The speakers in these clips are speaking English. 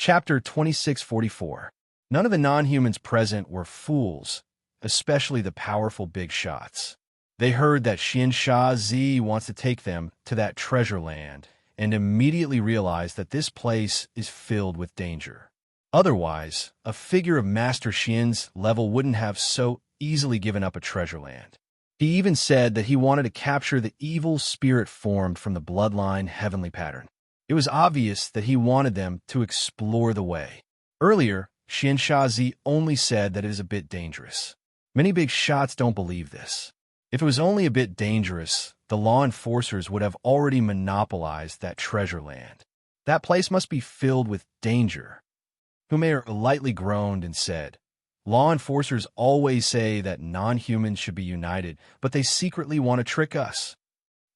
Chapter 2644. None of the non-humans present were fools, especially the powerful big shots. They heard that Xian wants to take them to that treasure land and immediately realized that this place is filled with danger. Otherwise, a figure of Master Xian's level wouldn't have so easily given up a treasure land. He even said that he wanted to capture the evil spirit formed from the bloodline heavenly pattern. It was obvious that he wanted them to explore the way. Earlier, Xian only said that it is a bit dangerous. Many big shots don't believe this. If it was only a bit dangerous, the law enforcers would have already monopolized that treasure land. That place must be filled with danger. Humair lightly groaned and said, "Law enforcers always say that non-humans should be united, but they secretly want to trick us."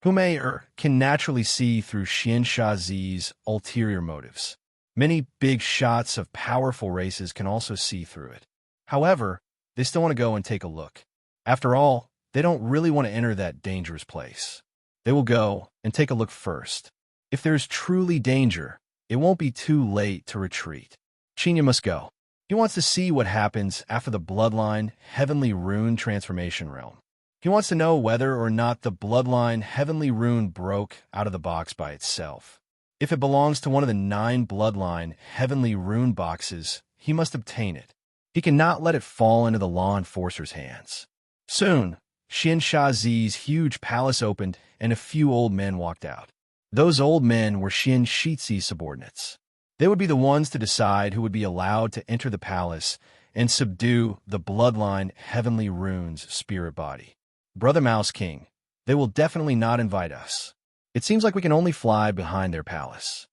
Humair can naturally see through Xian ulterior motives. Many big shots of powerful races can also see through it. However, they still want to go and take a look. After all, they don't really want to enter that dangerous place. They will go and take a look first. If there is truly danger, it won't be too late to retreat. Qinya must go. He wants to see what happens after the bloodline heavenly rune transformation realm. He wants to know whether or not the bloodline heavenly rune broke out of the box by itself. If it belongs to one of the 9 bloodline heavenly rune boxes, he must obtain it. He cannot let it fall into the law enforcer's hands. Soon, Xian's huge palace opened and a few old men walked out. Those old men were Xian's subordinates. They would be the ones to decide who would be allowed to enter the palace and subdue the bloodline heavenly rune's spirit body. Brother Mouse King, they will definitely not invite us. It seems like we can only fly behind their palace.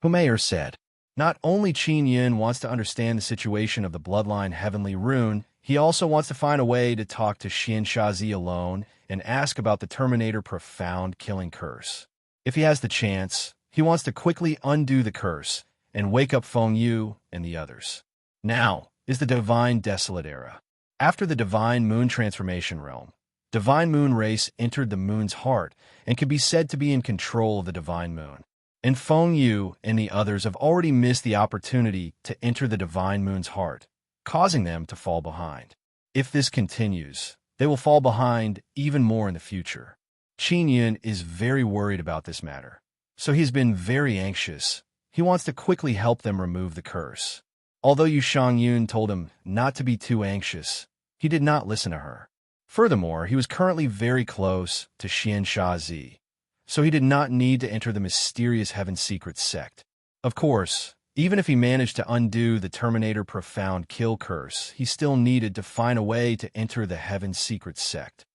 Humair said. Not only Qin Yin wants to understand the situation of the bloodline heavenly rune, he also wants to find a way to talk to Xian alone and ask about the Terminator profound killing curse. If he has the chance, he wants to quickly undo the curse and wake up Feng Yu and the others. Now is the Divine Desolate Era. After the Divine Moon Transformation Realm, Divine Moon race entered the Moon's heart and can be said to be in control of the Divine Moon. And Feng Yu and the others have already missed the opportunity to enter the Divine Moon's heart, causing them to fall behind. If this continues, they will fall behind even more in the future. Qin Yin is very worried about this matter, so he's been very anxious. He wants to quickly help them remove the curse. Although Yu Shangyun told him not to be too anxious, he did not listen to her. Furthermore, he was currently very close to Xian, so he did not need to enter the mysterious Heaven Secret sect. Of course, even if he managed to undo the Terminator profound kill curse, he still needed to find a way to enter the Heaven Secret sect.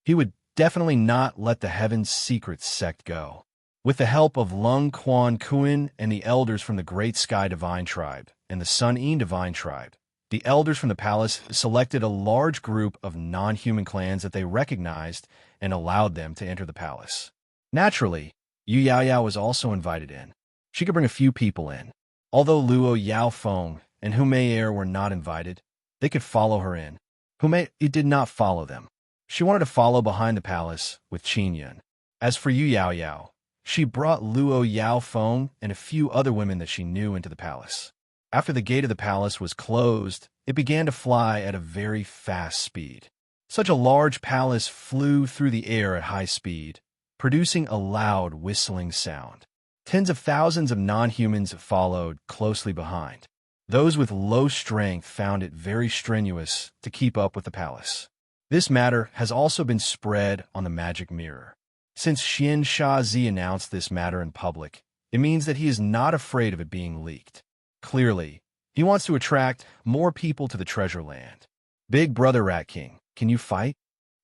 He would definitely not let the Heaven Secret sect go. With the help of Lung Quan Kuan and the elders from the Great Sky Divine Tribe and the Sun Yin Divine Tribe, the elders from the palace selected a large group of non-human clans that they recognized and allowed them to enter the palace. Naturally, Yu Yaoyao was also invited in. She could bring a few people in. Although Luo Yaofeng and Humair were not invited, they could follow her in. Humair did not follow them. She wanted to follow behind the palace with Qin Yin. As for Yu Yaoyao, she brought Luo Yaofeng and a few other women that she knew into the palace. After the gate of the palace was closed, it began to fly at a very fast speed. Such a large palace flew through the air at high speed, producing a loud whistling sound. Tens of thousands of non-humans followed closely behind. Those with low strength found it very strenuous to keep up with the palace. This matter has also been spread on the magic mirror. Since Xian announced this matter in public, it means that he is not afraid of it being leaked. Clearly, he wants to attract more people to the treasure land. Big Brother Rat King, can you fight?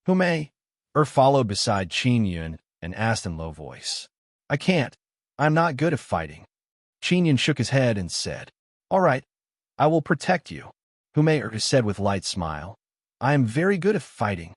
Humair followed beside Qin Yun and asked in low voice. I can't. I'm not good at fighting. Qin Yun shook his head and said, All right, I will protect you. Humair said with light smile, I am very good at fighting.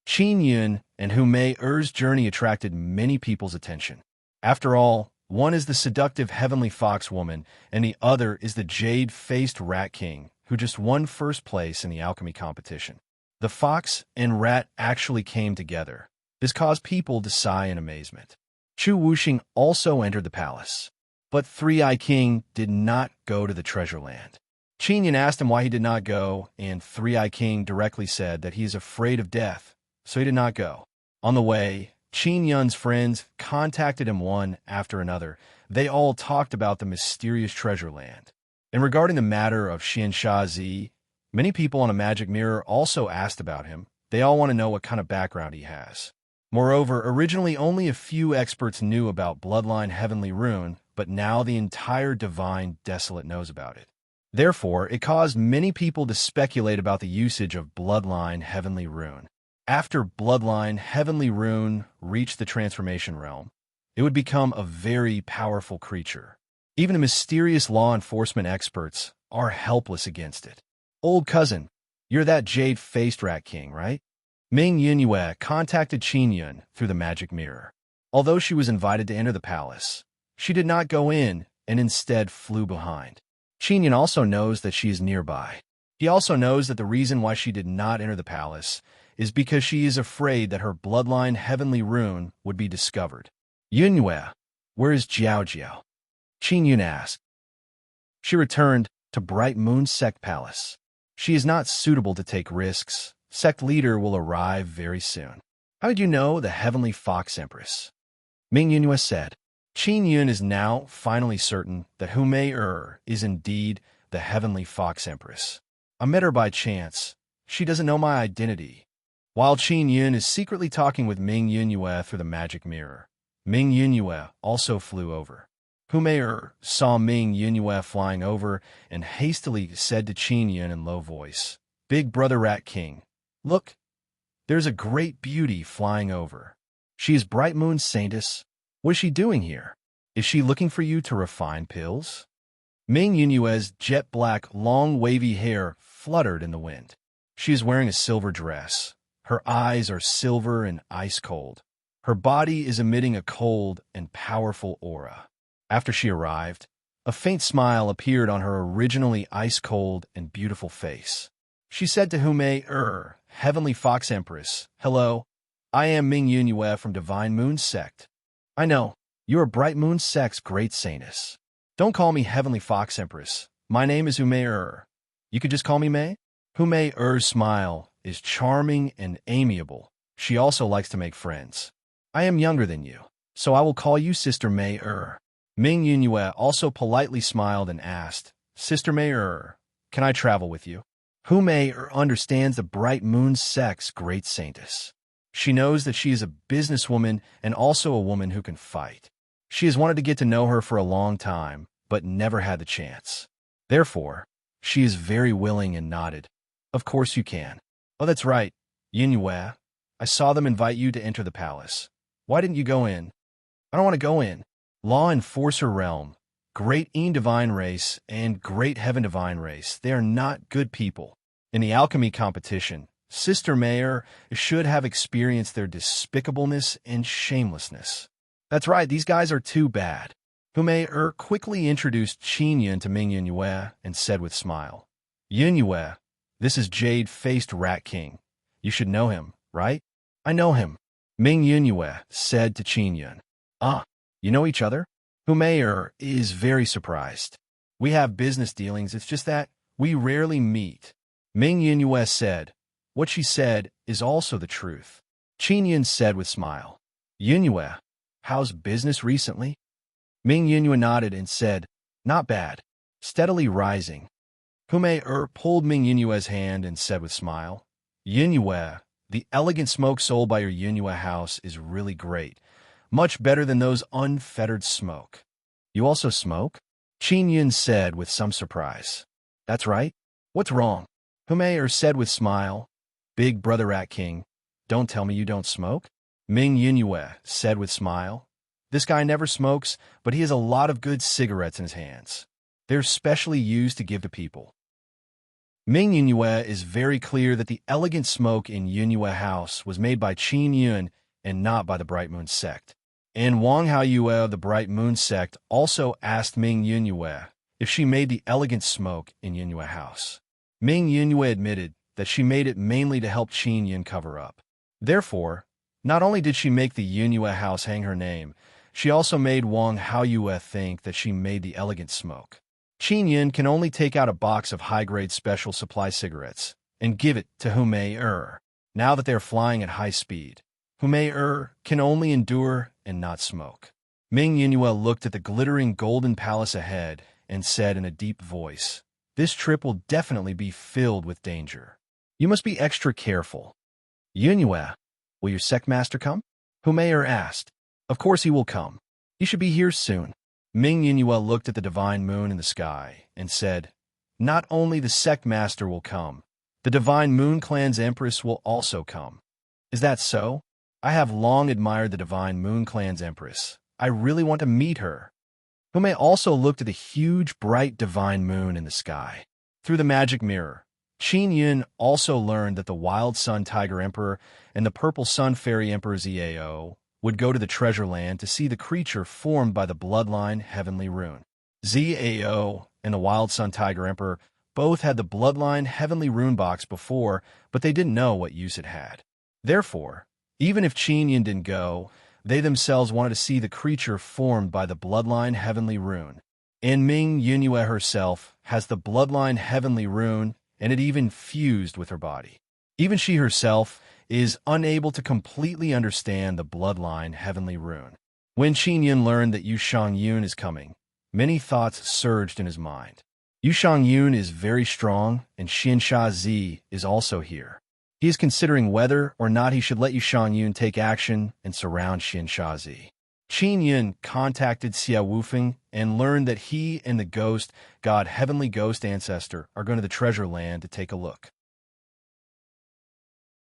Qin Yun and Humair's journey attracted many people's attention. After all, one is the seductive heavenly fox woman, and the other is the jade-faced rat king, who just won first place in the alchemy competition. The fox and rat actually came together. This caused people to sigh in amazement. Chu Wuxing also entered the palace. But Three-Eye King did not go to the treasure land. Qin Yun asked him why he did not go, and Three-Eye King directly said that he is afraid of death, so he did not go. On the way, Qin Yun's friends contacted him one after another. They all talked about the mysterious treasure land. And regarding the matter of Xiansha Zi, many people on a magic mirror also asked about him. They all want to know what kind of background he has. Moreover, originally only a few experts knew about Bloodline Heavenly Rune, but now the entire Divine Desolate knows about it. Therefore, it caused many people to speculate about the usage of Bloodline Heavenly Rune. After Bloodline Heavenly Rune reached the transformation realm, it would become a very powerful creature. Even the mysterious law enforcement experts are helpless against it. Old cousin, you're that jade-faced rat king, right? Ming Yunyue contacted Qin Yun through the magic mirror. Although she was invited to enter the palace, she did not go in and instead flew behind. Qin Yun also knows that she is nearby. He also knows that the reason why she did not enter the palace is because she is afraid that her bloodline heavenly rune would be discovered. Yunyue, where is Jiao Jiao? Qin Yun asked. She returned to Bright Moon Sect Palace. She is not suitable to take risks. Sect leader will arrive very soon. How did you know the Heavenly Fox Empress? Ming Yunyue said. Qin Yun is now finally certain that Hu Mei is indeed the Heavenly Fox Empress. I met her by chance. She doesn't know my identity. While Qin Yun is secretly talking with Ming Yunyue through the magic mirror, Ming Yunyue also flew over. Hu Mei saw Ming Yunyue flying over and hastily said to Qin Yun in low voice, Big Brother Rat King, look, there's a great beauty flying over. She is Bright Moon Saintess. What is she doing here? Is she looking for you to refine pills? Ming Yunyue's jet-black, long, wavy hair fluttered in the wind. She is wearing a silver dress. Her eyes are silver and ice-cold. Her body is emitting a cold and powerful aura. After she arrived, a faint smile appeared on her originally ice-cold and beautiful face. She said to Hu Mei Heavenly Fox Empress, Hello, I am Ming Yunyue from Divine Moon Sect. I know, you are Bright Moon Sect's great saintess. Don't call me Heavenly Fox Empress. My name is Hu Mei You could just call me Mei? Hu Mei's smile is charming and amiable. She also likes to make friends. I am younger than you, so I will call you Sister Mei Ming Yunyue also politely smiled and asked, Sister Mei can I travel with you? Hu Mei understands the Bright Moon Sect's great saintess. She knows that she is a businesswoman and also a woman who can fight. She has wanted to get to know her for a long time, but never had the chance. Therefore, she is very willing and nodded. Of course you can. Oh, that's right, Yunyue. I saw them invite you to enter the palace. Why didn't you go in? I don't want to go in. Law Enforcer Realm, Great Een Divine Race, and Great Heaven Divine Race, they are not good people. In the alchemy competition, Sister Mayor should have experienced their despicableness and shamelessness. That's right, these guys are too bad. Hu Mei quickly introduced Qin Yun to Ming Yunyue and said with smile, Yunyue, this is Jade-Faced Rat King. You should know him, right? I know him. Ming Yunyue said to Qin Yun. Ah, you know each other? Hu Mei is very surprised. We have business dealings, it's just that we rarely meet. Ming Yunyue said. What she said is also the truth. Qin Yun said with smile. Yunyue, how's business recently? Ming Yunyue nodded and said, Not bad. Steadily rising. Hu Mei pulled Ming Yunyue's hand and said with smile, Yunyue, the elegant smoke sold by your Yunyue house is really great. Much better than those unfettered smoke. You also smoke? Qin Yun said with some surprise. That's right. What's wrong? Hu Mei said with smile. Big Brother Rat King, don't tell me you don't smoke? Ming Yunyue said with smile. This guy never smokes, but he has a lot of good cigarettes in his hands. They're specially used to give to people. Ming Yunyue is very clear that the elegant smoke in Yunyue House was made by Qin Yun and not by the Bright Moon Sect. And Wang Haoyue of the Bright Moon Sect also asked Ming Yunyue if she made the elegant smoke in Yunyue House. Ming Yunyue admitted that she made it mainly to help Qin Yun cover up. Therefore, not only did she make the Yunyue House hang her name, She also made Wang Haoyue think that she made the elegant smoke. Qin Yin can only take out a box of high-grade special supply cigarettes and give it to Hume now that they are flying at high speed. Hume can only endure and not smoke. Ming Yinue looked at the glittering golden palace ahead and said in a deep voice, "This trip will definitely be filled with danger. You must be extra careful." "Yinue, will your sect master come?" Hume asked. "Of course he will come. He should be here soon." Ming Yinue looked at the divine moon in the sky and said, "Not only the sect master will come, the divine moon clan's empress will also come." "Is that so? I have long admired the divine moon clan's empress. I really want to meet her." Hume also looked at the huge, bright divine moon in the sky. Through the magic mirror, Qin Yin also learned that the Wild Sun Tiger Emperor and the Purple Sun Fairy Emperor Zao would go to the Treasure Land to see the creature formed by the Bloodline Heavenly Rune. Zao and the Wild Sun Tiger Emperor both had the Bloodline Heavenly Rune box before, but they didn't know what use it had. Therefore, even if Qin Yin didn't go, they themselves wanted to see the creature formed by the Bloodline Heavenly Rune. And Ming Yinue herself has the Bloodline Heavenly Rune, and it even fused with her body. Even she herself is unable to completely understand the Bloodline Heavenly Rune. When Qin Yin learned that Yu Shangyun is coming, many thoughts surged in his mind. Yu Shangyun is very strong, and Xian Zi is also here. He is considering whether or not he should let Yu Shangyun take action and surround Xian Zi. Qin Yin contacted Xia Wufeng and learned that he and the ghost god Heavenly Ghost Ancestor are going to the Treasure Land to take a look.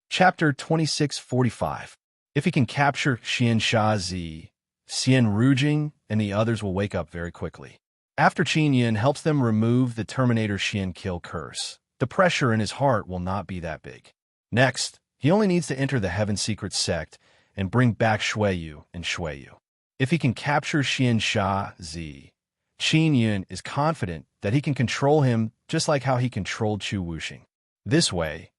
Chapter 2645. If he can capture Xian Zi, Xian Rujing and the others will wake up very quickly. After Qin Yin helps them remove the Terminator Xian Kill curse, the pressure in his heart will not be that big. Next, he only needs to enter the Heaven Secret Sect and bring back Shuiyu and Shuiyu. If he can capture Xian Zi, Qin Yin is confident that he can control him just like how he controlled Chu Wuxing. This way,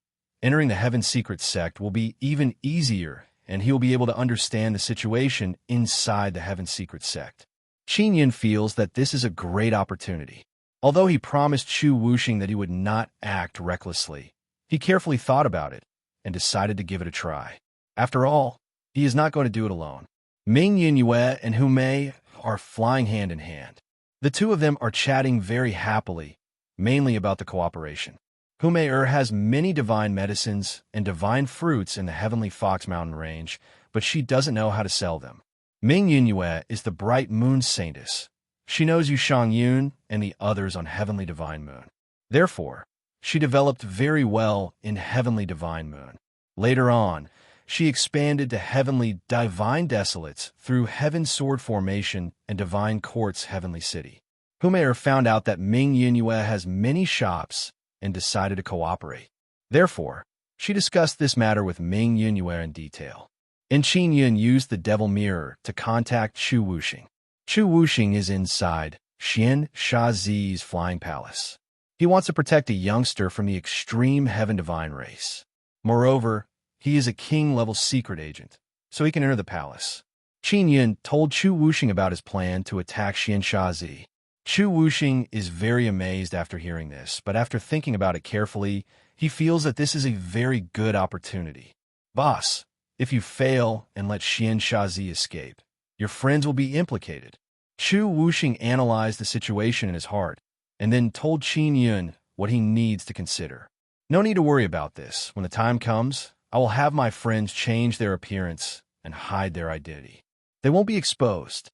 entering the Heaven Secret Sect will be even easier, and he will be able to understand the situation inside the Heaven Secret Sect. Qin Yin feels that this is a great opportunity. Although he promised Chu Wuxing that he would not act recklessly, he carefully thought about it and decided to give it a try. After all, he is not going to do it alone. Ming Yinue and Hume are flying hand in hand. The two of them are chatting very happily, mainly about the cooperation. Hume has many divine medicines and divine fruits in the Heavenly Fox Mountain range, but she doesn't know how to sell them. Ming Yinue is the bright moon saintess. She knows Yu Shangyun and the others on Heavenly Divine Moon. Therefore, she developed very well in Heavenly Divine Moon. Later on, she expanded to Heavenly Divine Desolates through Heaven Sword Formation and Divine Court's Heavenly City. Hume found out that Ming Yinue has many shops and decided to cooperate. Therefore, she discussed this matter with Ming Yinue in detail. And Qin Yin used the Devil Mirror to contact Chu Wuxing. Chu Wuxing is inside Xian Zi's flying palace. He wants to protect a youngster from the extreme Heaven Divine race. Moreover, he is a king-level secret agent, so he can enter the palace. Qin Yin told Chu Wuxing about his plan to attack Xian Zi. Chu Wuxing is very amazed after hearing this, but after thinking about it carefully, he feels that this is a very good opportunity. "Boss, if you fail and let Xian Zi escape, your friends will be implicated." Chu Wuxing analyzed the situation in his heart and then told Qin Yin what he needs to consider. "No need to worry about this. When the time comes, I will have my friends change their appearance and hide their identity. They won't be exposed."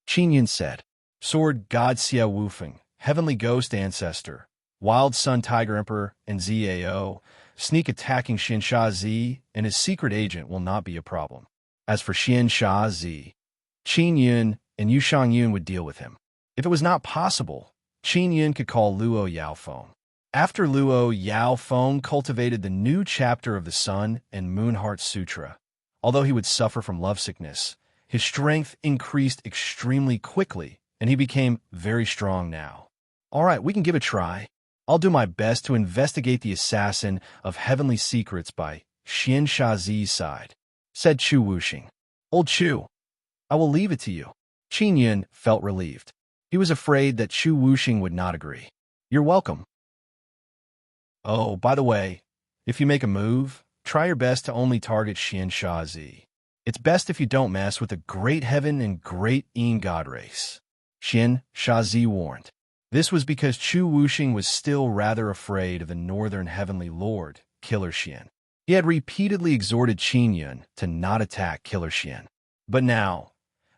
Qin Yin said. Sword God Xia Wufeng, Heavenly Ghost Ancestor, Wild Sun Tiger Emperor, and Zao, sneak attacking Xian Zi and his secret agent will not be a problem. As for Xian Zi, Qin Yin and Yu Shangyun would deal with him. If it was not possible, Qin Yin could call Luo Yaofeng. After Luo Yaofeng cultivated the new chapter of the Sun and Moon Heart Sutra, although he would suffer from lovesickness, his strength increased extremely quickly, and he became very strong now. "All right, we can give it a try. I'll do my best to investigate the assassin of Heavenly Secrets by Xian Zi's side," said Chu Wuxing. "Old Chu, I will leave it to you. Qin Yun felt relieved. He was afraid that Chu Wuxing would not agree. You're welcome. Oh, by the way, if you make a move, try your best to only target Xian Shazi. It's best if you don't mess with the Great Heaven and Great Yin God race. Xian Shazi warned. This was because Chu Wuxing was still rather afraid of the Northern Heavenly Lord, Killer Xian. He had repeatedly exhorted Qin Yun to not attack Killer Xian. But now,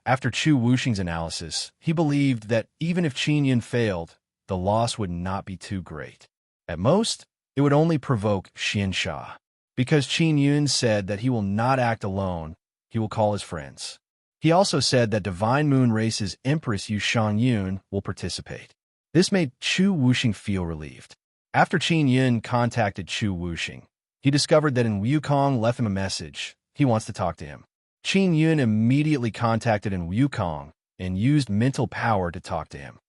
after Chu Wuxing's analysis, he believed that even if Qin Yun failed, the loss would not be too great. At most, it would only provoke Xian Sha. Because Qin Yun said that he will not act alone, he will call his friends. He also said that Divine Moon Race's Empress Yu Shan-yun will participate. This made Chu Wuxing feel relieved. After Qin Yun contacted Chu Wuxing, he discovered that in Wukong left him a message. He wants to talk to him. Qin Yun immediately contacted in Wukong and used mental power to talk to him.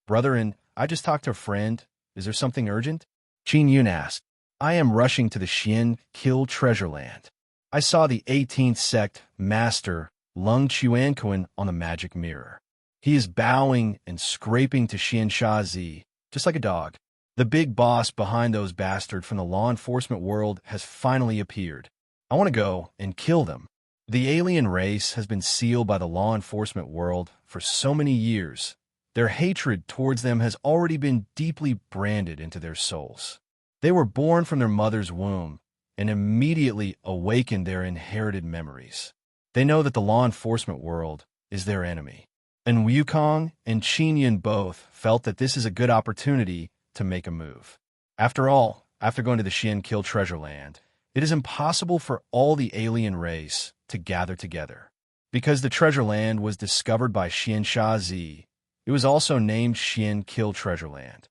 Brother, I just talked to a friend. Is there something urgent? Qin Yun asked. I am rushing to the Xian Kill Treasure Land. I saw the 18th sect master Lung Chuanquan on the magic mirror. He is bowing and scraping to Xian Shazi, just like a dog. The big boss behind those bastards from the law enforcement world has finally appeared. I want to go and kill them. The alien race has been sealed by the law enforcement world for so many years. Their hatred towards them has already been deeply branded into their souls. They were born from their mother's womb and immediately awakened their inherited memories. They know that the law enforcement world is their enemy. And Wukong and Qin Yun both felt that this is a good opportunity to make a move. After all, after going to the Xian Kill Treasure Land, it is impossible for all the alien race to gather together. Because the treasure land was discovered by Xian Shazi, it was also named Xian Kill Treasure Land.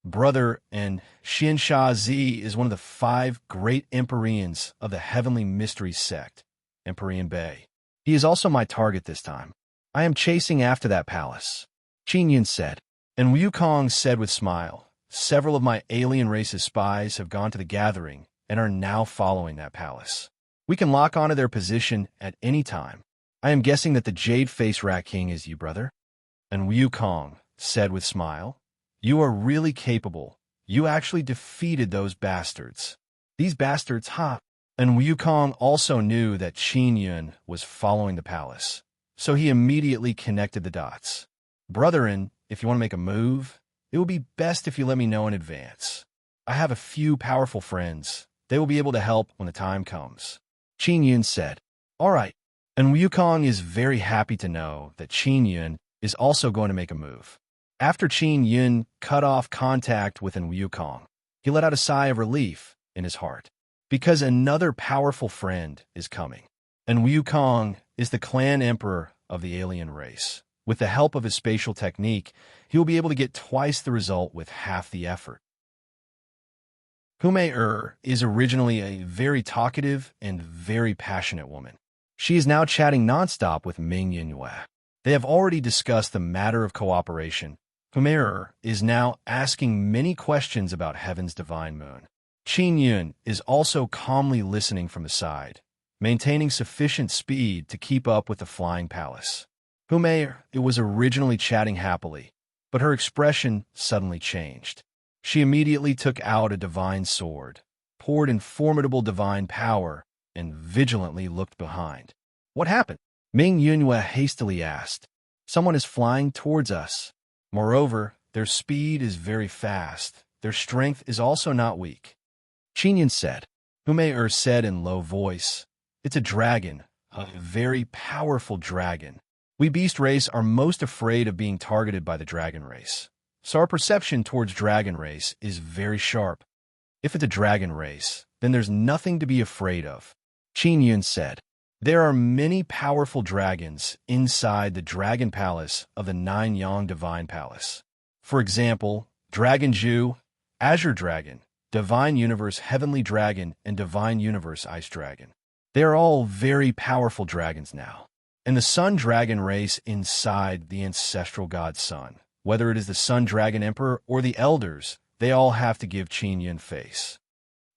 Brother, and Xian Shazi is one of the 5 great Empyreans of the Heavenly Mystery Sect, Empyrean Bay. He is also my target this time. I am chasing after that palace, Qin Yun said. And Wukong said with smile, several of my alien race's spies have gone to the gathering and are now following that palace. We can lock onto their position at any time. I am guessing that the Jade Face Rat King is you, brother. And Wukong said with smile, you are really capable. You actually defeated those bastards. These bastards, huh? And Wukong also knew that Qin Yun was following the palace, so he immediately connected the dots. Brother, if you want to make a move, it will be best if you let me know in advance. I have a few powerful friends. They will be able to help when the time comes. Qin Yun said, all right. And Wukong is very happy to know that Qin Yun is also going to make a move. After Qin Yun cut off contact with Wukong, he let out a sigh of relief in his heart, because another powerful friend is coming. And Wukong is the clan emperor of the alien race. With the help of his spatial technique, he will be able to get twice the result with half the effort. Hume is originally a very talkative and very passionate woman. She is now chatting nonstop with Ming Yinhua. They have already discussed the matter of cooperation. Hume is now asking many questions about Heaven's divine moon. Qin Yun is also calmly listening from the side, maintaining sufficient speed to keep up with the flying palace. Hume was originally chatting happily, but her expression suddenly changed. She immediately took out a divine sword, poured in formidable divine power, and vigilantly looked behind. What happened? Ming Yunhua hastily asked. Someone is flying towards us. Moreover, their speed is very fast. Their strength is also not weak. Qin Yun said. Hume said in low voice, it's a dragon, a very powerful dragon. We beast race are most afraid of being targeted by the dragon race. So our perception towards dragon race is very sharp. If it's a dragon race, then there's nothing to be afraid of. Qin Yun said, there are many powerful dragons inside the Dragon Palace of the Nine Yang Divine Palace. For example, Dragon Ju, Azure Dragon, Divine Universe Heavenly Dragon, and Divine Universe Ice Dragon. They are all very powerful dragons now. And the Sun Dragon race inside the ancestral god Sun, whether it is the Sun Dragon Emperor or the Elders, they all have to give Qin Yun face.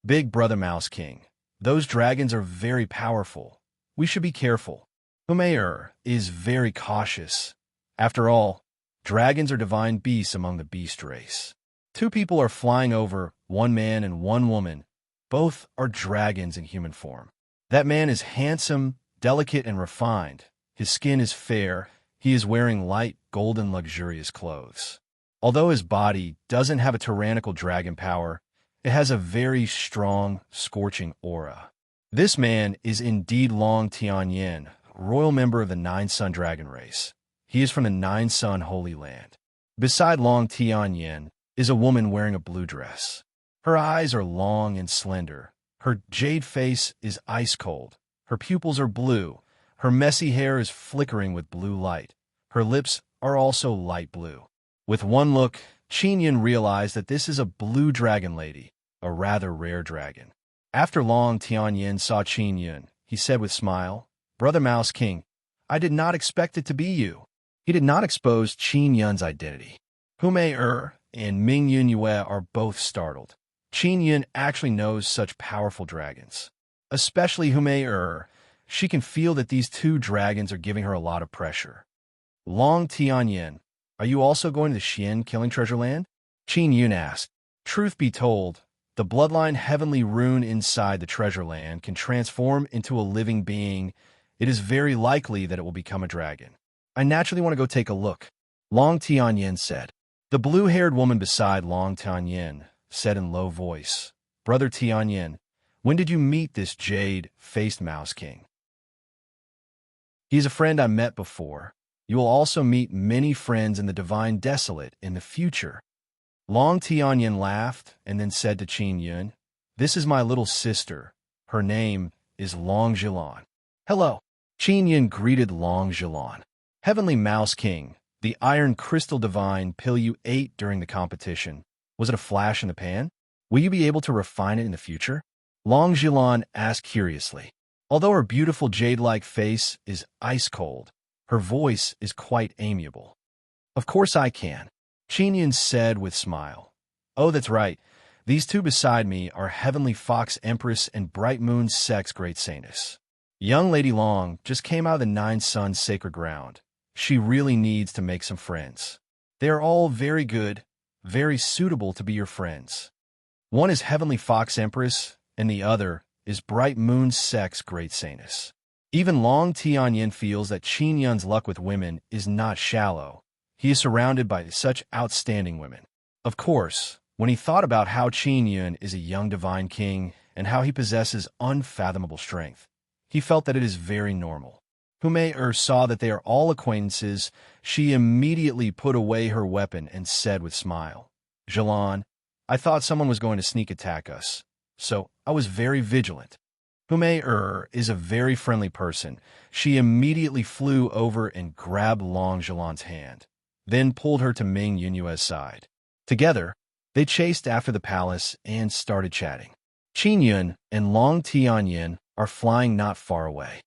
Big Brother Mouse King, those dragons are very powerful. We should be careful. Humayur is very cautious. After all, dragons are divine beasts among the beast race. Two people are flying over, one man and one woman. Both are dragons in human form. That man is handsome, delicate, and refined. His skin is fair. He is wearing light, golden, luxurious clothes. Although his body doesn't have a tyrannical dragon power, it has a very strong, scorching aura. This man is indeed Long Tianyin, royal member of the Nine-Sun dragon race. He is from the Nine-Sun Holy Land. Beside Long Tianyin is a woman wearing a blue dress. Her eyes are long and slender. Her jade face is ice cold. Her pupils are blue. Her messy hair is flickering with blue light. Her lips are also light blue. With one look, Qingyun realized that this is a blue dragon lady, a rather rare dragon. After Long Tianyin saw Qingyun, he said with smile, "Brother Mouse King, I did not expect it to be you." He did not expose Qingyun's identity. Humayur and Ming Yunyue are both startled. Qingyun actually knows such powerful dragons. Especially Humayur, she can feel that these two dragons are giving her a lot of pressure. Long Tianyin, are you also going to the Xian Killing Treasure Land? Qingyun asked. Truth be told, the bloodline heavenly rune inside the treasure land can transform into a living being. It is very likely that it will become a dragon. I naturally want to go take a look, Long Tianyin said. The blue-haired woman beside Long Tianyin said in low voice, Brother Tianyin, when did you meet this jade-faced Mouse King? He is a friend I met before. You will also meet many friends in the Divine Desolate in the future. Long Tianyin laughed and then said to Qingyun, This is my little sister. Her name is Long Zhilan. Hello. Qingyun greeted Long Zhilan. Heavenly Mouse King, the iron crystal divine pill you ate during the competition. Was it a flash in the pan? Will you be able to refine it in the future? Long Zhilan asked curiously. Although her beautiful jade-like face is ice cold, her voice is quite amiable. Of course I can, Qingyun said with smile. Oh, that's right. These two beside me are Heavenly Fox Empress and Bright Moon Sex Great Saintess. Young Lady Long just came out of the Nine Suns sacred ground. She really needs to make some friends. They are all very good, very suitable to be your friends. One is Heavenly Fox Empress, and the other is Bright Moon Sex Great Saintess. Even Long Tianyin feels that Qingyun's luck with women is not shallow. He is surrounded by such outstanding women. Of course, when he thought about how Qingyun is a young divine king and how he possesses unfathomable strength, he felt that it is very normal. Humayur saw that they are all acquaintances. She immediately put away her weapon and said with smile, Zhilan, I thought someone was going to sneak attack us, so I was very vigilant. Humayur is a very friendly person. She immediately flew over and grabbed Long Zhilan's hand, then pulled her to Ming Yunyue's side. Together, they chased after the palace and started chatting. Qingyun and Long Tianyin are flying not far away.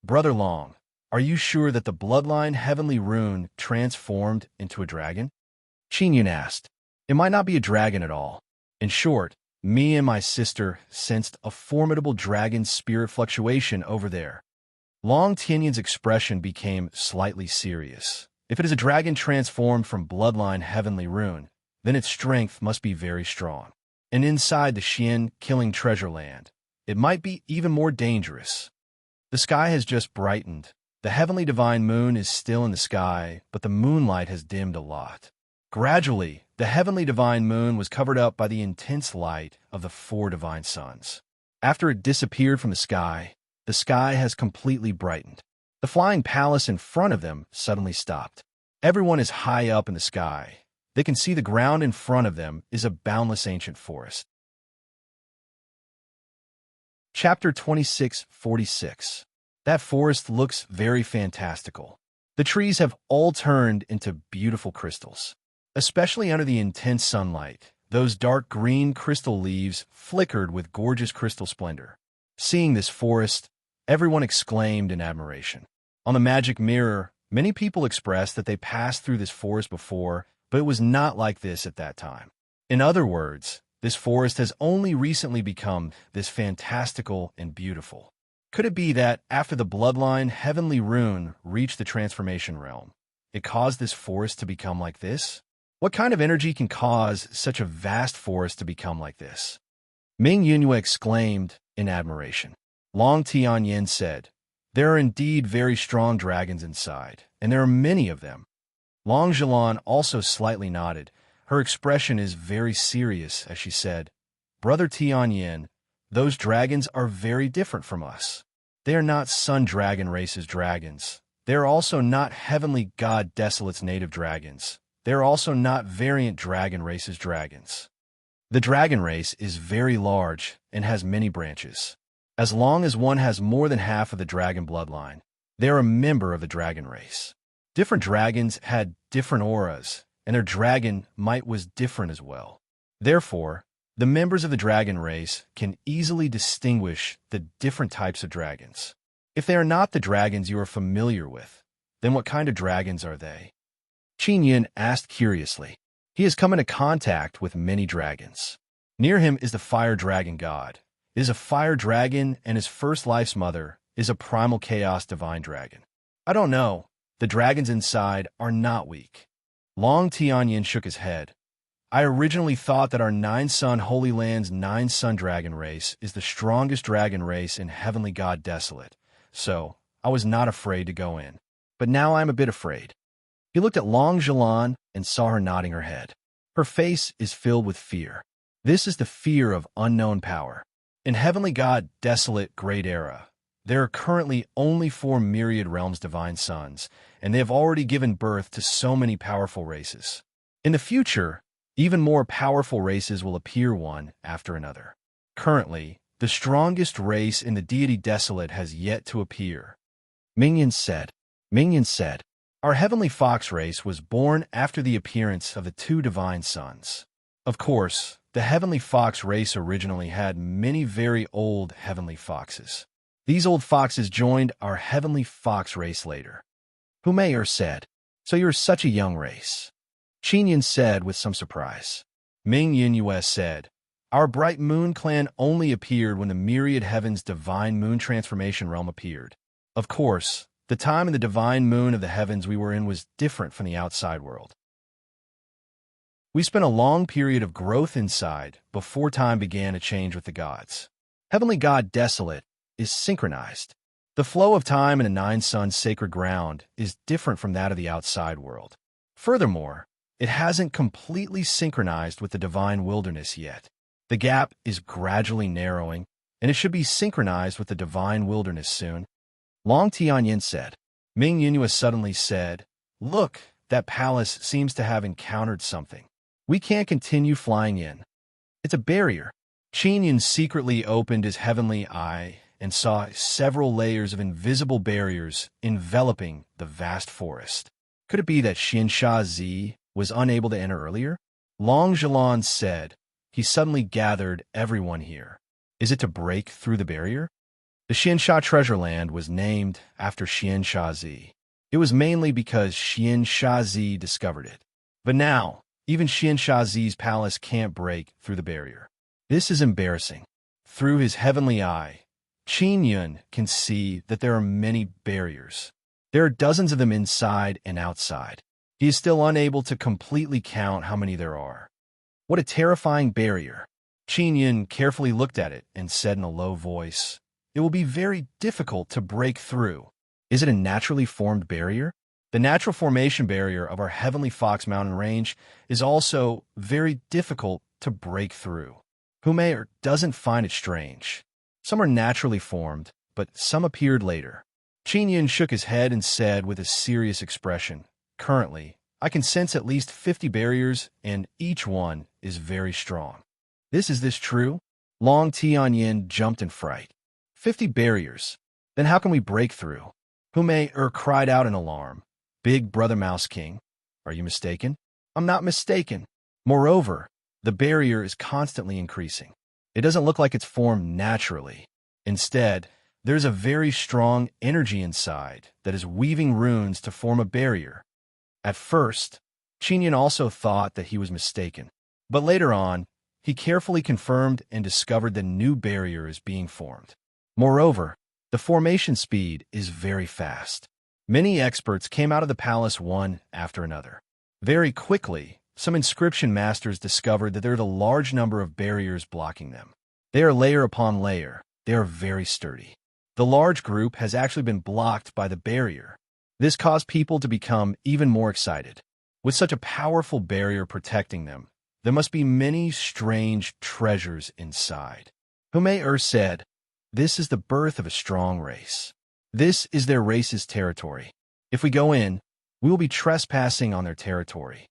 Brother Long, are you sure that the bloodline heavenly rune transformed into a dragon? Qingyun asked. It might not be a dragon at all. In short, me and my sister sensed a formidable dragon spirit fluctuation over there. Long Tianyin's expression became slightly serious. If it is a dragon transformed from bloodline heavenly rune, then its strength must be very strong. And inside the Xian Killing Treasure Land, it might be even more dangerous. The sky has just brightened. The heavenly divine moon is still in the sky, but the moonlight has dimmed a lot. Gradually, the heavenly divine moon was covered up by the intense light of the four divine suns. After it disappeared from the sky has completely brightened. The flying palace in front of them suddenly stopped. Everyone is high up in the sky. They can see the ground in front of them is a boundless ancient forest. Chapter 26:46. That forest looks very fantastical. The trees have all turned into beautiful crystals. Especially under the intense sunlight, those dark green crystal leaves flickered with gorgeous crystal splendor. Seeing this forest, everyone exclaimed in admiration. On the magic mirror, many people expressed that they passed through this forest before, but it was not like this at that time. In other words, this forest has only recently become this fantastical and beautiful. Could it be that, after the bloodline heavenly rune reached the transformation realm, it caused this forest to become like this? What kind of energy can cause such a vast forest to become like this? Ming Yunhua exclaimed in admiration. Long Tianyin said, "There are indeed very strong dragons inside, and there are many of them." Long Zhilan also slightly nodded. Her expression is very serious as she said, "Brother Tianyin, those dragons are very different from us. They are not Sun Dragon race's dragons. They are also not Heavenly God Desolate's native dragons. They are also not Variant Dragon race's dragons. The dragon race is very large and has many branches. As long as one has more than half of the dragon bloodline, they are a member of the dragon race. Different dragons had different auras, and their dragon might was different as well. Therefore, the members of the dragon race can easily distinguish the different types of dragons. If they are not the dragons you are familiar with, then what kind of dragons are they?" Qin Yin asked curiously. He has come into contact with many dragons. Near him is the fire dragon god. It is a fire dragon, and his first life's mother is a primal chaos divine dragon. "I don't know. The dragons inside are not weak." Long Tianyin shook his head. "I originally thought that our Nine-Sun Holy Land's Nine-Sun dragon race is the strongest dragon race in Heavenly God Desolate, so I was not afraid to go in. But now I am a bit afraid." He looked at Long Zhilan and saw her nodding her head. Her face is filled with fear. This is the fear of unknown power. In Heavenly God Desolate Great Era, there are currently only 4 myriad realms divine suns, and they have already given birth to so many powerful races. In the future, even more powerful races will appear one after another. Currently, the strongest race in the deity Desolate has yet to appear. Mingyan said, "Our heavenly fox race was born after the appearance of the 2 divine suns. Of course, the heavenly fox race originally had many very old heavenly foxes. These old foxes joined our heavenly fox race later." Humayer said, "So you're such a young race." Qin Yin said with some surprise. Ming Yunhua said, "Our bright moon clan only appeared when the myriad heavens divine moon transformation realm appeared. Of course, the time in the divine moon of the heavens we were in was different from the outside world. We spent a long period of growth inside before time began to change with the gods. Heavenly God Desolate is synchronized. The flow of time in the Nine-Sun sacred ground is different from that of the outside world. Furthermore, it hasn't completely synchronized with the divine wilderness yet. The gap is gradually narrowing, and it should be synchronized with the divine wilderness soon." Long Tianyin said. Ming Yunhua suddenly said, "Look, that palace seems to have encountered something. We can't continue flying in. It's a barrier." Qin Yin secretly opened his heavenly eye and saw several layers of invisible barriers enveloping the vast forest. Could it be that Xiansha Zi was unable to enter earlier? Long Zhilan said. He suddenly gathered everyone here. Is it to break through the barrier? The Xiansha Treasure Land was named after Xiansha Zi. It was mainly because Xiansha Zi discovered it. But now, even Xiansha Zi's palace can't break through the barrier. This is embarrassing. Through his heavenly eye, Qin Yun can see that there are many barriers. There are dozens of them inside and outside. He is still unable to completely count how many there are. What a terrifying barrier. Qin Yun carefully looked at it and said in a low voice, "It will be very difficult to break through. Is it a naturally formed barrier? The natural formation barrier of our Heavenly Fox Mountain Range is also very difficult to break through." Humayer doesn't find it strange. Some are naturally formed, but some appeared later. Qin Yun shook his head and said with a serious expression, "Currently, I can sense at least 50 barriers, and each one is very strong." Is this true? Long Tianyin jumped in fright. 50 barriers. Then how can we break through? Humayer cried out in alarm. "Big Brother Mouse King, are you mistaken?" "I'm not mistaken. Moreover, the barrier is constantly increasing. It doesn't look like it's formed naturally. Instead, there's a very strong energy inside that is weaving runes to form a barrier." At first, Qin Yun also thought that he was mistaken. But later on, he carefully confirmed and discovered the new barrier is being formed. Moreover, The formation speed is very fast. Many experts came out of the palace one after another. Very quickly, some inscription masters discovered that there are a large number of barriers blocking them. They are layer upon layer. They are very sturdy. The large group has actually been blocked by the barrier. This caused people to become even more excited. With such a powerful barrier protecting them, there must be many strange treasures inside. Humayr said, "This is the birth of a strong race. This is their race's territory. If we go in, we will be trespassing on their territory.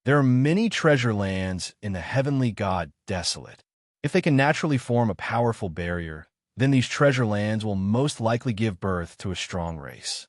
There are many treasure lands in the heavenly God desolate. If they can naturally form a powerful barrier, then these treasure lands will most likely give birth to a strong race."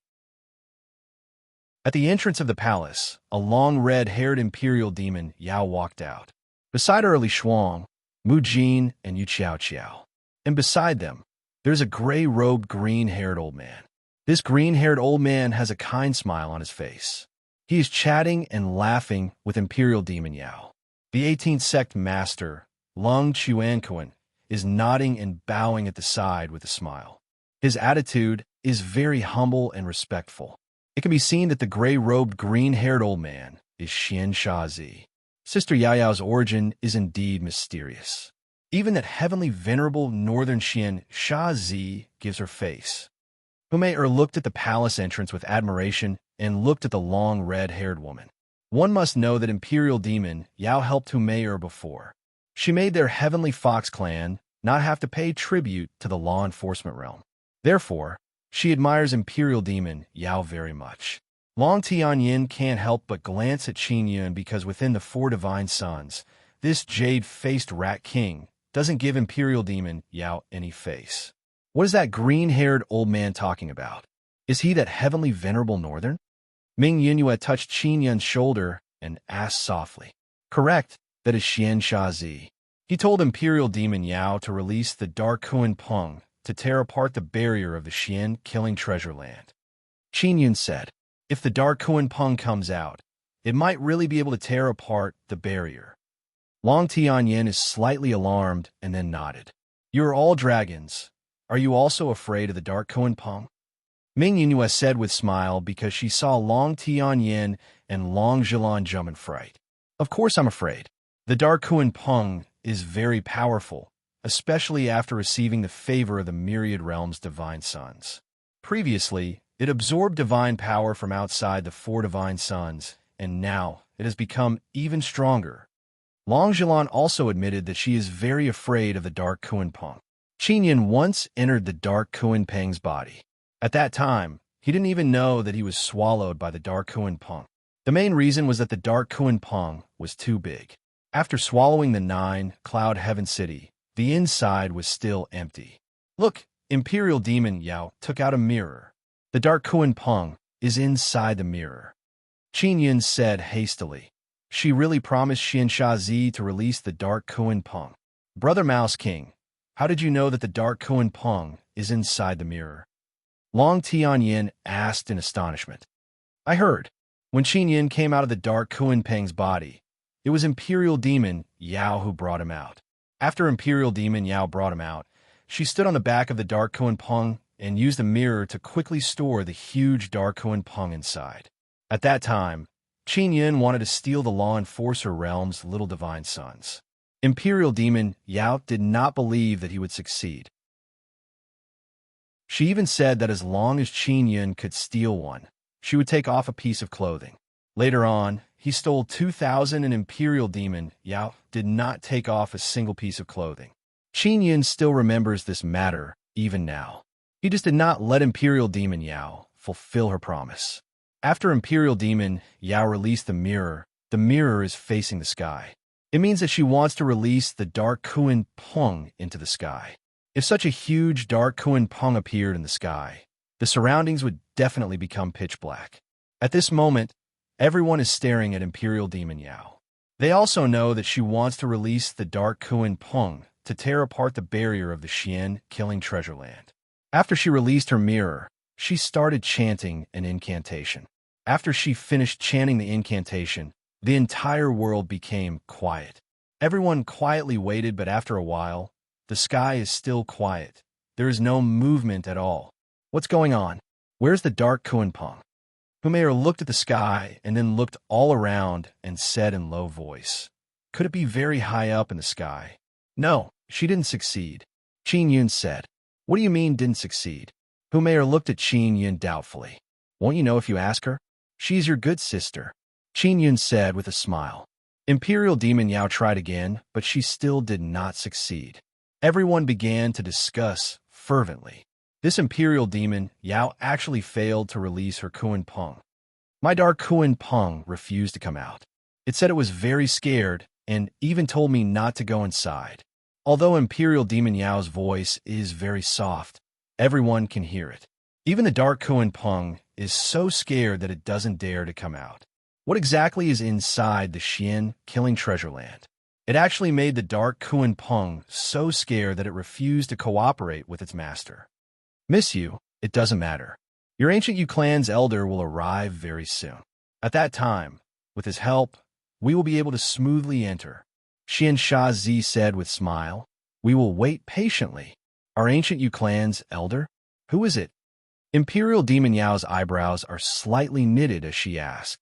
At the entrance of the palace, a long red-haired imperial demon Yao walked out. Beside her are Li Shuang, Mu Jin, and Yu Qiao Qiao. And beside them, there's a gray-robed, green-haired old man. This green-haired old man has a kind smile on his face. He is chatting and laughing with Imperial Demon Yao. The 18th sect master, Lung Chuanquan, is nodding and bowing at the side with a smile. His attitude is very humble and respectful. It can be seen that the gray-robed, green-haired old man is Xian Shazi. Sister Yao's origin is indeed mysterious. Even that heavenly venerable northern Xian Shazi gives her face. Humayr looked at the palace entrance with admiration and looked at the long red-haired woman. One must know that Imperial Demon Yao helped Humayr before. She made their heavenly fox clan not have to pay tribute to the law enforcement realm. Therefore, she admires Imperial Demon Yao very much. Long Tianyin can't help but glance at Qin Yun because within the four divine sons, this jade-faced rat king doesn't give Imperial Demon Yao any face. What is that green-haired old man talking about? Is he that heavenly venerable northern? Ming Yunyue touched Qin Yun's shoulder and asked softly. Correct, that is Xian Shazi. He told Imperial Demon Yao to release the Dark Kuan Peng to tear apart the barrier of the Xian killing treasure land. Qin Yun said, if the Dark Kuan Peng comes out, it might really be able to tear apart the barrier. Long Tianyin is slightly alarmed and then nodded. You are all dragons. Are you also afraid of the Dark Kuan Peng? Ming Yunyue said with smile because she saw Long Tianyin and Long Zhilan jump in fright. Of course I'm afraid. The Dark Kuan Peng is very powerful, especially after receiving the favor of the myriad realms' divine sons. Previously, it absorbed divine power from outside the four divine sons, and now it has become even stronger. Long Zhilan also admitted that she is very afraid of the Dark Kuan Peng. Qin Yin once entered the Dark Kuan Peng's body. At that time, he didn't even know that he was swallowed by the Dark Kuan Peng. The main reason was that the Dark Kuan Peng was too big. After swallowing the 9-cloud heaven city, the inside was still empty. Look, Imperial Demon Yao took out a mirror. The Dark Kuan Peng is inside the mirror. Qin Yin said hastily. She really promised Xian Shazi to release the Dark Kuan Peng. Brother Mouse King, how did you know that the Dark Kuan Peng is inside the mirror? Long Tianyin asked in astonishment. I heard. When Qin Yin came out of the Dark Kuan Peng's body, it was Imperial Demon Yao who brought him out. After Imperial Demon Yao brought him out, she stood on the back of the Dark Kuan Peng and used a mirror to quickly store the huge Dark Kuan Peng inside. At that time, Qin Yin wanted to steal the Law Enforcer realm's little divine sons. Imperial Demon Yao did not believe that he would succeed. She even said that as long as Qin Yin could steal one, she would take off a piece of clothing. Later on, he stole 2,000 and Imperial Demon Yao did not take off a single piece of clothing. Qin Yin still remembers this matter, even now. He just did not let Imperial Demon Yao fulfill her promise. After Imperial Demon Yao released the mirror is facing the sky. It means that she wants to release the Dark Kuan Peng into the sky. If such a huge Dark Kuan Peng appeared in the sky, the surroundings would definitely become pitch black. At this moment, everyone is staring at Imperial Demon Yao. They also know that she wants to release the Dark Kuan Peng to tear apart the barrier of the Xian killing treasure land. After she released her mirror, she started chanting an incantation. After she finished chanting the incantation, the entire world became quiet. Everyone quietly waited, but after a while, the sky is still quiet. There is no movement at all. What's going on? Where's the dark Kuan-pung? Humayr looked at the sky and then looked all around and said in low voice, "Could it be very high up in the sky?" "No, she didn't succeed," Qin Yun said. "What do you mean didn't succeed?" Humayr looked at Qin Yun doubtfully. "Won't you know if you ask her? She's your good sister," Qin Yun said with a smile. Imperial Demon Yao tried again, but she still did not succeed. Everyone began to discuss fervently. This Imperial Demon Yao actually failed to release her Kuan-pung. My dark Kuan-pung refused to come out. It said it was very scared and even told me not to go inside. Although Imperial Demon Yao's voice is very soft, everyone can hear it. Even the dark Kuan-pung is so scared that it doesn't dare to come out. What exactly is inside the Xian killing treasure land? It actually made the dark Kuan-pung so scared that it refused to cooperate with its master. "Miss you, it doesn't matter. Your ancient Yu clan's elder will arrive very soon. At that time, with his help, we will be able to smoothly enter," Xian Sha Zi said with smile. "We will wait patiently. Our ancient Yu clan's elder? Who is it?" Imperial Demon Yao's eyebrows are slightly knitted as she asked.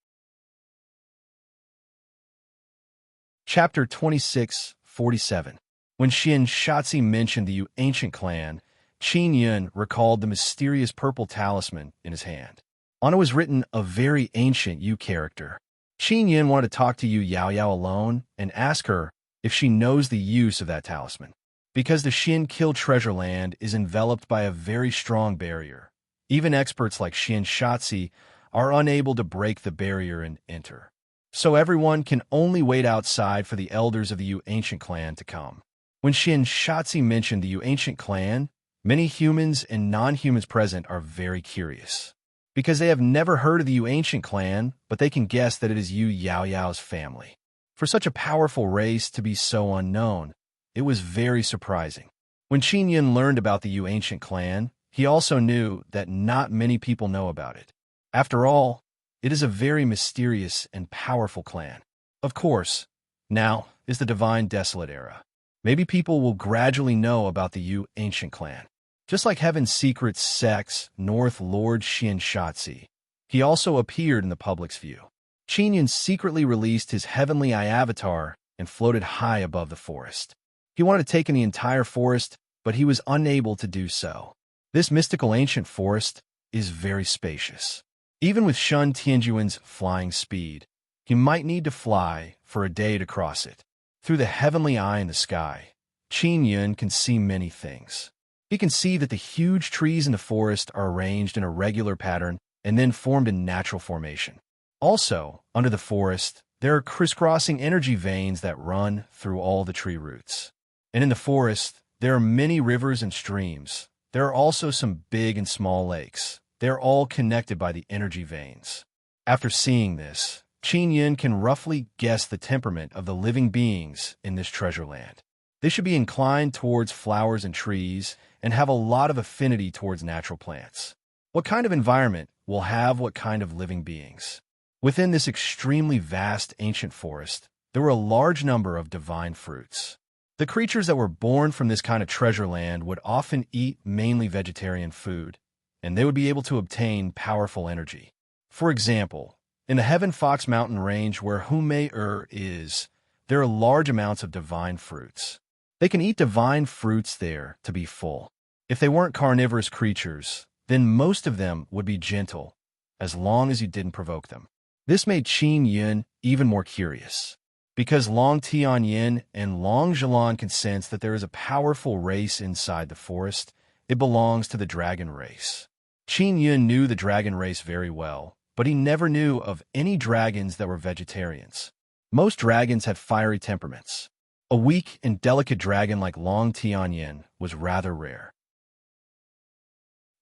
Chapter 26:47. When Xian Shatzi mentioned the Yu ancient clan, Qin Yun recalled the mysterious purple talisman in his hand. On it was written a very ancient Yu character. Qin Yun wanted to talk to Yu Yao Yao alone and ask her if she knows the use of that talisman. Because the Xian Kill treasure land is enveloped by a very strong barrier. Even experts like Xian Shatzi are unable to break the barrier and enter. So everyone can only wait outside for the elders of the Yu ancient clan to come. When Xian Shatzi mentioned the Yu ancient clan, many humans and non-humans present are very curious. Because they have never heard of the Yu ancient clan, but they can guess that it is Yu Yao Yao's family. For such a powerful race to be so unknown, it was very surprising. When Qin Yun learned about the Yu ancient clan, he also knew that not many people know about it. After all, it is a very mysterious and powerful clan. Of course, now is the Divine Desolate era. Maybe people will gradually know about the Yu ancient clan. Just like Heaven's Secret Sect's North Lord Xian Shatzi, he also appeared in the public's view. Qin Yun secretly released his heavenly eye avatar and floated high above the forest. He wanted to take in the entire forest, but he was unable to do so. This mystical ancient forest is very spacious. Even with Shun Tianjuan's flying speed, he might need to fly for a day to cross it. Through the heavenly eye in the sky, Qin Yun can see many things. He can see that the huge trees in the forest are arranged in a regular pattern and then formed in natural formation. Also, under the forest, there are crisscrossing energy veins that run through all the tree roots. And in the forest, there are many rivers and streams. There are also some big and small lakes. They are all connected by the energy veins. After seeing this, Qin Yun can roughly guess the temperament of the living beings in this treasure land. They should be inclined towards flowers and trees and have a lot of affinity towards natural plants. What kind of environment will have what kind of living beings? Within this extremely vast ancient forest, there were a large number of divine fruits. The creatures that were born from this kind of treasure land would often eat mainly vegetarian food, and they would be able to obtain powerful energy. For example, in the Heaven Fox Mountain range where Humayr is, there are large amounts of divine fruits. They can eat divine fruits there to be full. If they weren't carnivorous creatures, then most of them would be gentle, as long as you didn't provoke them. This made Qin Yun even more curious. Because Long Tianyin and Long Zhelan can sense that there is a powerful race inside the forest, it belongs to the dragon race. Qin Yun knew the dragon race very well, but he never knew of any dragons that were vegetarians. Most dragons had fiery temperaments. A weak and delicate dragon like Long Tianyin was rather rare.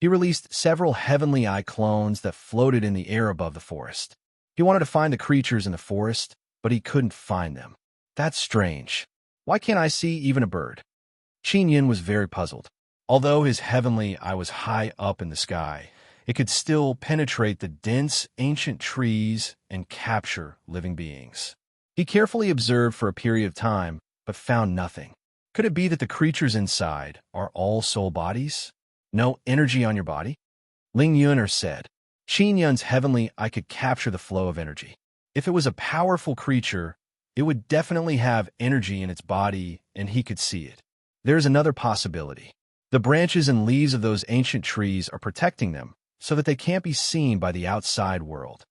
He released several heavenly eye clones that floated in the air above the forest. He wanted to find the creatures in the forest, but he couldn't find them. That's strange. Why can't I see even a bird? Qin Yun was very puzzled. Although his heavenly eye was high up in the sky, it could still penetrate the dense, ancient trees and capture living beings. He carefully observed for a period of time, but found nothing. Could it be that the creatures inside are all soul bodies? No energy on your body? Ling Yuner said, Qin Yun's heavenly I could capture the flow of energy. If it was a powerful creature, it would definitely have energy in its body and he could see it. There's another possibility. The branches and leaves of those ancient trees are protecting them so that they can't be seen by the outside world.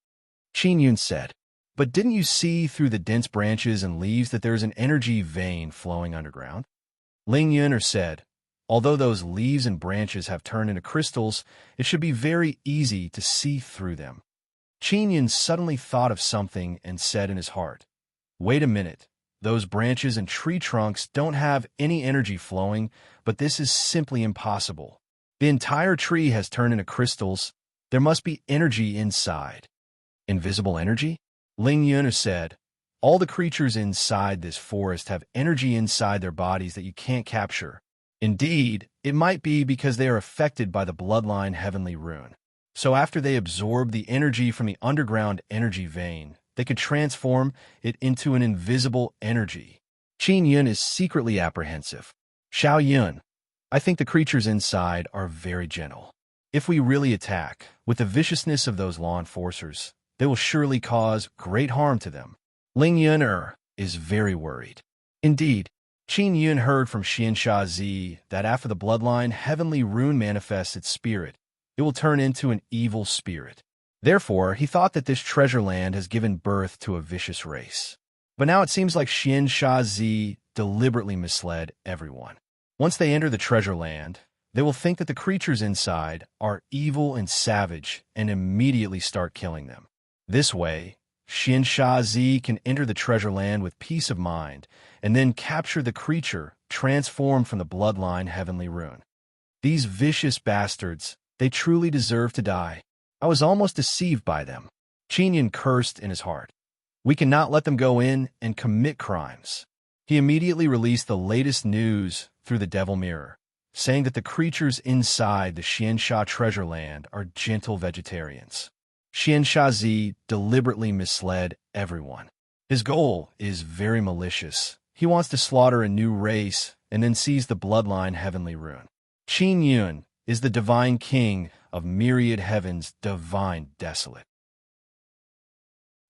Qin Yun said, but didn't you see through the dense branches and leaves that there's an energy vein flowing underground? Ling Yuner said, although those leaves and branches have turned into crystals, it should be very easy to see through them. Qin Yun suddenly thought of something and said in his heart, wait a minute, those branches and tree trunks don't have any energy flowing, but this is simply impossible. The entire tree has turned into crystals. There must be energy inside. Invisible energy? Ling Yuner said, all the creatures inside this forest have energy inside their bodies that you can't capture. Indeed, it might be because they are affected by the bloodline heavenly rune. So after they absorb the energy from the underground energy vein, they could transform it into an invisible energy. Qin Yun is secretly apprehensive. Xiao Yun, I think the creatures inside are very gentle. If we really attack, with the viciousness of those law enforcers, they will surely cause great harm to them. Ling Yuner is very worried. Indeed, Qin Yun heard from Xiansha Zi that after the bloodline heavenly rune manifests its spirit, it will turn into an evil spirit. Therefore, he thought that this treasure land has given birth to a vicious race. But now it seems like Xiansha Zi deliberately misled everyone. Once they enter the treasure land, they will think that the creatures inside are evil and savage and immediately start killing them. This way, Xiansha Zi can enter the treasure land with peace of mind and then capture the creature transformed from the bloodline heavenly rune. These vicious bastards, they truly deserve to die. I was almost deceived by them. Qin Yun cursed in his heart. We cannot let them go in and commit crimes. He immediately released the latest news through the Devil Mirror, saying that the creatures inside the Xiansha treasure land are gentle vegetarians. Xiansha Zi deliberately misled everyone. His goal is very malicious. He wants to slaughter a new race and then seize the bloodline heavenly rune. Qin Yun is the divine king of myriad heavens, divine desolate.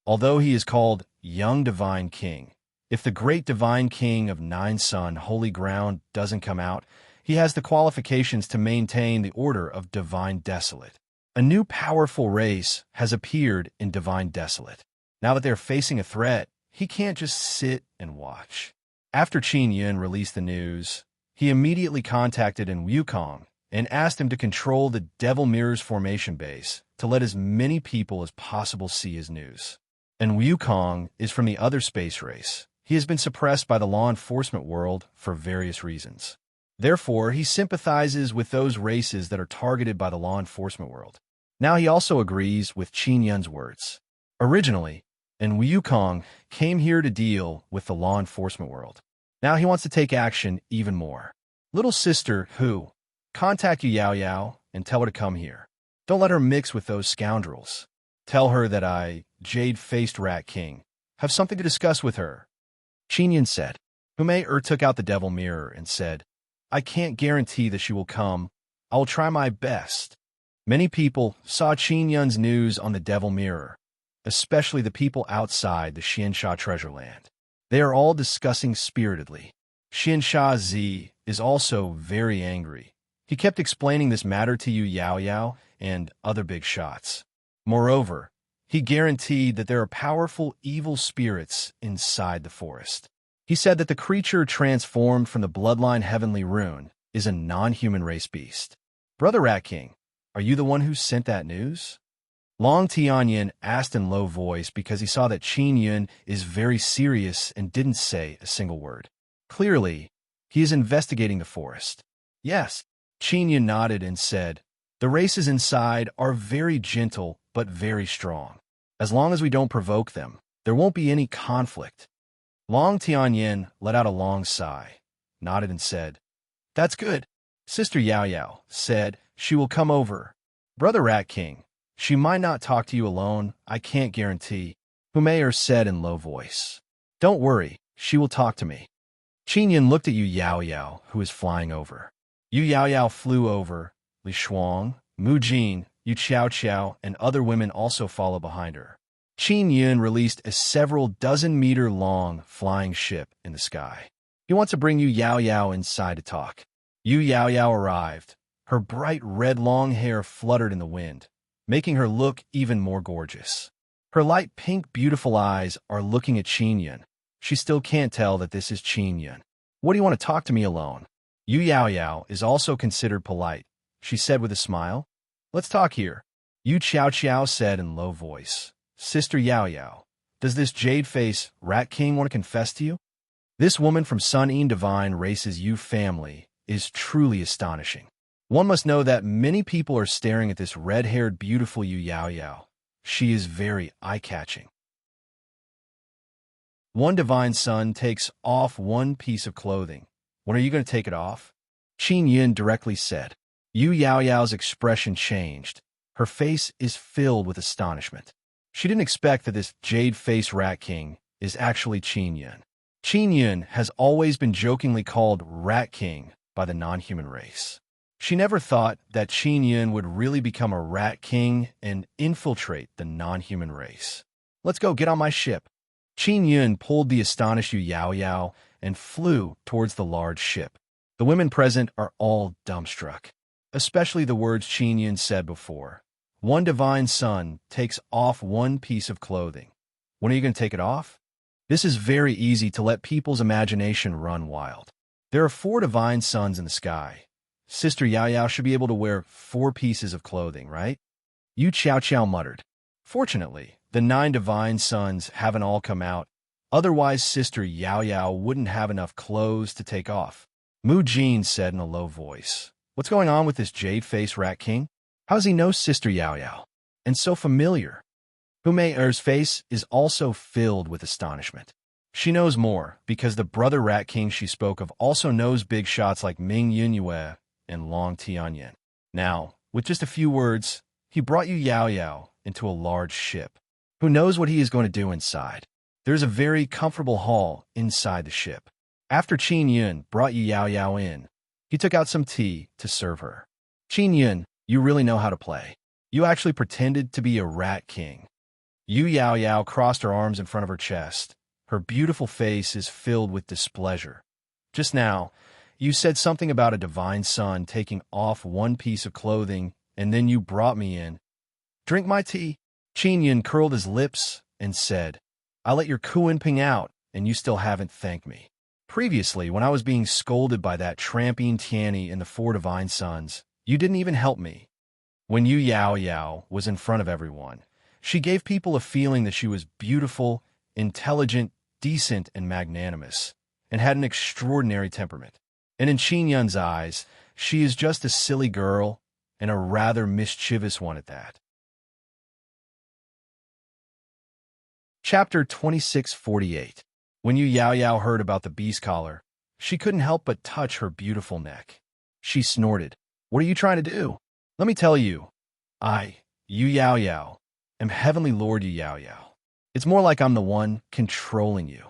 Although he is called young divine king, if the great divine king of nine sun holy ground doesn't come out, he has the qualifications to maintain the order of divine desolate. A new powerful race has appeared in divine desolate. Now that they're facing a threat, he can't just sit and watch. After Qin Yun released the news, he immediately contacted in Wukong and asked him to control the Devil Mirror's formation base to let as many people as possible see his news. And Wukong is from the other space race. He has been suppressed by the law enforcement world for various reasons. Therefore, he sympathizes with those races that are targeted by the law enforcement world. Now he also agrees with Qin Yun's words. Originally, and Wukong came here to deal with the law enforcement world. Now he wants to take action even more. Little sister, who? Contact Yao Yao and tell her to come here. Don't let her mix with those scoundrels. Tell her that I, Jade-Faced Rat King, have something to discuss with her. Qin Yun said. Humei took out the Devil Mirror and said, I can't guarantee that she will come. I will try my best. Many people saw Qin Yun's news on the Devil Mirror, especially the people outside the Xiansha treasure land. They are all discussing spiritedly. Xiansha Zi is also very angry. He kept explaining this matter to Yao Yao and other big shots. Moreover, he guaranteed that there are powerful evil spirits inside the forest. He said that the creature transformed from the bloodline heavenly rune is a non-human race beast. Brother Rat King, are you the one who sent that news? Long Tianyin asked in low voice because he saw that Qin Yun is very serious and didn't say a single word. Clearly, he is investigating the forest. Yes. Qin Yun nodded and said, the races inside are very gentle but very strong. As long as we don't provoke them, there won't be any conflict. Long Tianyin let out a long sigh, nodded and said, that's good. Sister Yao Yao said she will come over. Brother Rat King, she might not talk to you alone, I can't guarantee. Humei said in low voice. Don't worry, she will talk to me. Qin Yun looked at Yu Yao Yao, who was flying over. Yu Yao Yao flew over. Li Shuang, Mu Jin, Yu Qiao Qiao, and other women also follow behind her. Qin Yun released a several dozen-meter-long flying ship in the sky. He wants to bring Yu Yao Yao inside to talk. Yu Yao Yao arrived. Her bright red long hair fluttered in the wind, making her look even more gorgeous. Her light pink beautiful eyes are looking at Qin Yun. She still can't tell that this is Qin Yun. What do you want to talk to me alone? Yu Yao Yao is also considered polite, she said with a smile. Let's talk here. Yu Qiao Qiao said in low voice. Sister Yao Yao, does this jade-face rat king want to confess to you? This woman from Sun Yin Divine Race's Yu family is truly astonishing. One must know that many people are staring at this red-haired beautiful Yu Yao Yao. She is very eye-catching. One divine son takes off one piece of clothing. When are you going to take it off? Qin Yun directly said. Yu Yao Yao's expression changed. Her face is filled with astonishment. She didn't expect that this jade-faced rat king is actually Qin Yun. Qin Yun has always been jokingly called Rat King by the non-human race. She never thought that Qin Yun would really become a rat king and infiltrate the non-human race. Let's go, get on my ship. Qin Yun pulled the astonished Yu Yao Yao and flew towards the large ship. The women present are all dumbstruck, especially the words Qin Yun said before. One divine son takes off one piece of clothing. When are you going to take it off? This is very easy to let people's imagination run wild. There are 4 divine sons in the sky. Sister Yao Yao should be able to wear 4 pieces of clothing, right? Yu Qiao Qiao muttered. Fortunately, the 9 divine sons haven't all come out. Otherwise, Sister Yao Yao wouldn't have enough clothes to take off. Mu Jin said in a low voice. What's going on with this jade-faced rat king? How does he know Sister Yao Yao? And so familiar. Hu Mei-er's face is also filled with astonishment. She knows more because the brother rat king she spoke of also knows big shots like Ming Yunyue and Long Tianyan. Now, with just a few words, he brought Yu Yao Yao into a large ship. Who knows what he is going to do inside? There's a very comfortable hall inside the ship. After Qin Yun brought Yu Yao Yao in, he took out some tea to serve her. Qin Yun, you really know how to play. You actually pretended to be a rat king. Yu Yao Yao crossed her arms in front of her chest. Her beautiful face is filled with displeasure. Just now, you said something about a divine son taking off one piece of clothing, and then you brought me in. Drink my tea. Qin Yun curled his lips and said, I let your Kuan Ping out, and you still haven't thanked me. Previously, when I was being scolded by that tramping Tianny and the 4 divine sons, you didn't even help me. When Yu Yao Yao was in front of everyone, she gave people a feeling that she was beautiful, intelligent, decent, and magnanimous, and had an extraordinary temperament. And in Qin Yun's eyes, she is just a silly girl, and a rather mischievous one at that. Chapter 2648. When Yu Yao Yao heard about the beast collar, she couldn't help but touch her beautiful neck. She snorted. What are you trying to do? Let me tell you. I, Yu Yao Yao, am Heavenly Lord Yu Yao Yao. It's more like I'm the one controlling you.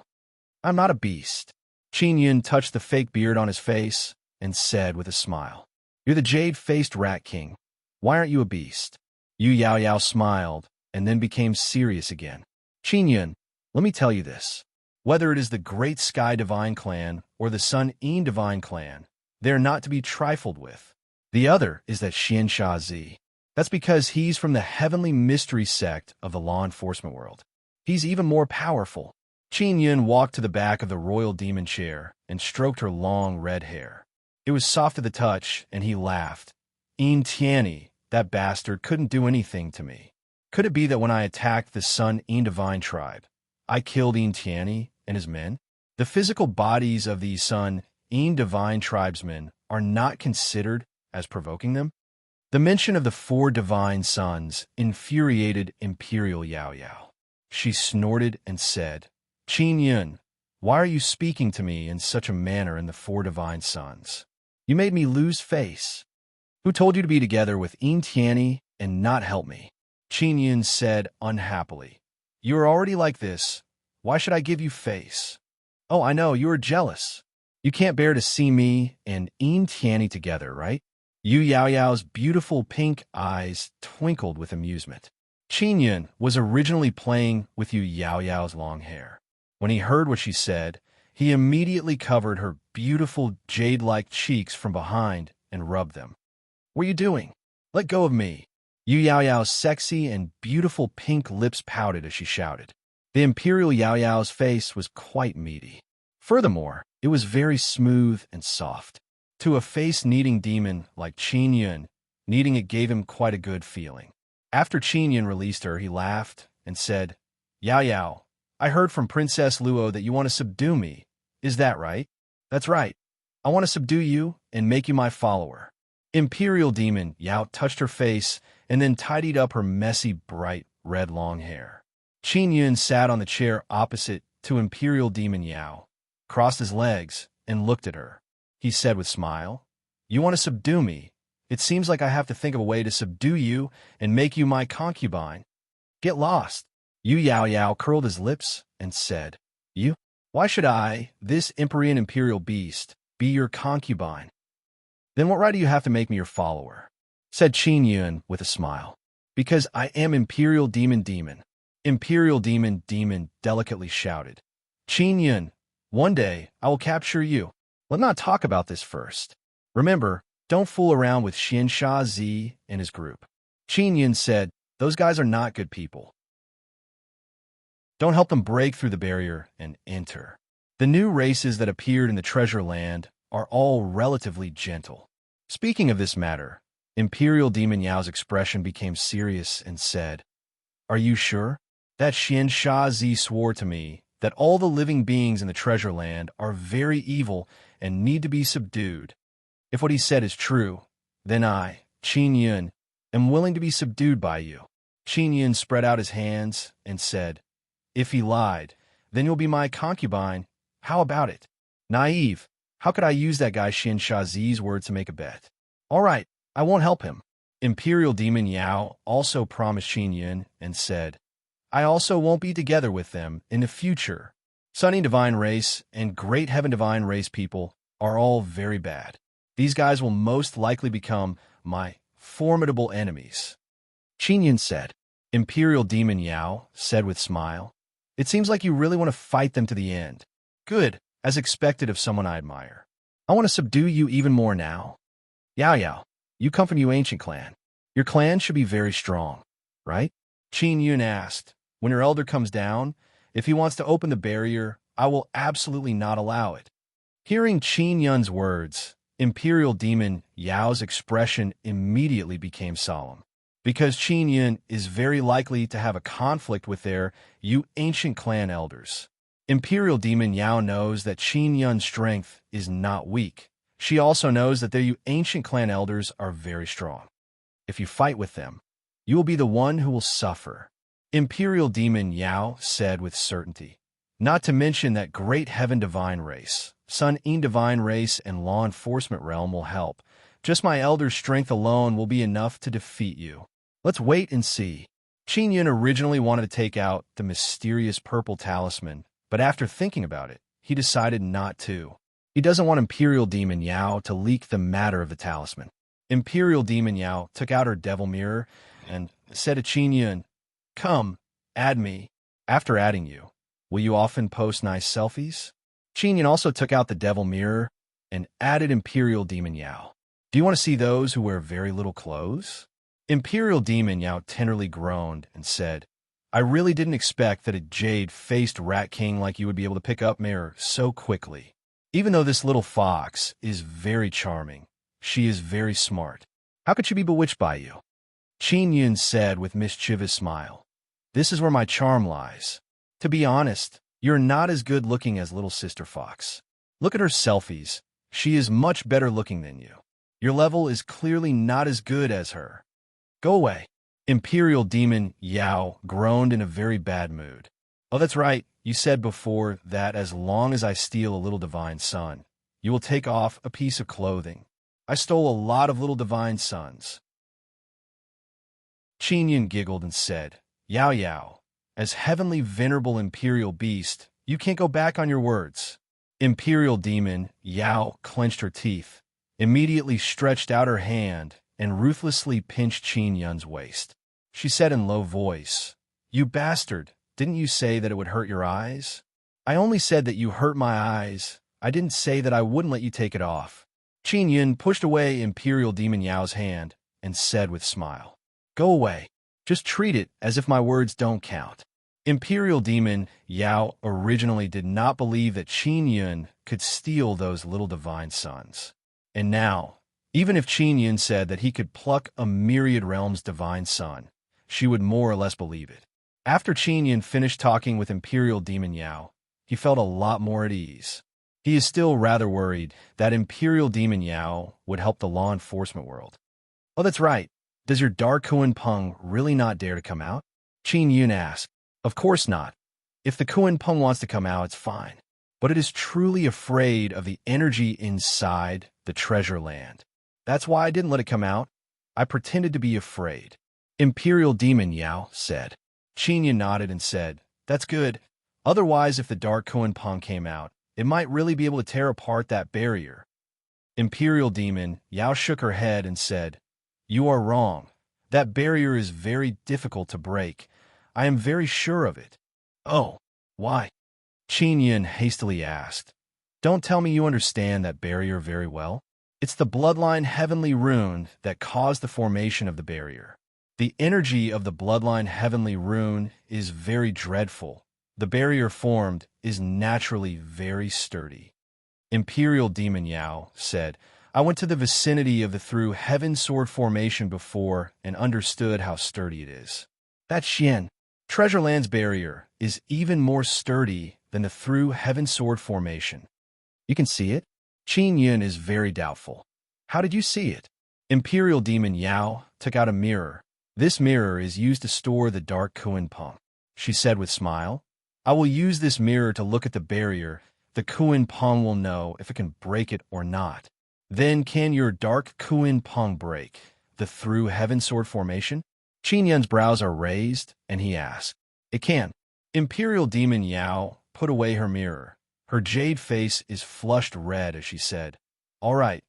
I'm not a beast. Qin Yun touched the fake beard on his face and said with a smile, You're the jade-faced rat king. Why aren't you a beast? Yu Yao Yao smiled and then became serious again. Qin Yun, let me tell you this. Whether it is the Great Sky Divine Clan or the Sun Yin Divine Clan, they are not to be trifled with. The other is that Xian Sha Zi. That's because he's from the heavenly mystery sect of the law enforcement world. He's even more powerful. Qin Yun walked to the back of the royal demon chair and stroked her long red hair. It was soft to the touch, and he laughed. Yin Tianny, that bastard, couldn't do anything to me. Could it be that when I attacked the Sun Yin Divine tribe, I killed Yin Tianny and his men? The physical bodies of the Sun Yin Divine tribesmen are not considered as provoking them? The mention of the 4 divine sons infuriated Imperial Yao Yao. She snorted and said, Qin Yun, why are you speaking to me in such a manner in the 4 divine sons? You made me lose face. Who told you to be together with Yin Tianny and not help me? Qin Yun said unhappily, You are already like this. Why should I give you face? Oh, I know, you are jealous. You can't bear to see me and Tianny together, right? Yu Yaoyao's beautiful pink eyes twinkled with amusement. Qin Yun was originally playing with Yu Yaoyao's long hair. When he heard what she said, he immediately covered her beautiful jade-like cheeks from behind and rubbed them. What are you doing? Let go of me. Yu Yaoyao's sexy and beautiful pink lips pouted as she shouted. The Imperial Yaoyao's face was quite meaty. Furthermore, it was very smooth and soft. To a face-kneading demon like Qin Yun, kneading it gave him quite a good feeling. After Qin Yun released her, he laughed and said, Yao Yao, I heard from Princess Luo that you want to subdue me. Is that right? That's right. I want to subdue you and make you my follower. Imperial Demon Yao touched her face and then tidied up her messy, bright, red long hair. Qin Yun sat on the chair opposite to Imperial Demon Yao, crossed his legs, and looked at her. He said with a smile, You want to subdue me? It seems like I have to think of a way to subdue you and make you my concubine. Get lost. Yu Yao Yao curled his lips and said, You? Why should I, this Empyrean Imperial beast, be your concubine? Then what right do you have to make me your follower? Said Qin Yun with a smile. Because I am Imperial Demon. Imperial Demon delicately shouted. Qin Yun, one day I will capture you. Let's not talk about this first. Remember, don't fool around with Xiansha Zi and his group. Qin Yun said, Those guys are not good people. Don't help them break through the barrier and enter. The new races that appeared in the treasure land are all relatively gentle. Speaking of this matter, Imperial Demon Yao's expression became serious and said, Are you sure? That Xiansha Zi swore to me that all the living beings in the treasure land are very evil and need to be subdued. If what he said is true, then I, Qin Yun, am willing to be subdued by you. Qin Yun spread out his hands and said, If he lied, then you'll be my concubine. How about it? Naive. How could I use that guy Xiansha Zi's word to make a bet? All right, I won't help him. Imperial Demon Yao also promised Qin Yun and said, I also won't be together with them in the future. Sunny Divine Race and Great Heaven Divine Race people are all very bad. These guys will most likely become my formidable enemies. Qin Yun said. Imperial Demon Yao said with a smile, It seems like you really want to fight them to the end. Good, as expected of someone I admire. I want to subdue you even more now. Yao Yao, you come from Yu Ancient Clan. Your clan should be very strong, right? Qin Yun asked. When your elder comes down, if he wants to open the barrier, I will absolutely not allow it. Hearing Qin Yun's words, Imperial Demon Yao's expression immediately became solemn. Because Qin Yun is very likely to have a conflict with their Yu Ancient Clan elders. Imperial Demon Yao knows that Qin Yun's strength is not weak. She also knows that their Yu Ancient Clan elders are very strong. If you fight with them, you will be the one who will suffer. Imperial Demon Yao said with certainty. Not to mention that Great Heaven Divine Race, Sun In Divine Race, and Law Enforcement Realm will help. Just my elder's strength alone will be enough to defeat you. Let's wait and see. Qin Yun originally wanted to take out the mysterious purple talisman, but after thinking about it, he decided not to. He doesn't want Imperial Demon Yao to leak the matter of the talisman. Imperial Demon Yao took out her devil mirror and said to Qin Yun, Come, add me. After adding you, will you often post nice selfies? Qin Yun also took out the devil mirror and added Imperial Demon Yao. Do you want to see those who wear very little clothes? Imperial Demon Yao tenderly groaned and said, I really didn't expect that a jade-faced rat king like you would be able to pick up mirror so quickly. Even though this little fox is very charming, she is very smart. How could she be bewitched by you? Qin Yun said with mischievous smile. This is where my charm lies. To be honest, you're not as good looking as little sister fox. Look at her selfies. She is much better looking than you. Your level is clearly not as good as her. Go away. Imperial Demon Yao groaned in a very bad mood. Oh, that's right. You said before that as long as I steal a little divine sun, you will take off a piece of clothing. I stole a lot of little divine suns. Qin Yun giggled and said, Yao Yao, as heavenly venerable imperial beast, you can't go back on your words. Imperial demon Yao clenched her teeth, immediately stretched out her hand, and ruthlessly pinched Qin Yun's waist. She said in low voice, "You bastard, didn't you say that it would hurt your eyes?" "I only said that you hurt my eyes. I didn't say that I wouldn't let you take it off." Qin Yun pushed away Imperial demon Yao's hand and said with a smile, "Go away. Just treat it as if my words don't count." Imperial demon Yao originally did not believe that Qin Yun could steal those little divine sons. And now, even if Qin Yun said that he could pluck a myriad realms divine son, she would more or less believe it. After Qin Yun finished talking with Imperial demon Yao, he felt a lot more at ease. He is still rather worried that Imperial demon Yao would help the law enforcement world. "Oh, that's right. Does your dark Kuan Peng really not dare to come out?" Qin Yun asked. "Of course not. If the Kuan Peng wants to come out, it's fine. But it is truly afraid of the energy inside the treasure land. That's why I didn't let it come out. I pretended to be afraid." Imperial demon Yao said. Qin Yun nodded and said, "That's good. Otherwise, if the dark Kuan Peng came out, it might really be able to tear apart that barrier." Imperial demon Yao shook her head and said, "You are wrong. That barrier is very difficult to break. I am very sure of it." "Oh, why?" Qin Yun hastily asked. "Don't tell me you understand that barrier very well. It's the bloodline heavenly rune that caused the formation of the barrier. The energy of the bloodline heavenly rune is very dreadful. The barrier formed is naturally very sturdy." Imperial demon Yao said, "I went to the vicinity of the through heaven sword formation before and understood how sturdy it is. That Xian, Treasureland's barrier, is even more sturdy than the through heaven sword formation." "You can see it?" Qin Yun is very doubtful. "How did you see it?" Imperial demon Yao took out a mirror. "This mirror is used to store the dark Kuan Peng," she said with a smile. "I will use this mirror to look at the barrier. The Kuan Peng will know if it can break it or not. Then can your dark Kuan Peng break the through heaven sword formation?" Qin Yun's brows are raised, and he asked, "It can." Imperial demon Yao put away her mirror. Her jade face is flushed red as she said, "All right,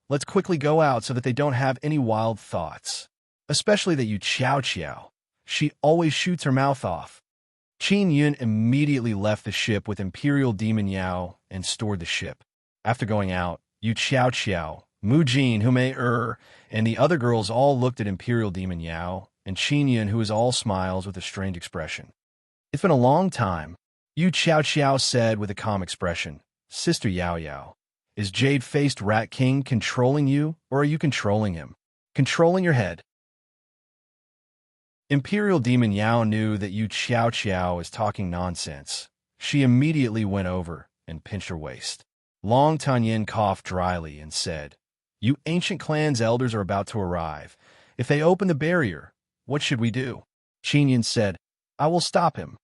let's quickly go out so that they don't have any wild thoughts. Especially that you Qiao Qiao. She always shoots her mouth off." Qin Yun immediately left the ship with Imperial demon Yao and stored the ship. After going out, Yu Qiao Qiao, Mu Jin, who may and the other girls all looked at Imperial demon Yao and Qin Yun, who was all smiles with a strange expression. "It's been a long time," Yu Qiao Qiao said with a calm expression. "Sister Yao Yao, is Jade-faced Rat King controlling you, or are you controlling him?" "Controlling your head." Imperial demon Yao knew that Yu Qiao Qiao was talking nonsense. She immediately went over and pinched her waist. Long Tanyin coughed dryly and said, "You ancient clan's elders are about to arrive. If they open the barrier, what should we do?" Qin Yun said, "I will stop him."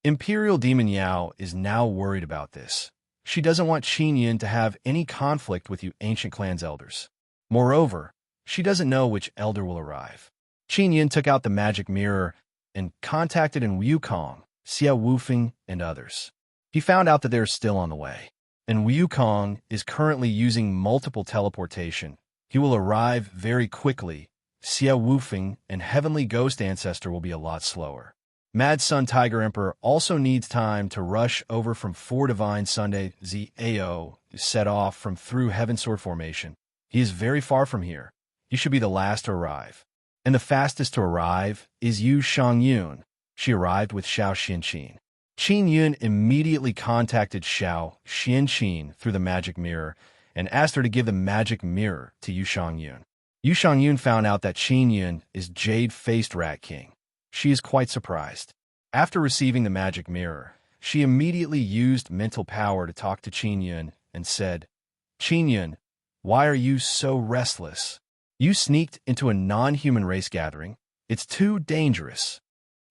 Imperial demon Yao is now worried about this. She doesn't want Qin Yun to have any conflict with you ancient clan's elders. Moreover, she doesn't know which elder will arrive. Qin Yun took out the magic mirror and contacted in Wukong, Xia Wufeng, and others. He found out that they're still on the way, and Wukong is currently using multiple teleportation. He will arrive very quickly. Xia Wufeng and Heavenly Ghost Ancestor will be a lot slower. Mad Sun Tiger Emperor also needs time to rush over from 4 Divine Sunday ZAO set off from through Heaven Sword Formation. He is very far from here. He should be the last to arrive. And the fastest to arrive is Yu Shangyun. She arrived with Xiao Xianqin. Qin Yun immediately contacted Xiao Xianqin through the magic mirror and asked her to give the magic mirror to Yu Shangyun. Yu Shangyun found out that Qin Yun is Jade-faced Rat King. She is quite surprised. After receiving the magic mirror, she immediately used mental power to talk to Qin Yun and said, "Qin Yun, why are you so restless? You sneaked into a non-human race gathering. It's too dangerous.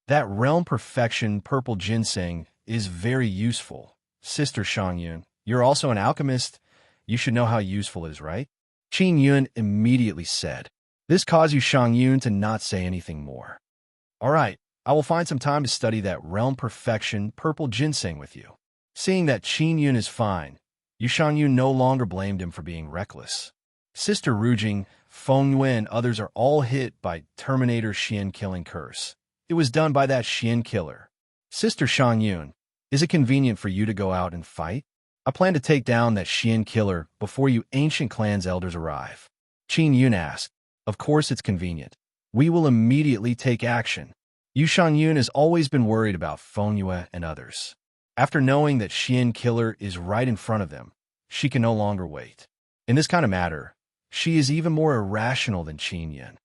That realm perfection purple ginseng is very useful. Sister Shangyun, you're also an alchemist. You should know how useful it is, right?" Qin Yun immediately said. This caused Yu Shangyun to not say anything more. "All right, I will find some time to study that realm perfection purple ginseng with you." Seeing that Qin Yun is fine, Yu Shangyun no longer blamed him for being reckless. Sister Rujing, Feng Yue, and others are all hit by Terminator Xian killing curse. It was done by that Xian killer. Sister Shangyun, is it convenient for you to go out and fight? I plan to take down that Xian killer before you ancient clan's elders arrive. Qin Yun asked. Of course it's convenient. We will immediately take action. Yu Shangyun has always been worried about Feng Yue and others. After knowing that Xian killer is right in front of them, she can no longer wait. In this kind of matter, she is even more irrational than Qin Yun.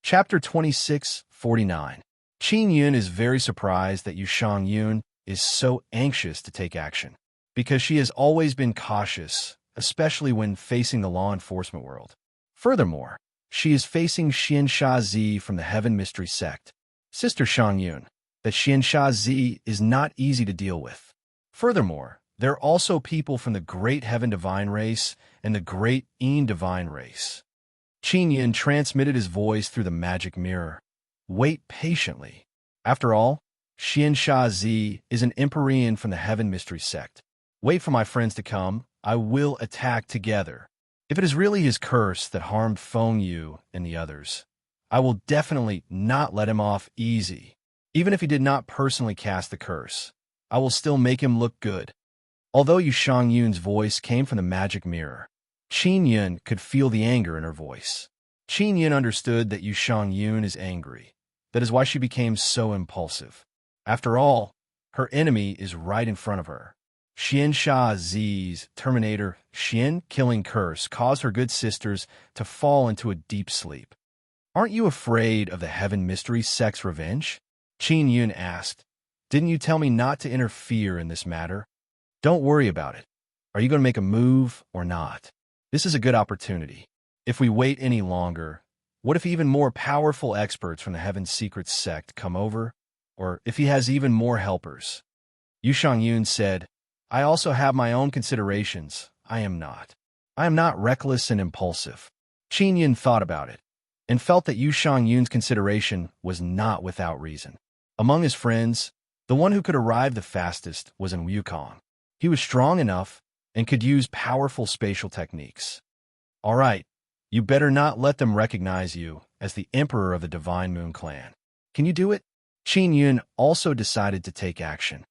Chapter 26:49. Qin Yun is very surprised that Yu Shangyun is so anxious to take action, because she has always been cautious, especially when facing the law enforcement world. Furthermore, she is facing Xiansha Zi from the Heaven Mystery Sect. Sister Shangyun, that Xiansha Zi is not easy to deal with. Furthermore, there are also people from the Great Heaven Divine Race and the Great Yin Divine Race. Qin Yun transmitted his voice through the magic mirror. Wait patiently. After all, Xiansha Zi is an Empyrean from the Heaven Mystery Sect. Wait for my friends to come. I will attack together. If it is really his curse that harmed Feng Yu and the others, I will definitely not let him off easy. Even if he did not personally cast the curse, I will still make him look good. Although Yu Shangyun's voice came from the magic mirror, Qin Yun could feel the anger in her voice. Qin Yun understood that Yu Shangyun is angry. That is why she became so impulsive. After all, her enemy is right in front of her. Xiansha Zi's Terminator Xian killing curse caused her good sisters to fall into a deep sleep. Aren't you afraid of the Heaven Mystery Sect's revenge? Qin Yun asked. Didn't you tell me not to interfere in this matter? Don't worry about it. Are you going to make a move or not? This is a good opportunity. If we wait any longer, what if even more powerful experts from the Heaven Secret Sect come over? Or if he has even more helpers? Yu Shangyun said, I also have my own considerations. I am not reckless and impulsive. Qin Yun thought about it, and felt that Yu Shangyun's consideration was not without reason. Among his friends, the one who could arrive the fastest was in Wukong. He was strong enough and could use powerful spatial techniques. All right, you better not let them recognize you as the Emperor of the Divine Moon Clan. Can you do it? Qin Yun also decided to take action.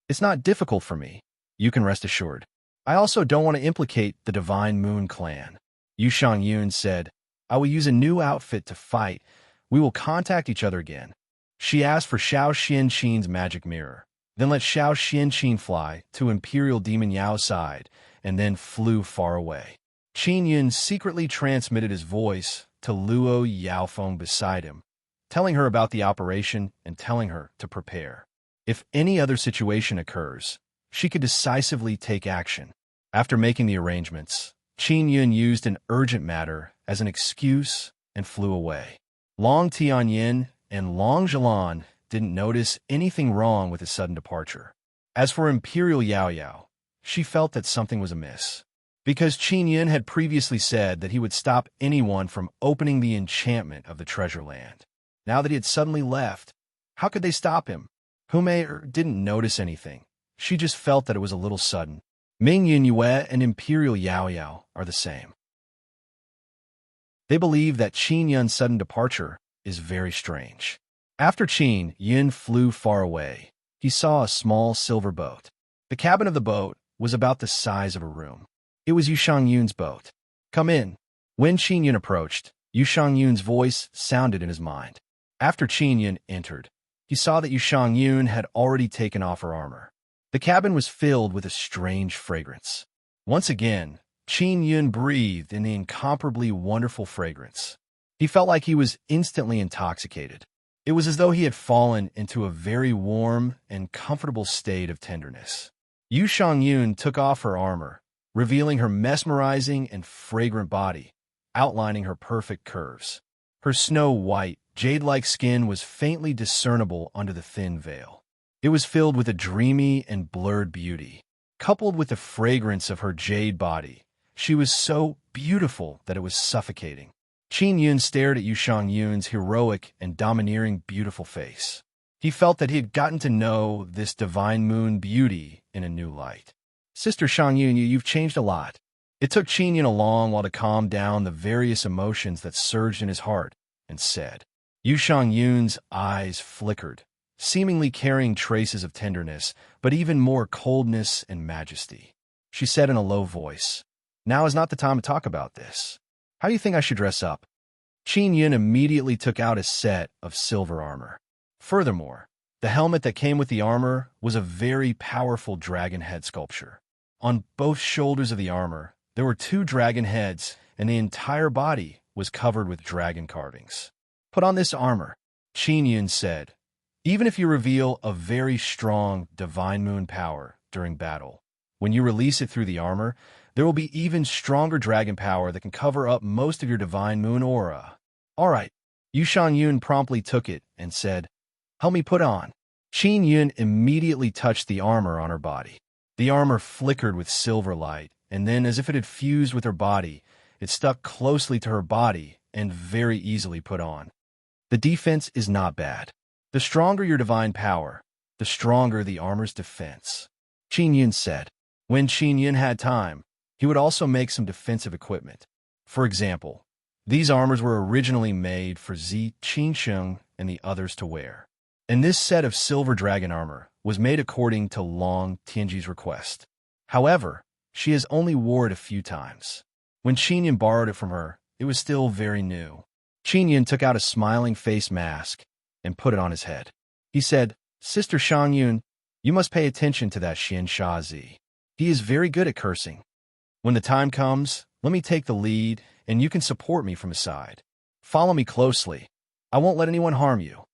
It's not difficult for me. You can rest assured. I also don't want to implicate the Divine Moon Clan. Yu Shangyun said, I will use a new outfit to fight. We will contact each other again. She asked for Xiao Xianqin's magic mirror, then let Xiao Xianqin fly to Imperial Demon Yao's side, and then flew far away. Qin Yun secretly transmitted his voice to Luo Yaofeng beside him, telling her about the operation and telling her to prepare. If any other situation occurs, she could decisively take action. After making the arrangements, Qin Yun used an urgent matter as an excuse and flew away. Long Tianyin and Long Zhelan didn't notice anything wrong with his sudden departure. As for Imperial Yao Yao, she felt that something was amiss. Because Qin Yun had previously said that he would stop anyone from opening the enchantment of the treasure land. Now that he had suddenly left, how could they stop him? Hume didn't notice anything. She just felt that it was a little sudden. Ming Yue and Imperial Yao Yao are the same. They believe that Qin Yun's sudden departure is very strange. After Qin Yun flew far away, he saw a small silver boat. The cabin of the boat was about the size of a room. It was Yu Shangyun's boat. Come in. When Qin Yun approached, Yu Shangyun's voice sounded in his mind. After Qin Yun entered, he saw that Yu Shangyun had already taken off her armor. The cabin was filled with a strange fragrance. Once again, Qin Yun breathed in the incomparably wonderful fragrance. He felt like he was instantly intoxicated. It was as though he had fallen into a very warm and comfortable state of tenderness. Yu Shangyun took off her armor, revealing her mesmerizing and fragrant body, outlining her perfect curves. Her snow-white, jade-like skin was faintly discernible under the thin veil. It was filled with a dreamy and blurred beauty. Coupled with the fragrance of her jade body, she was so beautiful that it was suffocating. Qin Yun stared at Yu Shangyun's heroic and domineering beautiful face. He felt that he had gotten to know this divine moon beauty in a new light. Sister Shangyun, you've changed a lot. It took Qingyun a long while to calm down the various emotions that surged in his heart, and said. Yu Shangyun's eyes flickered, seemingly carrying traces of tenderness, but even more coldness and majesty. She said in a low voice, Now is not the time to talk about this. How do you think I should dress up? Qingyun immediately took out a set of silver armor. Furthermore, the helmet that came with the armor was a very powerful dragon head sculpture. On both shoulders of the armor, there were 2 dragon heads, and the entire body was covered with dragon carvings. Put on this armor, Qingyun said. Even if you reveal a very strong divine moon power during battle, when you release it through the armor, there will be even stronger dragon power that can cover up most of your divine moon aura. All right. Yu Shangyun promptly took it and said, Help me put on. Qingyun immediately touched the armor on her body. The armor flickered with silver light, and then, as if it had fused with her body, it stuck closely to her body and very easily put on. The defense is not bad. The stronger your divine power, the stronger the armor's defense, Qingyun said. When Qingyun had time, he would also make some defensive equipment. For example, these armors were originally made for Zi Qingsheng and the others to wear. And this set of silver dragon armor was made according to Long Tianji's request. However, she has only wore it a few times. When Qingyun borrowed it from her, it was still very new. Qingyun took out a smiling face mask and put it on his head. He said, Sister Shangyun, you must pay attention to that Xian Shazi. He is very good at cursing. When the time comes, let me take the lead, and you can support me from his side. Follow me closely. I won't let anyone harm you.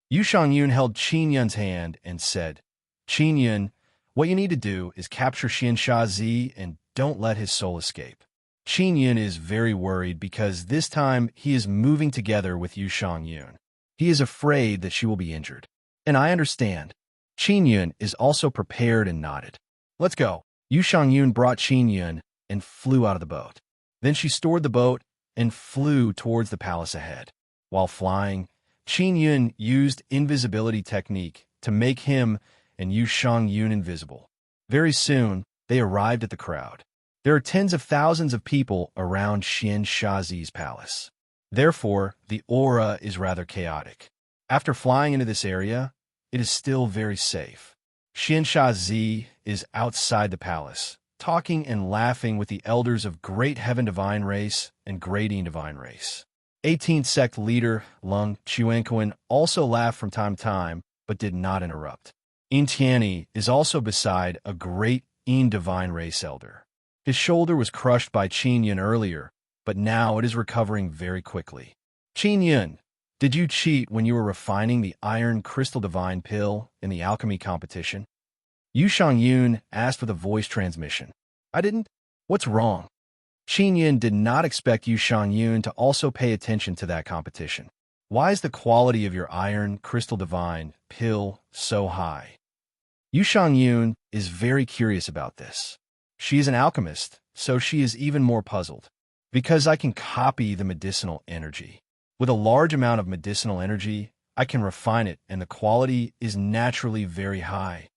Yu Shangyun held Qingyun's hand and said, Qingyun, what you need to do is capture Xian Shazi and don't let his soul escape. Qingyun is very worried because this time he is moving together with Yu Shangyun. He is afraid that she will be injured. And I understand. Qingyun is also prepared and nodded. Let's go. Yu Shangyun brought Qingyun and flew out of the boat. Then she stored the boat and flew towards the palace ahead. While flying, Qingyun used invisibility technique to make him and Yu Shangyun invisible. Very soon, they arrived at the crowd. There are tens of thousands of people around Xian Shazi's palace. Therefore, the aura is rather chaotic. After flying into this area, it is still very safe. Xian Shazi is outside the palace, talking and laughing with the elders of Great Heaven Divine Race and Grading Divine Race. 18th sect leader Lung Chuanquan also laughed from time to time, but did not interrupt. In Tianyi is also beside a great In Divine Race elder. His shoulder was crushed by Qingyun earlier, but now it is recovering very quickly. Qingyun, did you cheat when you were refining the iron crystal divine pill in the alchemy competition? Yu Shangyun asked with a voice transmission. I didn't. What's wrong? Qingyun did not expect Yu Shangyun to also pay attention to that competition. Why is the quality of your iron crystal divine pill so high? Yu Shangyun is very curious about this. She is an alchemist, so she is even more puzzled. Because I can copy the medicinal energy. With a large amount of medicinal energy, I can refine it, and the quality is naturally very high.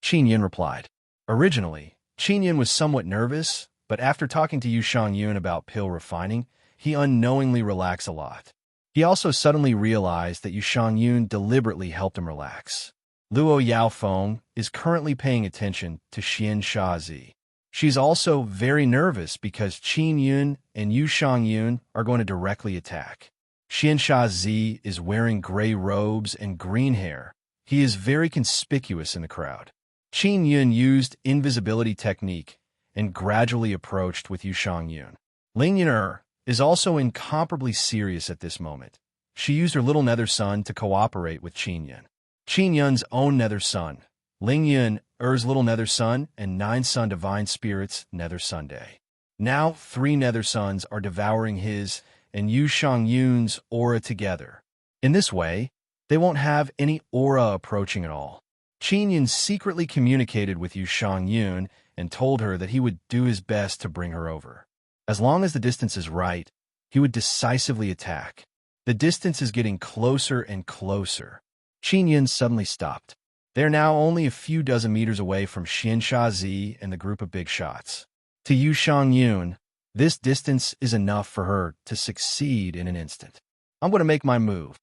Qingyun replied. Originally, Qingyun was somewhat nervous, but after talking to Yu Shangyun about pill refining, he unknowingly relaxed a lot. He also suddenly realized that Yu Shangyun deliberately helped him relax. Luo Yaofeng is currently paying attention to Xian Shazi. She's also very nervous because Qingyun and Yu Shangyun are going to directly attack. Xian Shazi is wearing gray robes and green hair. He is very conspicuous in the crowd. Qingyun used invisibility technique and gradually approached with Yu Shangyun. Ling Yun'er is also incomparably serious at this moment. She used her little nether son to cooperate with Qingyun. Qingyun's own nether son, Ling Yun'er's little nether son, and 9 sun divine spirits nether Sunday. Now 3 nether sons are devouring his and Yu Shangyun's aura together. In this way, they won't have any aura approaching at all. Qingyun secretly communicated with Yu Shangyun and told her that he would do his best to bring her over. As long as the distance is right, he would decisively attack. The distance is getting closer and closer. Qin Yun suddenly stopped. They are now only a few dozen meters away from Xiansha Zi and the group of big shots. To Yu Yun, this distance is enough for her to succeed in an instant. I'm going to make my move.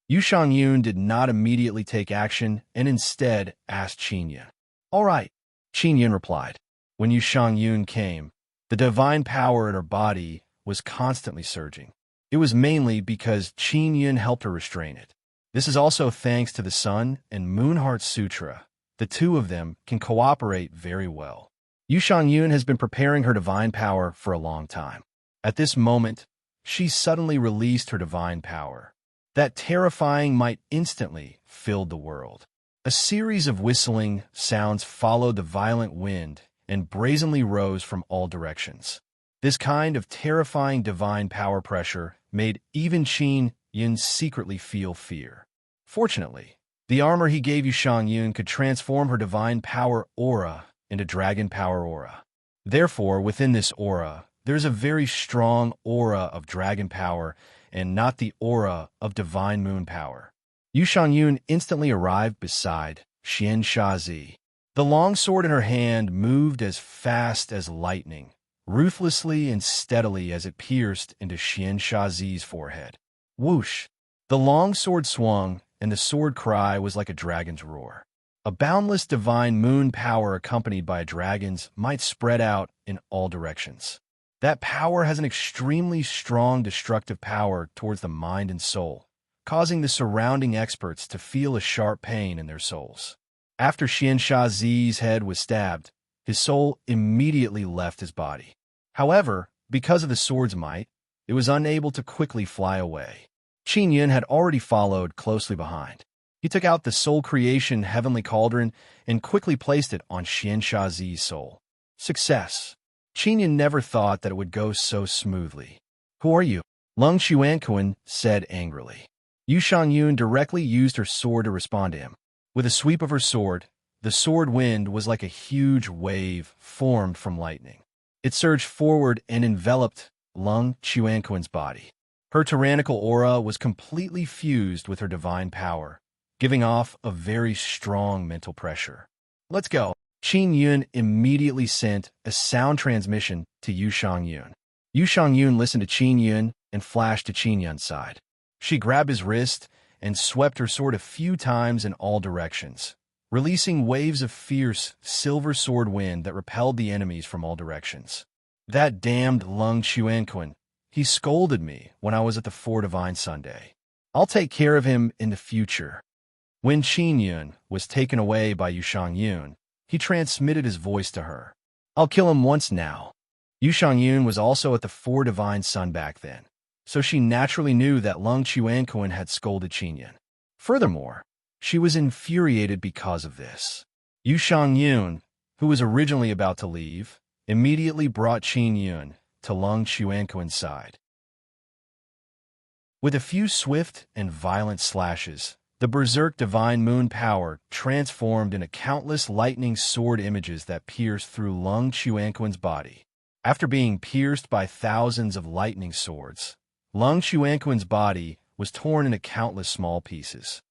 Yu Yun did not immediately take action and instead asked Qin Yun. All right, Qin Yun replied. When Yu Yun came, the divine power in her body was constantly surging. It was mainly because Qin Yun helped her restrain it. This is also thanks to the Sun and Moon Heart Sutra. The two of them can cooperate very well. Yu Yun has been preparing her divine power for a long time. At this moment, she suddenly released her divine power. That terrifying might instantly filled the world. A series of whistling sounds followed the violent wind and brazenly rose from all directions. This kind of terrifying divine power pressure made even Qin Yun secretly feel fear. Fortunately, the armor he gave Yu Yun could transform her divine power aura into dragon power aura. Therefore, within this aura, there's a very strong aura of dragon power and not the aura of divine moon power. Yu Yun instantly arrived beside Xiansha Zi. The long sword in her hand moved as fast as lightning, ruthlessly and steadily as it pierced into Xiansha Zi's forehead. Whoosh! The long sword swung, and the sword cry was like a dragon's roar. A boundless divine moon power accompanied by a dragon's might spread out in all directions. That power has an extremely strong destructive power towards the mind and soul, causing the surrounding experts to feel a sharp pain in their souls. After Xiansha Zi's head was stabbed, his soul immediately left his body. However, because of the sword's might, it was unable to quickly fly away. Qin Yun had already followed closely behind. He took out the soul creation heavenly cauldron and quickly placed it on Xiansha Zi's soul. Success! Qin Yun never thought that it would go so smoothly. Who are you? Lung Xuanquan said angrily. Yu Yun directly used her sword to respond to him. With a sweep of her sword, the sword wind was like a huge wave formed from lightning. It surged forward and enveloped Lung Xuanquan's body. Her tyrannical aura was completely fused with her divine power, giving off a very strong mental pressure. Let's go. Qin Yun immediately sent a sound transmission to Yu Yun. Yu Yun listened to Qin Yun and flashed to Qin Yun's side. She grabbed his wrist and swept her sword a few times in all directions, releasing waves of fierce silver sword wind that repelled the enemies from all directions. That damned Lung Xuanquan, he scolded me when I was at the Four Divine Sunday. I'll take care of him in the future. When Qin Yun was taken away by Yu Yun, he transmitted his voice to her. I'll kill him once now. Yu Yun was also at the Four Divine Sun back then, so she naturally knew that Lung Xuanquan had scolded Qin Yun. Furthermore, she was infuriated because of this. Yu Yun, who was originally about to leave, immediately brought Qin Yun to Lung Xuanquan's side. With a few swift and violent slashes, the berserk divine moon power transformed into countless lightning sword images that pierced through Lung Xuanquan's body. After being pierced by thousands of lightning swords, Lung Xuanquan's body was torn into countless small pieces.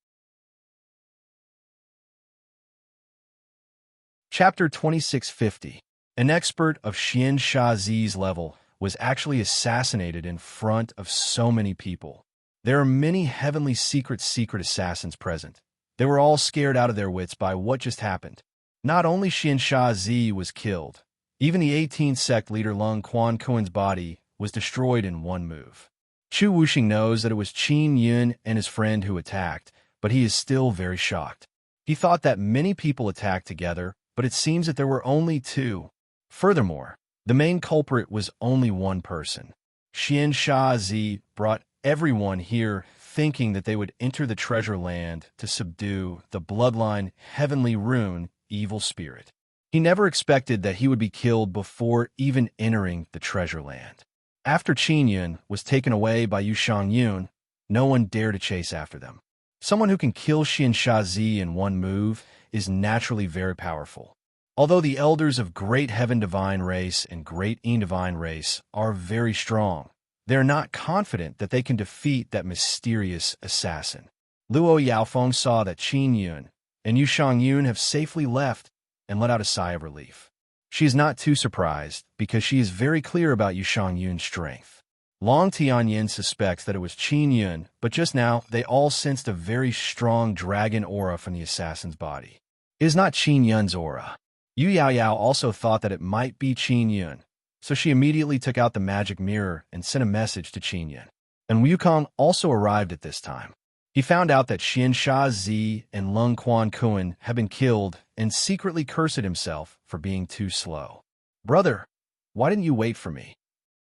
Chapter 2650. An expert of Xiansha Zi's level was actually assassinated in front of so many people. There are many heavenly secret assassins present. They were all scared out of their wits by what just happened. Not only Xiansha Zi was killed, even the 18th sect leader Lung Quanquan's body was destroyed in one move. Chu Wuxing knows that it was Qin Yun and his friend who attacked, but he is still very shocked. He thought that many people attacked together, but it seems that there were only two. Furthermore, the main culprit was only one person. Xiansha Zi brought everyone here thinking that they would enter the treasure land to subdue the bloodline heavenly rune evil spirit. He never expected that he would be killed before even entering the treasure land. After Qin Yun was taken away by Yu Yun, no one dared to chase after them. Someone who can kill Xiansha Zi in one move is naturally very powerful. Although the elders of Great Heaven Divine Race and Great Yin Divine Race are very strong, They are not confident that they can defeat that mysterious assassin. Luo Yaofeng saw that Qin Yun and Yu Shangyun have safely left and let out a sigh of relief. She is not too surprised because she is very clear about Yu Shangyun's strength. Long Tianyin suspects that it was Qin Yun, but just now they all sensed a very strong dragon aura from the assassin's body. It is not Qin Yun's aura. Yu Yaoyao also thought that it might be Qin Yun, so she immediately took out the magic mirror and sent a message to Qin Yun. And Wukong also arrived at this time. He found out that Xian Sha Zi and Lung Quan Kuan had been killed and secretly cursed himself for being too slow. "Brother, why didn't you wait for me?"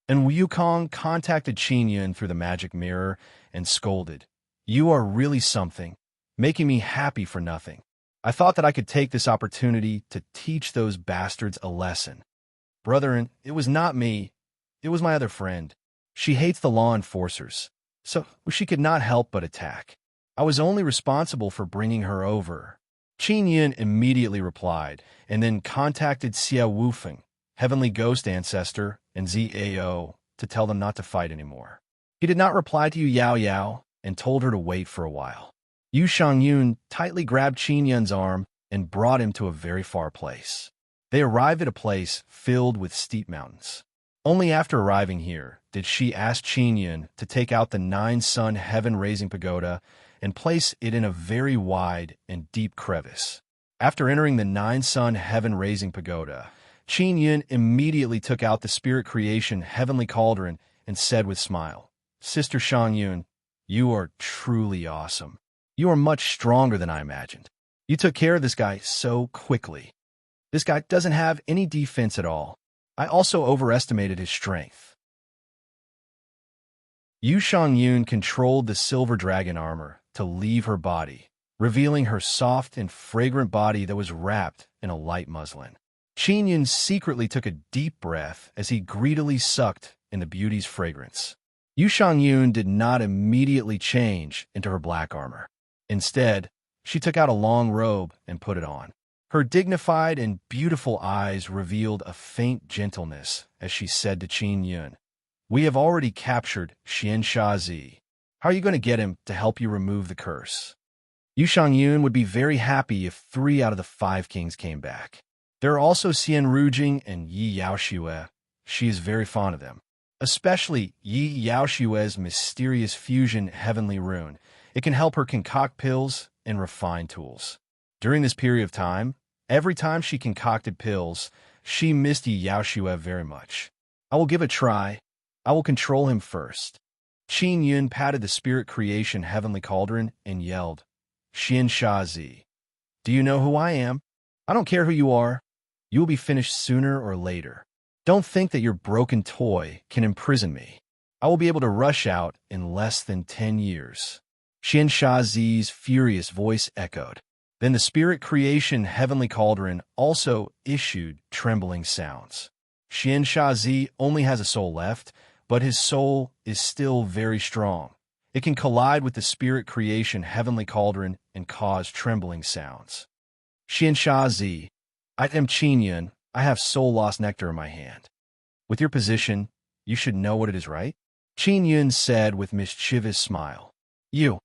And Wukong contacted Qin Yun through the magic mirror and scolded, "You are really something, making me happy for nothing. I thought that I could take this opportunity to teach those bastards a lesson. Brethren, it was not me. It was my other friend. She hates the law enforcers, so she could not help but attack. I was only responsible for bringing her over." Qin Yun immediately replied, and then contacted Xia Wufeng, Heavenly Ghost Ancestor, and Zao to tell them not to fight anymore. He did not reply to Yu Yao Yao and told her to wait for a while. Yu Shangyun tightly grabbed Qin Yun's arm and brought him to a very far place. They arrived at a place filled with steep mountains. Only after arriving here did she ask Qin Yun to take out the 9-sun heaven-raising pagoda and place it in a very wide and deep crevice. After entering the 9-sun heaven-raising pagoda, Qin Yun immediately took out the spirit creation heavenly cauldron and said with smile, "Sister Shangyun, you are truly awesome. You are much stronger than I imagined. You took care of this guy so quickly. This guy doesn't have any defense at all. I also overestimated his strength." Yu Shangyun controlled the silver dragon armor to leave her body, revealing her soft and fragrant body that was wrapped in a light muslin. Qin Yun secretly took a deep breath as he greedily sucked in the beauty's fragrance. Yu Shangyun did not immediately change into her black armor. Instead, she took out a long robe and put it on. Her dignified and beautiful eyes revealed a faint gentleness as she said to Qin Yun, "We have already captured Xian Sha Zi. How are you going to get him to help you remove the curse?" Yu Shangyun would be very happy if 3 out of the 5 kings came back. There are also Xian Rujing and Yi Yaoxue. She is very fond of them, especially Yi Yaoxue's mysterious fusion heavenly rune. It can help her concoct pills and refine tools. During this period of time, every time she concocted pills, she missed Yi Yaoxue very much. "I will give a try. I will control him first." Qin Yun patted the spirit creation heavenly cauldron and yelled, "Xian Sha Zi, do you know who I am? I don't care who you are. You will be finished sooner or later. Don't think that your broken toy can imprison me. I will be able to rush out in less than 10 years. Xian Sha Zi's furious voice echoed. Then the spirit creation heavenly cauldron also issued trembling sounds. Xian Sha Zi only has a soul left, but his soul is still very strong. It can collide with the spirit creation heavenly cauldron and cause trembling sounds. "Xian Sha Zi, I am Qin Yun. I have soul lost nectar in my hand. With your position, you should know what it is, right?" Qin Yun said with mischievous smile. You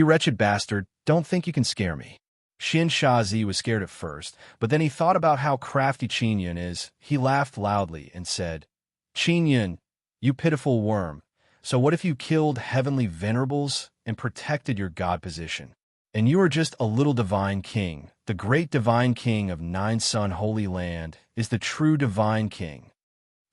wretched bastard, don't think you can scare me." Xian Sha Zi was scared at first, but then he thought about how crafty Qin Yun is. He laughed loudly and said, "Qin Yun, you pitiful worm. So what if you killed heavenly venerables and protected your god position? And you are just a little divine king. The great divine king of 9-sun holy land is the true divine king."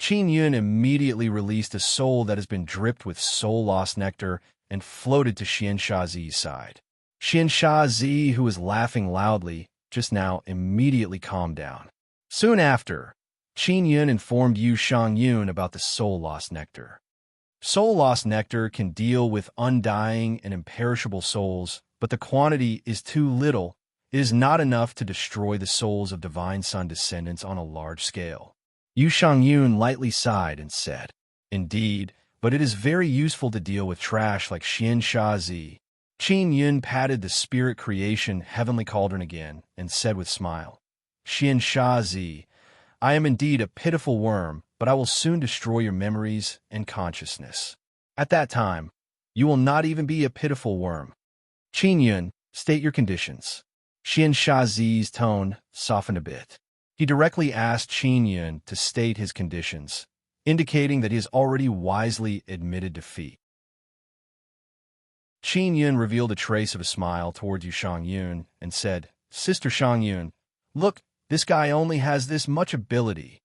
Qin Yun immediately released a soul that has been dripped with soul-lost nectar and floated to Xian Sha Zi's side. Xian Sha Zi, who was laughing loudly just now, immediately calmed down. Soon after, Qin Yun informed Yu Shangyun about the soul-lost nectar. Soul-lost nectar can deal with undying and imperishable souls, but the quantity is too little. It is not enough to destroy the souls of Divine Sun descendants on a large scale. Yu Shangyun lightly sighed and said, "Indeed, but it is very useful to deal with trash like Xian Sha Zi." Qin Yun patted the spirit creation heavenly cauldron again and said with smile, "Xian Sha Zi, I am indeed a pitiful worm, but I will soon destroy your memories and consciousness. At that time, you will not even be a pitiful worm. Qin Yun, state your conditions. Xian Shazi's tone softened a bit. He directly asked Qin Yun to state his conditions, indicating that he has already wisely admitted defeat. Qin Yun revealed a trace of a smile toward Yu Shangyun and said, Sister Shangyun, look, this guy only has this much ability.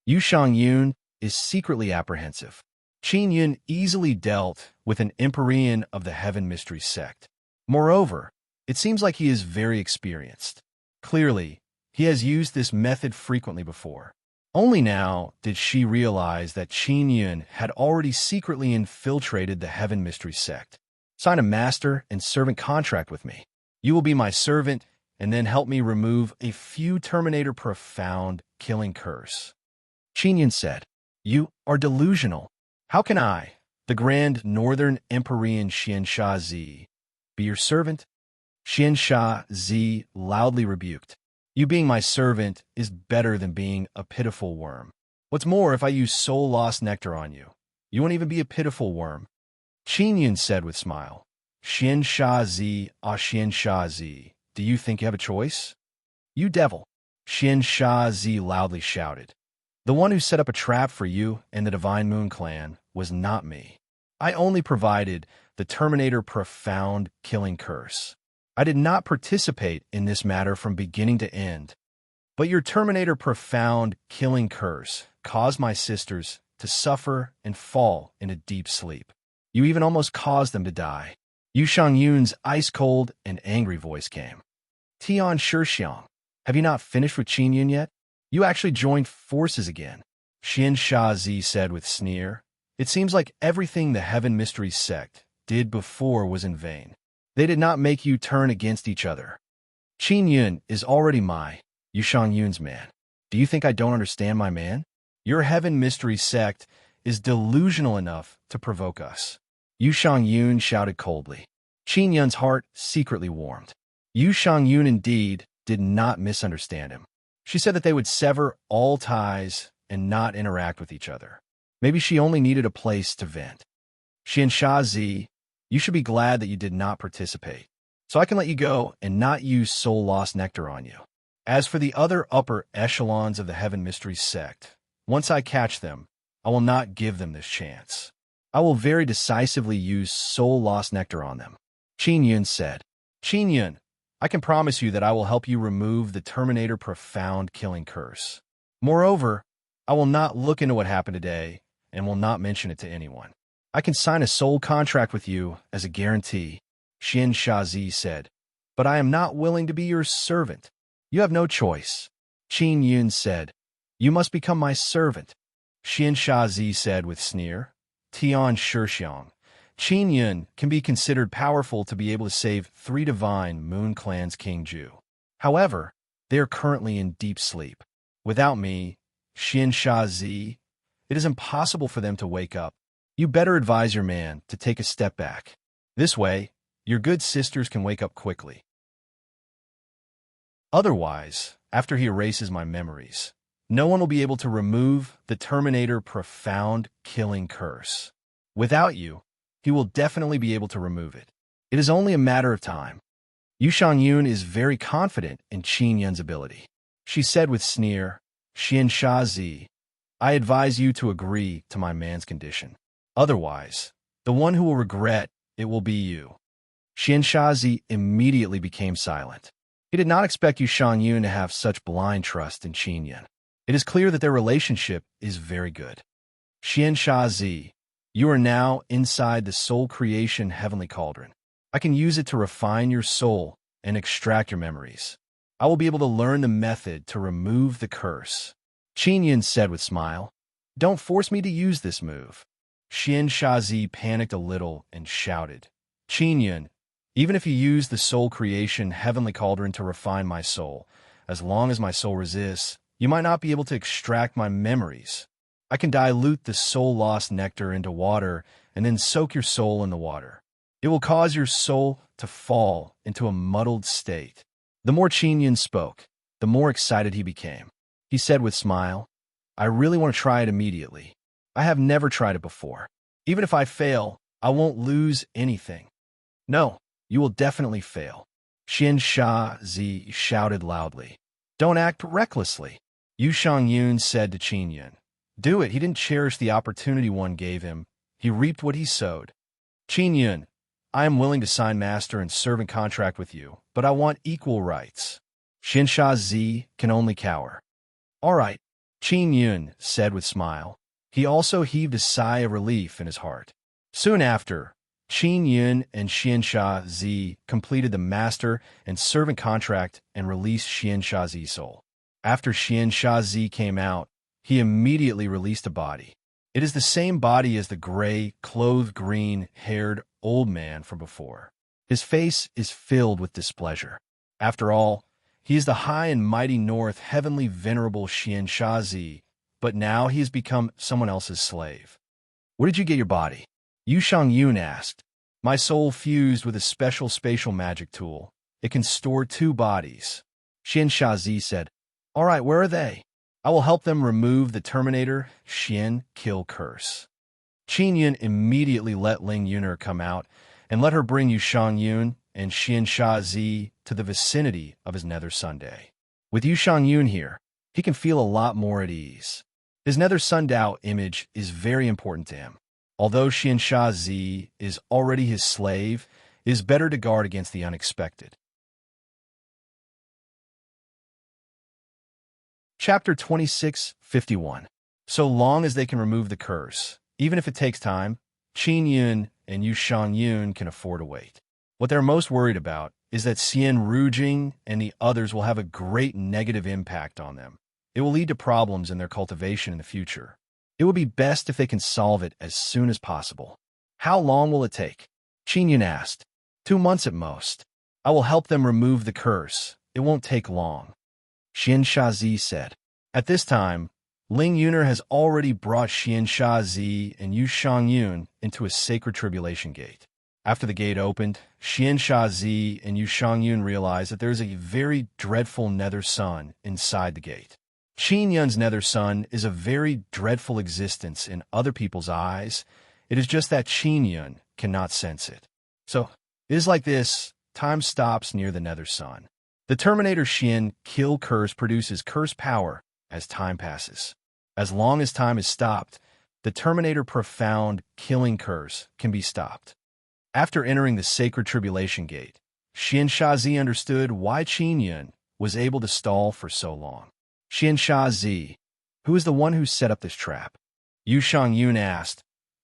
Yu Shangyun is secretly apprehensive. Qin Yun easily dealt with an Empyrean of the Heaven Mystery sect. Moreover, it seems like he is very experienced. Clearly, he has used this method frequently before. Only now did she realize that Qin Yun had already secretly infiltrated the Heaven Mystery sect. Sign a master and servant contract with me. You will be my servant and then help me remove a few Terminator profound killing curse. Qin Yun said, You are delusional. How can I, the Grand Northern Empyrean Xiansha Zi, be your servant? Xiansha Zi loudly rebuked. You being my servant is better than being a pitiful worm. What's more, if I use soul-lost nectar on you, you won't even be a pitiful worm. Qin Yun said with smile, Xiansha Zi, Xiansha Zi, do you think you have a choice? You devil, Xiansha Zi loudly shouted. The one who set up a trap for you and the Divine Moon Clan was not me. I only provided the Terminator profound killing curse. I did not participate in this matter from beginning to end. But your Terminator profound killing curse caused my sisters to suffer and fall in a deep sleep. You even almost caused them to die. Yu Shangyun's ice-cold and angry voice came. Tian Shixiang, have you not finished with Qin Yun yet? You actually joined forces again. Xian Shazi said with sneer. It seems like everything the Heaven Mystery sect did before was in vain. They did not make you turn against each other. Qin Yun is already Yu Shangyun's man. Do you think I don't understand my man? Your Heaven Mystery sect is delusional enough to provoke us. Yu Shangyun shouted coldly. Qin Yun's heart secretly warmed. Yu Shangyun indeed did not misunderstand him. She said that they would sever all ties and not interact with each other. Maybe she only needed a place to vent. Xiansha Zi, you should be glad that you did not participate, so I can let you go and not use soul-lost nectar on you. As for the other upper echelons of the Heaven Mystery sect, once I catch them, I will not give them this chance. I will very decisively use soul-lost nectar on them. Qin Yun said, Qin Yun, I can promise you that I will help you remove the Terminator profound killing curse. Moreover, I will not look into what happened today and will not mention it to anyone. I can sign a soul contract with you as a guarantee, Xian Shazi said, but I am not willing to be your servant. You have no choice. Qin Yun said, You must become my servant. Xian Shazi said with sneer. Tian Shixiang, Qin Yun can be considered powerful to be able to save 3 Divine Moon Clan's King Ju. However, they are currently in deep sleep. Without me, Xian Shazi, it is impossible for them to wake up. You better advise your man to take a step back. This way, your good sisters can wake up quickly. Otherwise, after he erases my memories, no one will be able to remove the Terminator profound killing curse. Without you, he will definitely be able to remove it. It is only a matter of time. Yu Shangyun is very confident in Qin Yun's ability. She said with sneer, Xiansha Zi, I advise you to agree to my man's condition. Otherwise, the one who will regret it will be you. Xiansha Zi immediately became silent. He did not expect Yu Shangyun to have such blind trust in Qin Yun. It is clear that their relationship is very good. Xiansha Zi, you are now inside the soul creation heavenly cauldron. I can use it to refine your soul and extract your memories. I will be able to learn the method to remove the curse. Qin Yun said with smile, Don't force me to use this move. Xian Shazi panicked a little and shouted, Qin Yun, even if you use the soul creation heavenly cauldron to refine my soul, as long as my soul resists, you might not be able to extract my memories. I can dilute the soul-lost nectar into water and then soak your soul in the water. It will cause your soul to fall into a muddled state. The more Qin Yun spoke, the more excited he became. He said with smile, I really want to try it immediately. I have never tried it before. Even if I fail, I won't lose anything. No, you will definitely fail. Xian Sha Zi shouted loudly. Don't act recklessly. Yu Shangyun said to Qin Yun. Do it. He didn't cherish the opportunity one gave him. He reaped what he sowed. Qin Yun, I am willing to sign master and servant contract with you, but I want equal rights. Xian Sha Zi can only cower. All right, Qin Yun said with smile. He also heaved a sigh of relief in his heart. Soon after, Qin Yun and Xian Sha Zi completed the master and servant contract and released Xian Sha Zi's soul. After Xian Sha Zi came out, he immediately released a body. It is the same body as the gray, clothed, green-haired old man from before. His face is filled with displeasure. After all, he is the high and mighty north, heavenly venerable Xian Sha Zi, but now he has become someone else's slave. Where did you get your body? Yu Shangyun asked. My soul fused with a special spatial magic tool. It can store 2 bodies. Xian Sha Zi said, All right, where are they? I will help them remove the Terminator Xian kill curse. Qin Yun immediately let Ling Yuner come out and let her bring Yu Shangyun and Xian Sha Zi to the vicinity of his Nether Sunday. With Yu Shangyun here, he can feel a lot more at ease. His Nether Sunday image is very important to him. Although Xian Sha Zi is already his slave, it is better to guard against the unexpected. Chapter 26:51. So long as they can remove the curse, even if it takes time, Qin Yun and Yu Shangyun can afford to wait. What they're most worried about is that Xian Rujing and the others will have a great negative impact on them. It will lead to problems in their cultivation in the future. It would be best if they can solve it as soon as possible. How long will it take? Qin Yun asked. 2 months at most. I will help them remove the curse. It won't take long. Xian Sha Zi said. At this time, Ling Yuner has already brought Xian Sha Zi and Yu Shangyun into a sacred tribulation gate. After the gate opened, Xian Sha Zi and Yu Shangyun realized that there is a very dreadful nether sun inside the gate. Qin Yun's nether sun is a very dreadful existence in other people's eyes. It is just that Qin Yun cannot sense it. So, it is like this. Time stops near the nether sun. The Terminator Xian kill curse produces curse power as time passes. As long as time is stopped, the Terminator profound killing curse can be stopped. After entering the sacred tribulation gate, Xian Sha Zi understood why Qin Yun was able to stall for so long. Xian Sha Zi, who is the one who set up this trap? Yu Shangyun asked.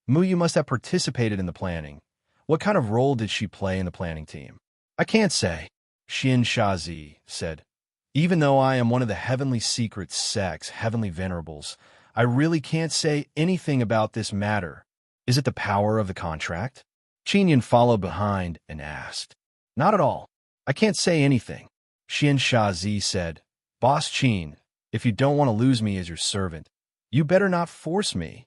Mu Yu must have participated in the planning. What kind of role did she play in the planning team? I can't say. Xian Sha Zi said, Even though I am one of the heavenly secret sects, heavenly venerables, I really can't say anything about this matter. Is it the power of the contract? Qin Yun followed behind and asked. Not at all. I can't say anything. Xian Sha Zi said, Boss Qin, if you don't want to lose me as your servant, you better not force me.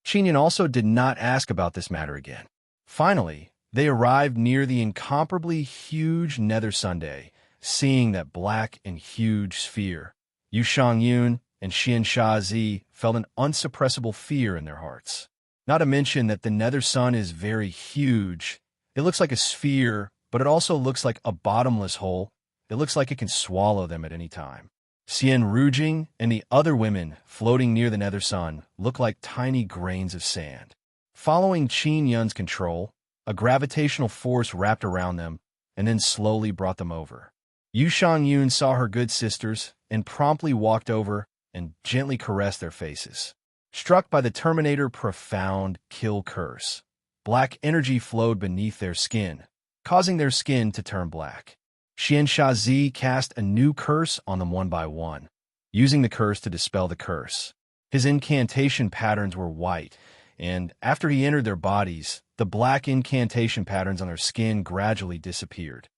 Qin Yun also did not ask about this matter again. Finally, they arrived near the incomparably huge Nether Sunday, seeing that black and huge sphere. Yu Shangyun and Xian Sha Zi felt an unsuppressible fear in their hearts. Not to mention that the Nether Sun is very huge. It looks like a sphere, but it also looks like a bottomless hole. It looks like it can swallow them at any time. Xian Rujing and the other women floating near the Nether Sun look like tiny grains of sand. Following Qin Yun's control, a gravitational force wrapped around them and then slowly brought them over. Yu Shangyun saw her good sisters and promptly walked over and gently caressed their faces. Struck by the Terminator profound kill curse, black energy flowed beneath their skin, causing their skin to turn black. Xian Sha Zi cast a new curse on them one by one, using the curse to dispel the curse. His incantation patterns were white, and after he entered their bodies, the black incantation patterns on their skin gradually disappeared.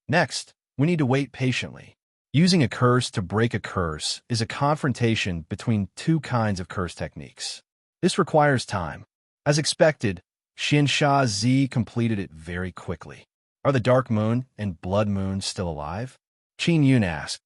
Next, we need to wait patiently. Using a curse to break a curse is a confrontation between 2 kinds of curse techniques. This requires time. As expected, Xian Sha Zi completed it very quickly. Are the Dark Moon and Blood Moon still alive? Qin Yun asked.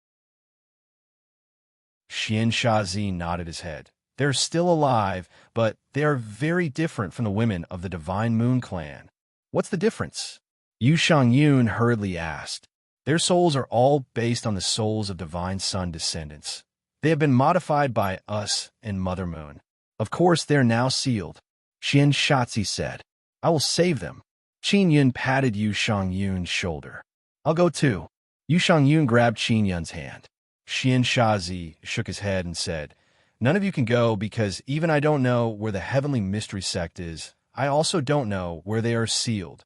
Xian Shazi nodded his head. They're still alive, but they are very different from the women of the Divine Moon clan. What's the difference? Yu Shangyun hurriedly asked. Their souls are all based on the souls of Divine Sun descendants. They have been modified by us and Mother Moon. Of course, they're now sealed. Xian Shazi said. I will save them. Qin Yun patted Yu Shangyun's shoulder. I'll go too. Yu Shangyun grabbed Qin Yun's hand. Xian Shazi shook his head and said, None of you can go because even I don't know where the Heavenly Mystery Sect is. I also don't know where they are sealed.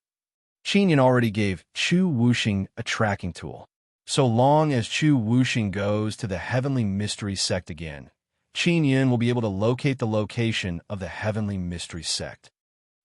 Qin Yun already gave Chu Wuxing a tracking tool. So long as Chu Wuxing goes to the Heavenly Mystery Sect again, Qin Yun will be able to locate the location of the Heavenly Mystery Sect.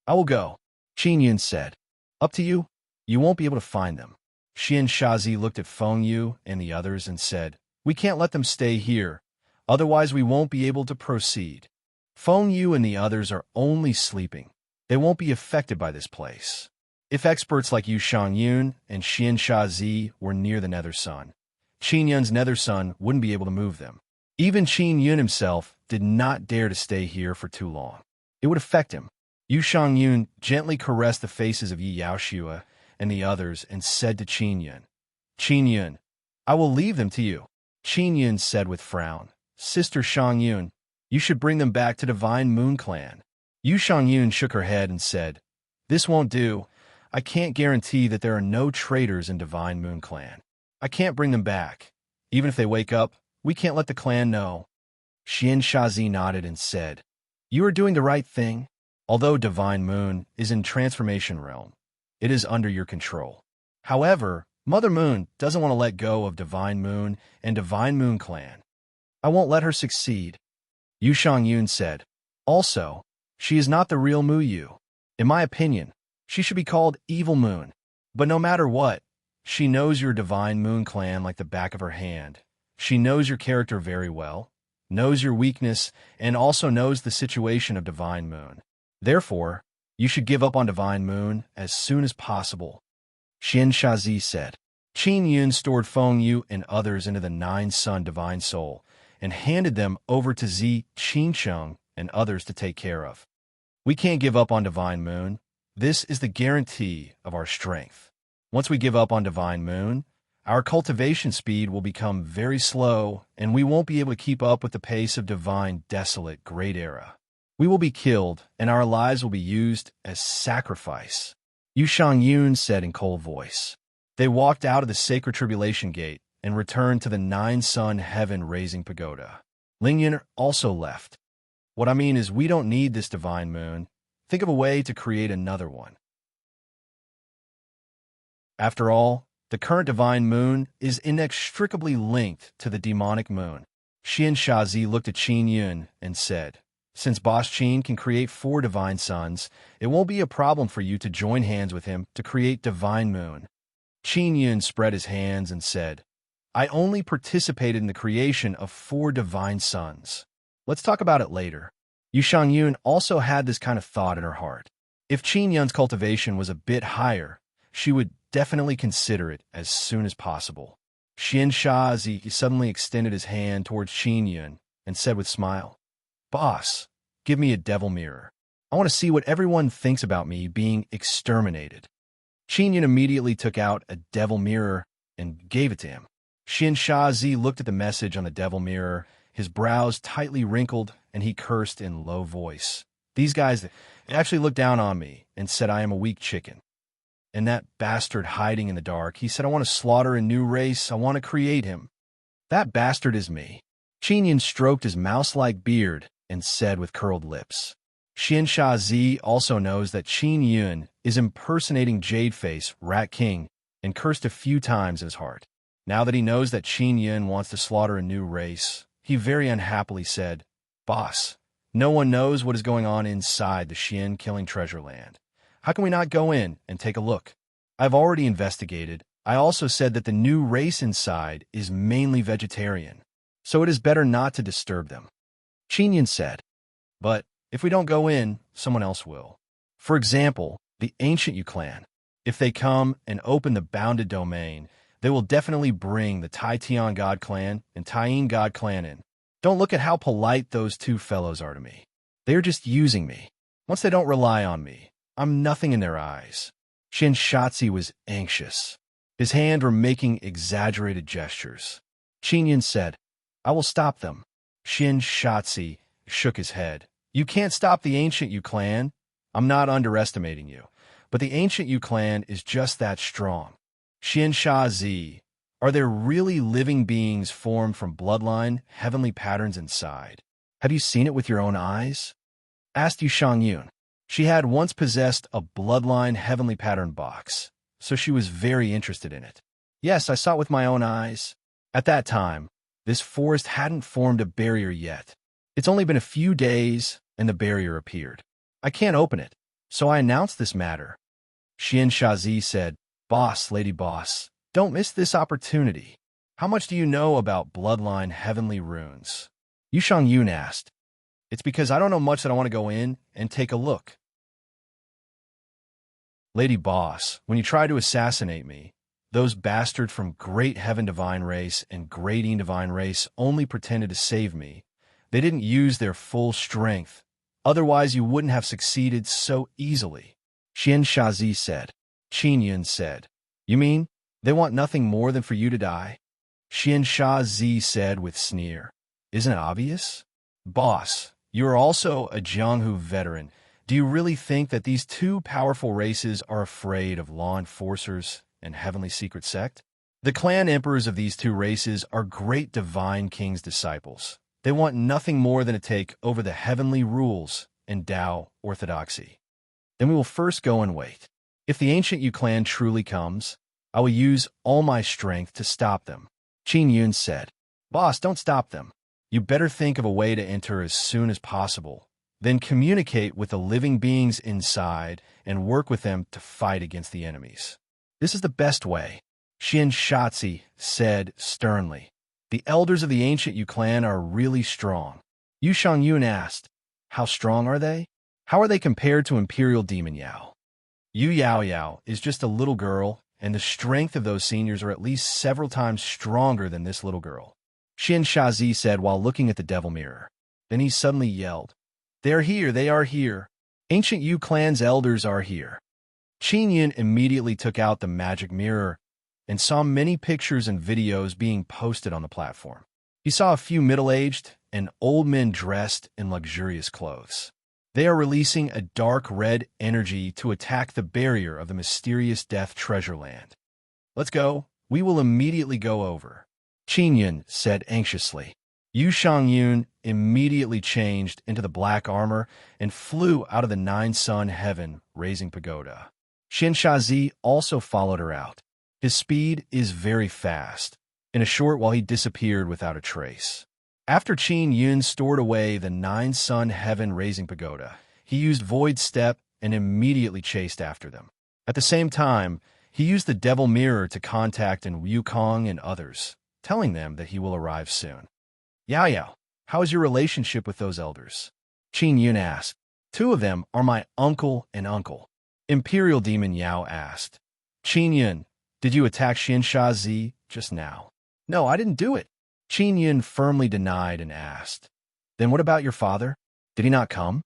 I will go, Qin Yun said. Up to you. You won't be able to find them. Xian Shazi looked at Feng Yu and the others and said, We can't let them stay here. Otherwise, we won't be able to proceed. Feng Yu and the others are only sleeping. They won't be affected by this place. If experts like Yu Shangyun and Xian Shazi were near the Nether Sun, Qin Yun's Nether Sun wouldn't be able to move them. Even Qin Yun himself did not dare to stay here for too long. It would affect him. Yu Shangyun gently caressed the faces of Yi Yaoshua and the others and said to Qin Yun, I will leave them to you. Qin Yun said with frown, Sister Shangyun, you should bring them back to Divine Moon Clan. Yu Shangyun shook her head and said, This won't do. I can't guarantee that there are no traitors in Divine Moon Clan. I can't bring them back. Even if they wake up, we can't let the clan know. Xian Shazi nodded and said, You are doing the right thing. Although Divine Moon is in Transformation Realm, it is under your control. However, Mother Moon doesn't want to let go of Divine Moon and Divine Moon Clan. I won't let her succeed. Yu Shangyun said. Also, she is not the real Mu Yu. In my opinion, she should be called Evil Moon. But no matter what, she knows your Divine Moon Clan like the back of her hand. She knows your character very well, knows your weakness, and also knows the situation of Divine Moon. Therefore, you should give up on Divine Moon as soon as possible. Xian Shazi said. Qin Yun stored Feng Yu and others into the Nine-Sun Divine Soul and handed them over to Zi Qinsheng and others to take care of. We can't give up on Divine Moon. This is the guarantee of our strength. Once we give up on Divine Moon, our cultivation speed will become very slow, and we won't be able to keep up with the pace of Divine Desolate Great Era. We will be killed, and our lives will be used as sacrifice. Yu Shangyun said in cold voice. They walked out of the Sacred Tribulation Gate and returned to the Nine-Sun Heaven-Raising Pagoda. Ling Yun also left. What I mean is we don't need this Divine Moon. Think of a way to create another one. After all, the current Divine Moon is inextricably linked to the demonic moon. Xian Shazi looked at Qin Yun and said, Since Boss Qin can create 4 Divine Suns, it won't be a problem for you to join hands with him to create Divine Moon. Qin Yun spread his hands and said, I only participated in the creation of 4 Divine Suns. Let's talk about it later. Yu Shangyun also had this kind of thought in her heart. If Qin Yun's cultivation was a bit higher, she would definitely consider it as soon as possible. Xian Shazi suddenly extended his hand towards Qin Yun and said with a smile, Boss, give me a devil mirror. I want to see what everyone thinks about me being exterminated. Qin Yun immediately took out a devil mirror and gave it to him. Xian Shazi looked at the message on the devil mirror, his brows tightly wrinkled, and he cursed in low voice. These guys actually looked down on me and said I am a weak chicken. And that bastard hiding in the dark, he said I want to slaughter a new race, I want to create him. That bastard is me. Qin Yun stroked his mouse-like beard and said with curled lips. Xian Shazi also knows that Qin Yun is impersonating Jadeface, Rat King, and cursed a few times in his heart. Now that he knows that Qin Yun wants to slaughter a new race, he very unhappily said, Boss, no one knows what is going on inside the Xian Killing Treasure Land. How can we not go in and take a look? I've already investigated. I also said that the new race inside is mainly vegetarian, so it is better not to disturb them. Qin Yun said, But if we don't go in, someone else will. For example, the Ancient Yu clan. If they come and open the bounded domain, they will definitely bring the Tai Tian God clan and Taiyin God clan in. Don't look at how polite those two fellows are to me. They are just using me. Once they don't rely on me, I'm nothing in their eyes. Shinshazhi was anxious. His hands were making exaggerated gestures. Qingyun said, I will stop them. Shinshazhi shook his head. You can't stop the Ancient Yu clan. I'm not underestimating you, but the Ancient Yu clan is just that strong. Shinshazhi, are there really living beings formed from bloodline, heavenly patterns inside? Have you seen it with your own eyes? Asked Yu Shangyun. She had once possessed a bloodline heavenly pattern box, so she was very interested in it. Yes, I saw it with my own eyes. At that time, this forest hadn't formed a barrier yet. It's only been a few days, and the barrier appeared. I can't open it, so I announced this matter. Shinshazhi said, Boss, Lady Boss, don't miss this opportunity. How much do you know about bloodline heavenly runes? Yu Shangyun asked. It's because I don't know much that I want to go in and take a look. Lady Boss, when you tried to assassinate me, those bastards from Great Heaven Divine Race and Great Yin Divine Race only pretended to save me. They didn't use their full strength. Otherwise, you wouldn't have succeeded so easily. Shinshazhi said. Qingyun said, You mean they want nothing more than for you to die? Shinshazhi said with sneer. Isn't it obvious? Boss, you are also a Jianghu veteran. Do you really think that these two powerful races are afraid of law enforcers and heavenly secret sect? The clan emperors of these two races are great divine king's disciples. They want nothing more than to take over the heavenly rules and Tao orthodoxy. Then we will first go and wait. If the Ancient Yu clan truly comes, I will use all my strength to stop them. Qingyun said, Boss, don't stop them. You better think of a way to enter as soon as possible. Then communicate with the living beings inside and work with them to fight against the enemies. This is the best way, Shinshazhi said sternly. The elders of the Ancient Yu clan are really strong. Yu Shangyun asked, How strong are they? How are they compared to Imperial Demon Yao? Yu Yao Yao is just a little girl, and the strength of those seniors are at least several times stronger than this little girl. Shinshazhi said while looking at the devil mirror. Then he suddenly yelled, They're here, they are here. Ancient Yu clan's elders are here. Qingyun immediately took out the magic mirror and saw many pictures and videos being posted on the platform. He saw a few middle-aged and old men dressed in luxurious clothes. They are releasing a dark red energy to attack the barrier of the mysterious death treasure land. Let's go. We will immediately go over. Qingyun said anxiously. Yu Shangyun immediately changed into the black armor and flew out of the nine-sun heaven, raising pagoda. Shinshazhi also followed her out. His speed is very fast. In a short while, he disappeared without a trace. After Qingyun stored away the nine-sun heaven raising pagoda, he used Void Step and immediately chased after them. At the same time, he used the devil mirror to contact Wukong and others, telling them that he will arrive soon. Yao Yao, how is your relationship with those elders? Qingyun asked. Two of them are my uncle and uncle. Imperial Demon Yao asked. Qingyun, did you attack Shinshazhi just now? No, I didn't do it. Qingyun firmly denied and asked. Then what about your father? Did he not come?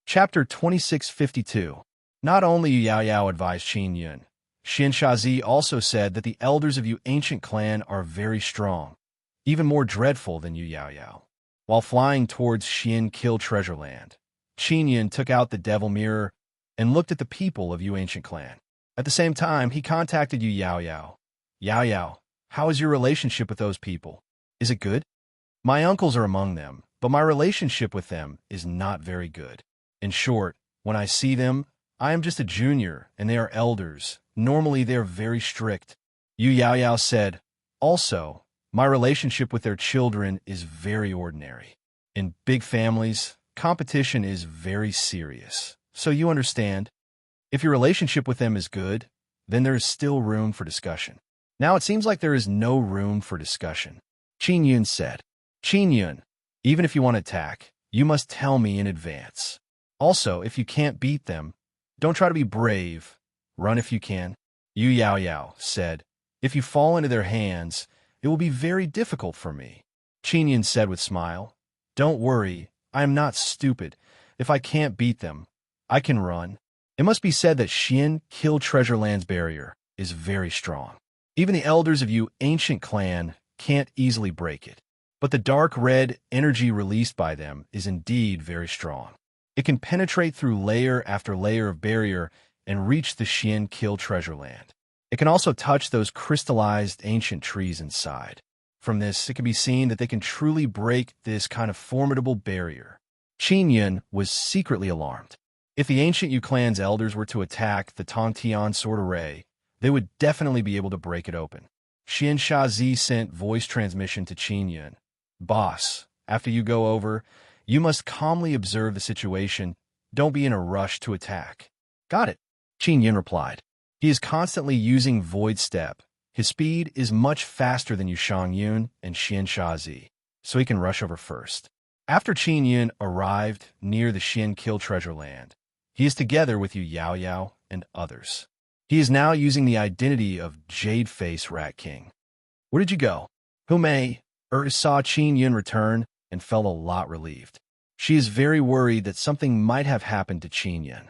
Chapter 2652. Not only Yao Yao advised Qingyun, Shinshazhi also said that the elders of Yu ancient clan are very strong, even more dreadful than Yu Yao Yao. While flying towards Xin Kill Treasure Land, Qingyun took out the devil mirror and looked at the people of Yu ancient clan. At the same time, he contacted Yu Yao Yao. Yao Yao, how is your relationship with those people? Is it good? My uncles are among them, but my relationship with them is not very good. In short, when I see them, I am just a junior, and they are elders. Normally, they are very strict. Yu Yao Yao said, Also, my relationship with their children is very ordinary. In big families, competition is very serious. So you understand? If your relationship with them is good, then there is still room for discussion. Now it seems like there is no room for discussion. Qingyun said, Qingyun, even if you want to attack, you must tell me in advance. Also, if you can't beat them, don't try to be brave. Run if you can. Yu Yao Yao said, If you fall into their hands, it will be very difficult for me. Qin Yin said with smile. Don't worry, I am not stupid. If I can't beat them, I can run. It must be said that Xian Kill Treasureland's barrier is very strong. Even the elders of you ancient clan can't easily break it. But the dark red energy released by them is indeed very strong. It can penetrate through layer after layer of barrier and reach the Xian Kill Treasureland. It can also touch those crystallized ancient trees inside. From this, it can be seen that they can truly break this kind of formidable barrier. Qin Yin was secretly alarmed. If the ancient Yu clan's elders were to attack the Tongtian sword array, they would definitely be able to break it open. Xian Shazi sent voice transmission to Qin Yin. Boss, after you go over, you must calmly observe the situation. Don't be in a rush to attack. Got it, Qin Yin replied. He is constantly using Void Step. His speed is much faster than Yu Shangyun and Xian Shazi, so he can rush over first. After Qin Yin arrived near the Xian Kill Treasureland, he is together with Yu Yao Yao and others. He is now using the identity of Jade Face Rat King. Where did you go? Humei saw Qin Yin return and felt a lot relieved. She is very worried that something might have happened to Qin Yin.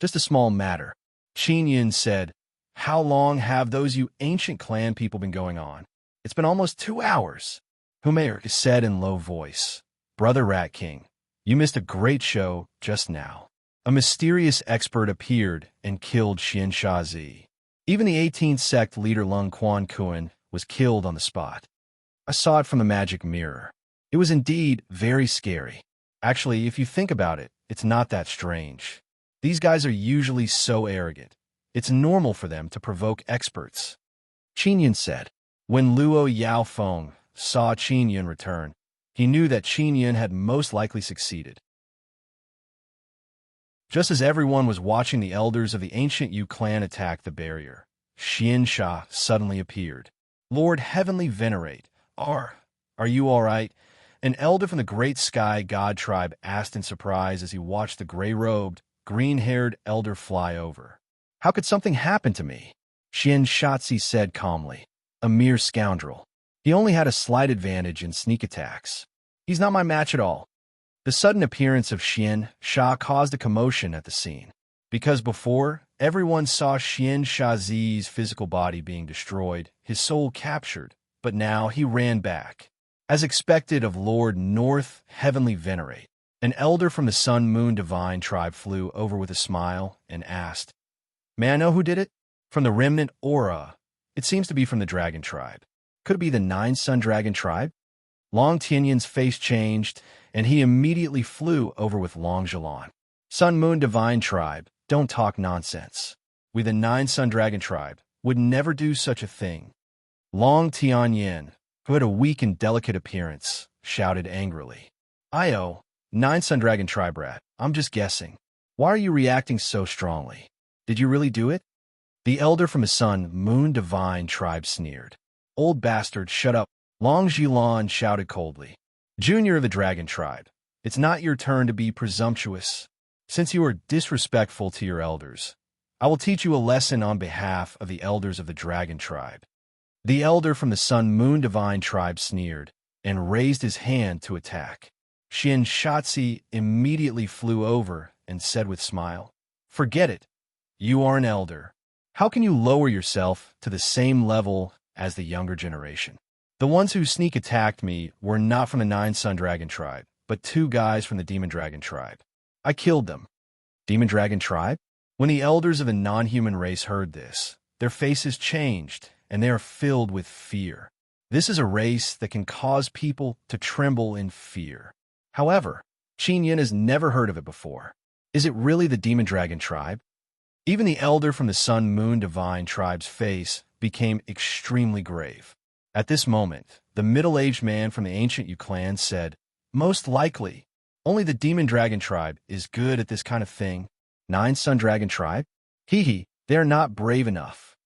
Just a small matter. Qin Yin said, How long have those you ancient clan people been going on? It's been almost 2 hours. Humei said in low voice, Brother Rat King, you missed a great show just now. A mysterious expert appeared and killed Xian Shazi. Even the 18th sect leader Lung Quan Kuan was killed on the spot. I saw it from the magic mirror. It was indeed very scary. Actually, if you think about it, it's not that strange. These guys are usually so arrogant. It's normal for them to provoke experts. Qin Yin said. When Luo Yaofeng saw Qin Yin return, he knew that Qin Yin had most likely succeeded. Just as everyone was watching the elders of the ancient Yu clan attack the barrier, Xian Sha suddenly appeared. Lord Heavenly Venerate, are you all right? An elder from the Great Sky God tribe asked in surprise as he watched the gray-robed, green-haired elder fly over. How could something happen to me? Xian Shatzi said calmly. A mere scoundrel. He only had a slight advantage in sneak attacks. He's not my match at all. The sudden appearance of Xian Sha caused a commotion at the scene. Because before, everyone saw Xian Shazi's physical body being destroyed, his soul captured, but now he ran back. As expected of Lord North Heavenly Venerate, an elder from the Sun Moon Divine tribe flew over with a smile and asked, May I know who did it? From the remnant aura. It seems to be from the Dragon tribe. Could it be the 9 Sun Dragon tribe? Long Tianyin's face changed, and he immediately flew over with Long Zhilan. Sun Moon Divine tribe, don't talk nonsense. We the 9 Sun Dragon tribe would never do such a thing. Long Tianyin, who had a weak and delicate appearance, shouted angrily. Io, 9 Sun Dragon tribe rat, I'm just guessing. Why are you reacting so strongly? Did you really do it? The elder from the Sun Moon Divine tribe sneered. Old bastard, shut up. Long Zhilan shouted coldly. Junior of the Dragon tribe, it's not your turn to be presumptuous. Since you are disrespectful to your elders, I will teach you a lesson on behalf of the elders of the Dragon tribe. The elder from the Sun Moon Divine tribe sneered and raised his hand to attack. Xian Shatzi immediately flew over and said with smile, Forget it. You are an elder. How can you lower yourself to the same level as the younger generation? The ones who sneak attacked me were not from the 9 Sun Dragon tribe, but 2 guys from the Demon Dragon tribe. I killed them. Demon Dragon tribe? When the elders of the non-human race heard this, their faces changed, and they are filled with fear. This is a race that can cause people to tremble in fear. However, Qin Yin has never heard of it before. Is it really the Demon Dragon tribe? Even the elder from the Sun Moon Divine tribe's face became extremely grave. At this moment, the middle-aged man from the ancient Yu clan said, Most likely, only the Demon Dragon tribe is good at this kind of thing. 9 Sun Dragon tribe? Hee, they are not brave enough.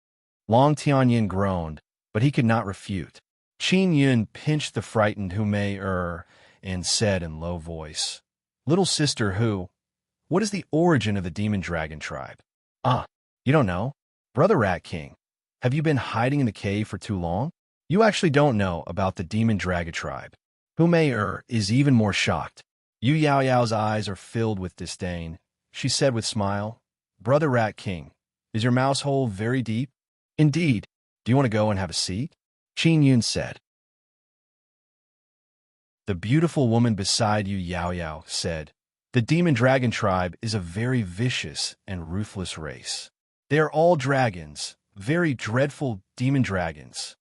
Long Tianyin groaned, but he could not refute. Qin Yin pinched the frightened Humei and said in low voice, Little sister what is the origin of the Demon Dragon tribe? You don't know? Brother Rat King, Have you been hiding in the cave for too long? You actually don't know about the demon dragon tribe. Humayer is even more shocked. Yu Yao Yao's eyes are filled with disdain. She said with smile, Brother Rat King, is your mouse hole very deep? Indeed. Do you want to go and have a seat? Qin Yun said. The beautiful woman beside Yu Yao Yao said, the demon dragon tribe is a very vicious and ruthless race. They are all dragons, very dreadful demon dragons.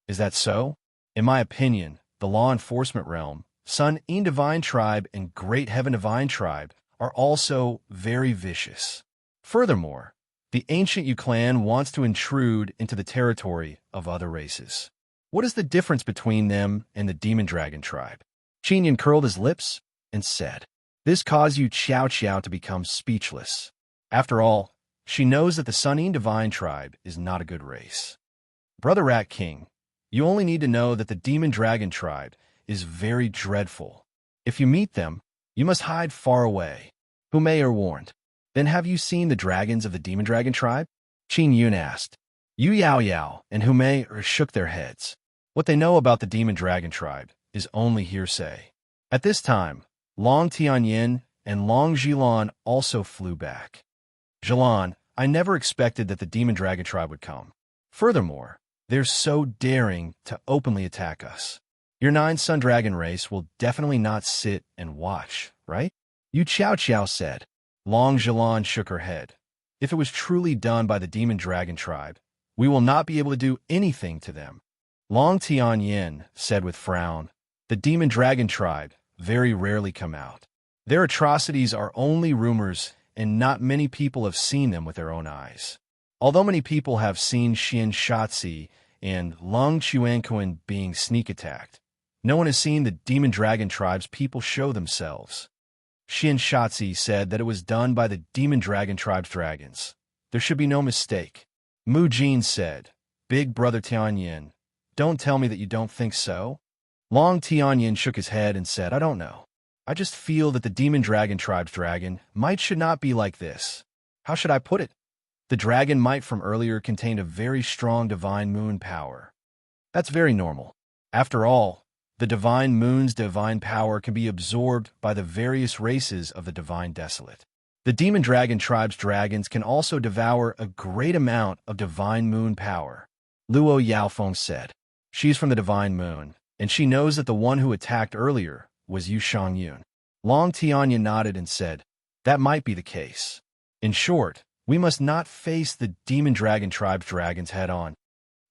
Is that so? In my opinion, the law enforcement realm, Sun In Divine Tribe and Great Heaven Divine Tribe are also very vicious. Furthermore, the ancient Yu clan wants to intrude into the territory of other races. What is the difference between them and the demon dragon tribe? Qin Yun curled his lips and said, this caused Yu Qiao Qiao to become speechless. After all, she knows that the Sun In Divine Tribe is not a good race. Brother Rat King, you only need to know that the demon dragon tribe is very dreadful. If you meet them, you must hide far away. Humayer warned. Then have you seen the dragons of the demon dragon tribe? Qin Yun asked. Yu Yao Yao and Humayer shook their heads. What they know about the demon dragon tribe is only hearsay. At this time, Long Tianyin and Long Zhilan also flew back. Zhilan, I never expected that the demon dragon tribe would come. Furthermore, they're so daring to openly attack us. Your 9-sun dragon race will definitely not sit and watch, right? Yu Qiao Qiao said. Long Zhilan shook her head. If it was truly done by the demon dragon tribe, we will not be able to do anything to them. Long Tianyin said with frown, the demon dragon tribe very rarely come out. Their atrocities are only rumors, and not many people have seen them with their own eyes. Although many people have seen Xian Shatzi and Lung Chuanquan being sneak attacked, no one has seen the demon dragon tribe's people show themselves. Xian Shatzi said that it was done by the demon dragon tribe's dragons. There should be no mistake. Mu Jin said, Big Brother Tianyin, don't tell me that you don't think so. Long Tianyin shook his head and said, I don't know. I just feel that the demon dragon tribe's dragon might should not be like this. How should I put it? The dragon might from earlier contained a very strong divine moon power. That's very normal. After all, the divine moon's divine power can be absorbed by the various races of the divine desolate. The demon dragon tribe's dragons can also devour a great amount of divine moon power. Luo Yaofeng said. She's from the divine moon, and she knows that the one who attacked earlier was Yu Shangyun. Long Tianyin nodded and said, that might be the case. In short, we must not face the demon dragon tribe's dragons head-on.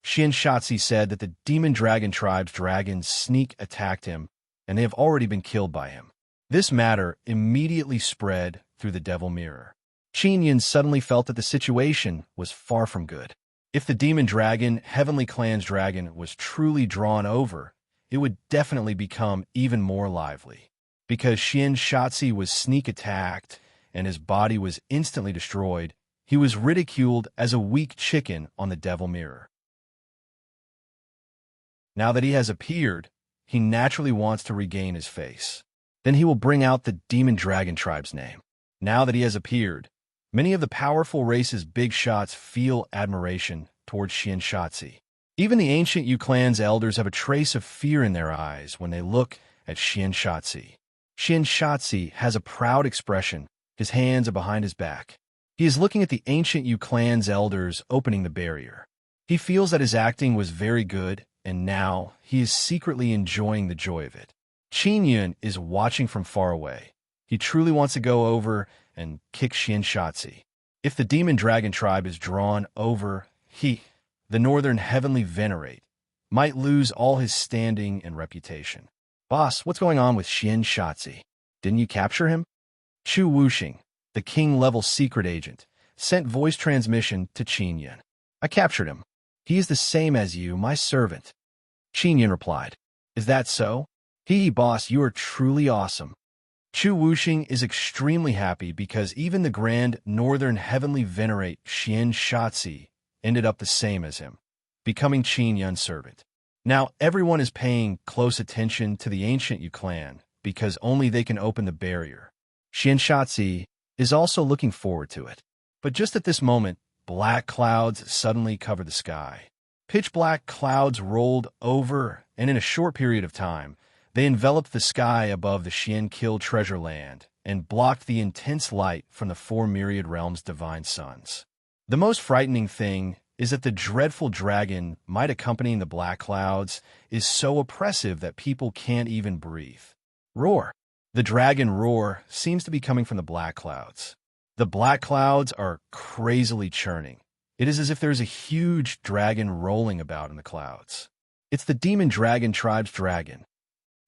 Xian Shatzi said that the demon dragon tribe's dragons sneak attacked him, and they have already been killed by him. This matter immediately spread through the Devil Mirror. Qin Yun suddenly felt that the situation was far from good. If the demon dragon, Heavenly Clan's dragon, was truly drawn over, it would definitely become even more lively. Because Xian Shatzi was sneak attacked and his body was instantly destroyed, he was ridiculed as a weak chicken on the Devil Mirror. Now that he has appeared, he naturally wants to regain his face. Then he will bring out the demon dragon tribe's name. Now that he has appeared, many of the powerful race's big shots feel admiration towards Xian Shatzi. Even the ancient Yu clan's elders have a trace of fear in their eyes when they look at Xian Shatzi. Xian Shatzi has a proud expression, his hands are behind his back. He is looking at the ancient Yu clan's elders opening the barrier. He feels that his acting was very good, and now he is secretly enjoying the joy of it. Qin Yun is watching from far away. He truly wants to go over and kick Xian Shatzi. If the demon dragon tribe is drawn over, he, the northern heavenly venerate, might lose all his standing and reputation. Boss, what's going on with Xian Shatzi? Didn't you capture him? Chu Wuxing, the king-level secret agent, sent voice transmission to Qin Yun. I captured him. He is the same as you, my servant. Qin Yun replied. Is that so? Boss, you are truly awesome. Chu Wuxing is extremely happy because even the grand northern heavenly venerate Xian Shatzi ended up the same as him, becoming Qin Yun's servant. Now everyone is paying close attention to the ancient Yu clan because only they can open the barrier. Xian Shatzi is also looking forward to it. But just at this moment, black clouds suddenly covered the sky. Pitch-black clouds rolled over, and in a short period of time, they enveloped the sky above the Xian-Kill treasure land and blocked the intense light from the four myriad realms' divine suns. The most frightening thing is that the dreadful dragon might accompanying the black clouds is so oppressive that people can't even breathe. Roar. The dragon roar seems to be coming from the black clouds. The black clouds are crazily churning. It is as if there's a huge dragon rolling about in the clouds. It's the demon dragon tribe's dragon.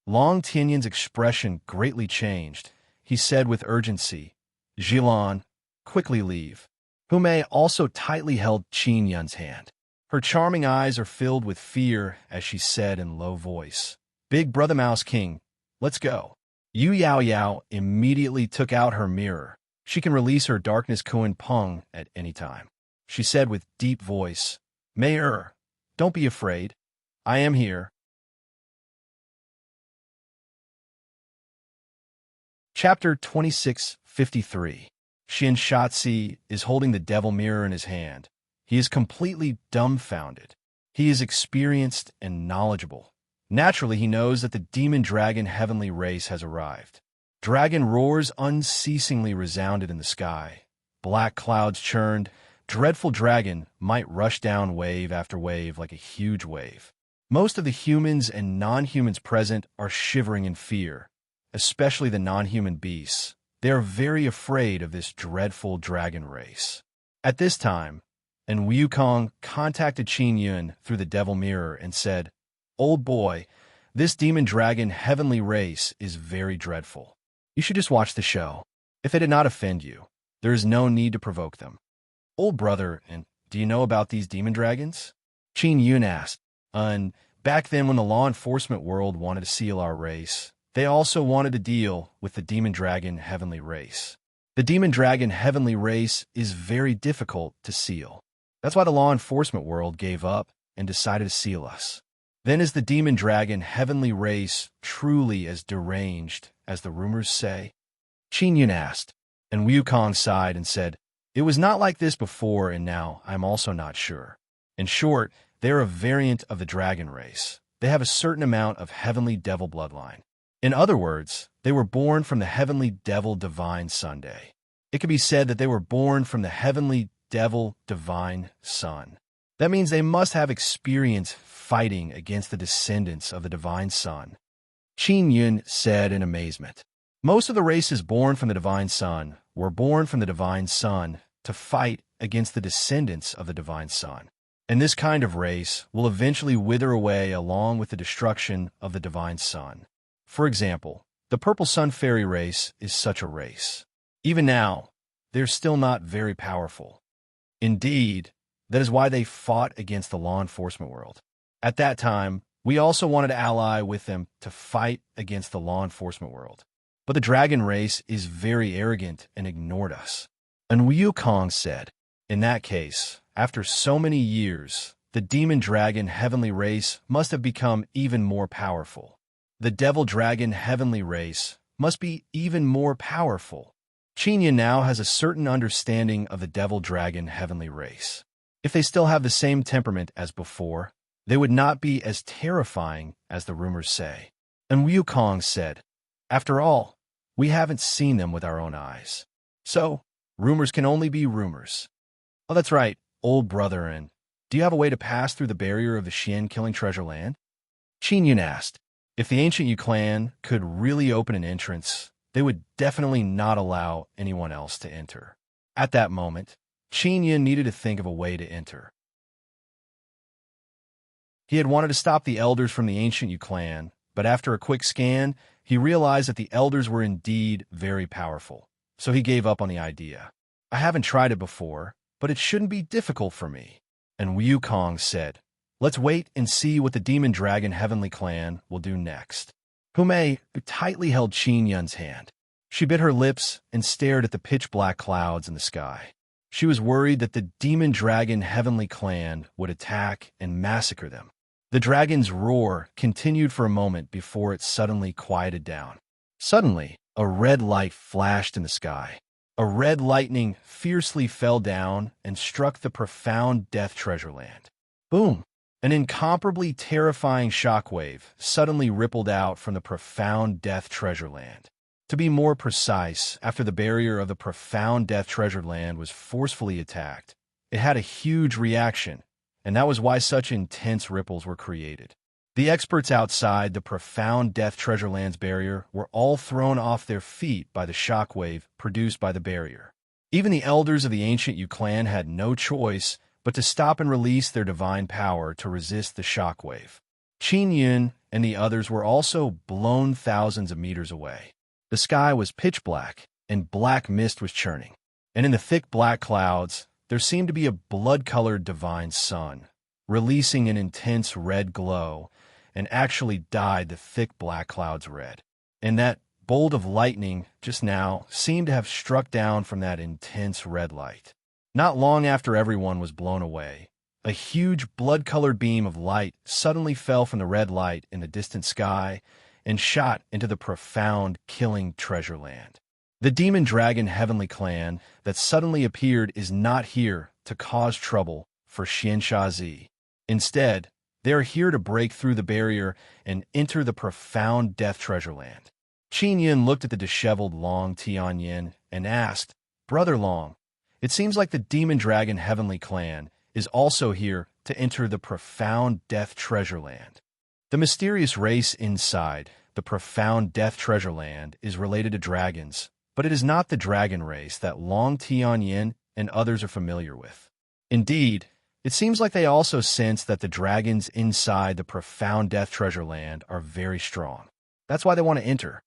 Long Tianyan's expression greatly changed. He said with urgency, "Jilan, quickly leave." Hume also tightly held Qin Yun's hand. Her charming eyes are filled with fear as she said in low voice, "Big Brother Mouse King, let's go." Yu Yao Yao immediately took out her mirror. She can release her darkness Kuan Peng at any time. She said with deep voice, "Mayor, don't be afraid. I am here." Chapter 2653. Xin Shatzi is holding the devil mirror in his hand. He is completely dumbfounded. He is experienced and knowledgeable. Naturally, he knows that the demon dragon heavenly race has arrived. Dragon roars unceasingly resounded in the sky. Black clouds churned. Dreadful dragon might rush down wave after wave like a huge wave. Most of the humans and non-humans present are shivering in fear, especially the non-human beasts. They are very afraid of this dreadful dragon race. At this time, and Wukong contacted Qin Yun through the devil mirror and said, "Old boy, this demon dragon heavenly race is very dreadful. You should just watch the show. If they did not offend you, there is no need to provoke them." "Old brother, and do you know about these demon dragons?" Qin Yun asked. Back then when the law enforcement world wanted to seal our race, they also wanted to deal with the demon dragon heavenly race. The demon dragon heavenly race is very difficult to seal. That's why the law enforcement world gave up and decided to seal us. Then is the demon dragon heavenly race truly as deranged as the rumors say? Qin Yun asked, and Wukong sighed and said, "It was not like this before, and now I'm also not sure." In short, they're a variant of the dragon race. They have a certain amount of heavenly devil bloodline. In other words, they were born from the heavenly devil divine Sunday. It could be said that they were born from the heavenly devil divine sun. That means they must have experience fighting against the descendants of the divine sun. Qin Yun said in amazement, "Most of the races born from the divine sun were born from the divine sun to fight against the descendants of the divine sun. And this kind of race will eventually wither away along with the destruction of the divine sun. For example, the purple sun fairy race is such a race. Even now, they're still not very powerful. Indeed, that is why they fought against the law enforcement world. At that time, we also wanted to ally with them to fight against the law enforcement world. But the dragon race is very arrogant and ignored us." And Wukong said, "In that case, after so many years, the demon dragon heavenly race must have become even more powerful. The devil dragon heavenly race must be even more powerful." Qin Yun now has a certain understanding of the devil dragon heavenly race. If they still have the same temperament as before, they would not be as terrifying as the rumors say. And Wukong said, "After all, we haven't seen them with our own eyes. So, rumors can only be rumors." "Oh, that's right, old brother, and do you have a way to pass through the barrier of the Xian-killing treasure land?" Qin Yun asked. If the ancient Yu clan could really open an entrance, they would definitely not allow anyone else to enter. At that moment, Qin Yun needed to think of a way to enter. He had wanted to stop the elders from the ancient Yu clan, but after a quick scan, he realized that the elders were indeed very powerful, so he gave up on the idea. "I haven't tried it before, but it shouldn't be difficult for me." And Wukong said, "Let's wait and see what the demon dragon heavenly clan will do next." Hume tightly held Qin Yun's hand. She bit her lips and stared at the pitch-black clouds in the sky. She was worried that the demon dragon heavenly clan would attack and massacre them. The dragon's roar continued for a moment before it suddenly quieted down. Suddenly, a red light flashed in the sky. A red lightning fiercely fell down and struck the profound death treasure land. Boom! An incomparably terrifying shockwave suddenly rippled out from the profound death treasure land. To be more precise, after the barrier of the profound death treasure land was forcefully attacked, it had a huge reaction, and that was why such intense ripples were created. The experts outside the profound death treasure land's barrier were all thrown off their feet by the shockwave produced by the barrier. Even the elders of the ancient Yu clan had no choice but to stop and release their divine power to resist the shockwave. Qin Yun and the others were also blown thousands of meters away. The sky was pitch black, and black mist was churning. And in the thick black clouds, there seemed to be a blood-colored divine sun, releasing an intense red glow, and actually dyed the thick black clouds red. And that bolt of lightning just now seemed to have struck down from that intense red light. Not long after everyone was blown away, a huge blood-colored beam of light suddenly fell from the red light in the distant sky and shot into the profound, killing treasure land. The demon dragon heavenly clan that suddenly appeared is not here to cause trouble for Xianshazi. Instead, they are here to break through the barrier and enter the profound death treasure land. Qin Yin looked at the disheveled Long Tianyin and asked, "Brother Long, it seems like the demon dragon heavenly clan is also here to enter the profound death treasure land." The mysterious race inside the profound death treasure land is related to dragons, but it is not the dragon race that Long Tianyin and others are familiar with. Indeed, it seems like they also sense that the dragons inside the profound death treasure land are very strong. That's why they want to enter.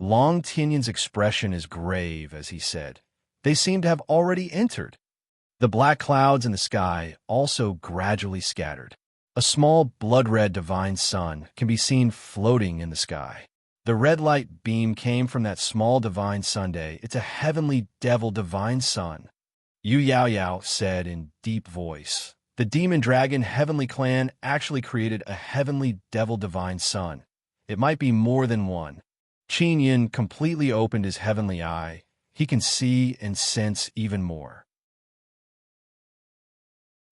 Long Tianyin's expression is grave as he said, "They seem to have already entered." The black clouds in the sky also gradually scattered. A small blood-red divine sun can be seen floating in the sky. The red light beam came from that small divine Sunday. It's a heavenly devil divine sun. Yu Yao Yao said in deep voice, "The demon dragon heavenly clan actually created a heavenly devil divine sun. It might be more than one." Qin Yin completely opened his heavenly eye. He can see and sense even more.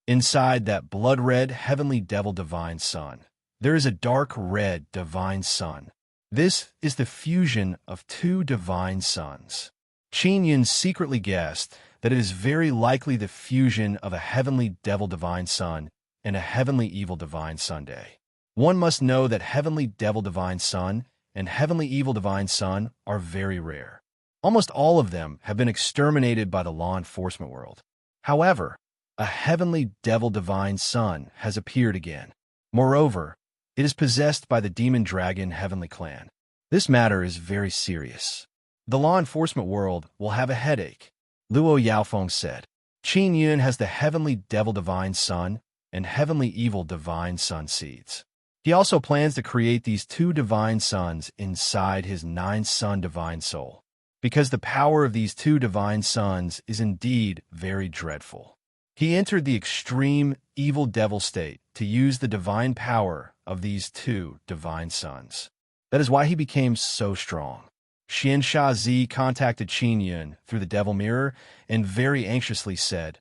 Inside that blood-red heavenly devil divine sun, there is a dark red divine sun. This is the fusion of two divine suns. Qin Yin secretly guessed that it is very likely the fusion of a heavenly devil divine sun and a heavenly evil divine Sunday. One must know that heavenly devil divine sun and heavenly evil divine sun are very rare. Almost all of them have been exterminated by the law enforcement world. However, a heavenly devil divine sun has appeared again. Moreover, it is possessed by the demon dragon heavenly clan. This matter is very serious. The law enforcement world will have a headache, Luo Yaofeng said. Qin Yun has the heavenly devil divine sun and heavenly evil divine sun seeds. He also plans to create these two divine suns inside his 9-sun divine soul, because the power of these two divine suns is indeed very dreadful. He entered the extreme evil devil state to use the divine power of these two divine suns. That is why he became so strong. Xianshazi contacted Qin Yun through the devil mirror and very anxiously said,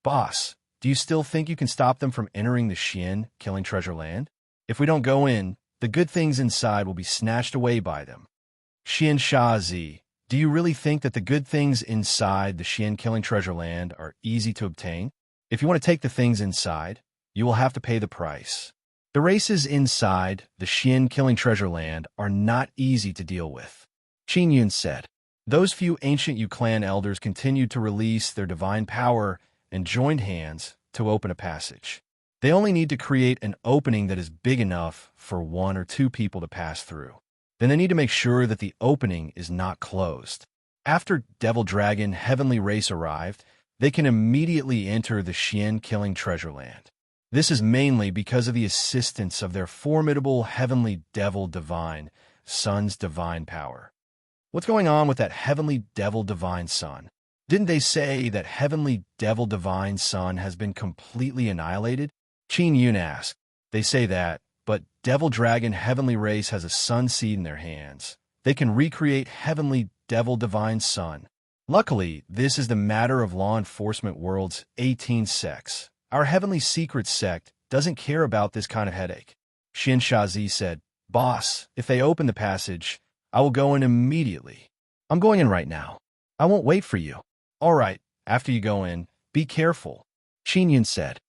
"Boss, do you still think you can stop them from entering the Xian, killing treasure land? If we don't go in, the good things inside will be snatched away by them." Xianshazi, do you really think that the good things inside the Xian killing treasure land are easy to obtain? If you want to take the things inside, you will have to pay the price. The races inside the Xian killing treasure land are not easy to deal with. Qin Yun said. Those few ancient Yu clan elders continued to release their divine power and joined hands to open a passage. They only need to create an opening that is big enough for 1 or 2 people to pass through. Then they need to make sure that the opening is not closed. After Devil Dragon Heavenly Race arrived, they can immediately enter the Xian killing treasure land. This is mainly because of the assistance of their formidable Heavenly Devil Divine Sun's divine power. What's going on with that Heavenly Devil Divine Sun? Didn't they say that Heavenly Devil Divine Sun has been completely annihilated? Qin Yun asked. They say that, but Devil Dragon Heavenly Race has a sun seed in their hands. They can recreate Heavenly Devil Divine Sun. Luckily, this is the matter of law enforcement world's 18 sects. Our heavenly secret sect doesn't care about this kind of headache. Xian Shazi said, Boss, if they open the passage, I will go in immediately. I'm going in right now. I won't wait for you. All right, after you go in, be careful. Qinyan said.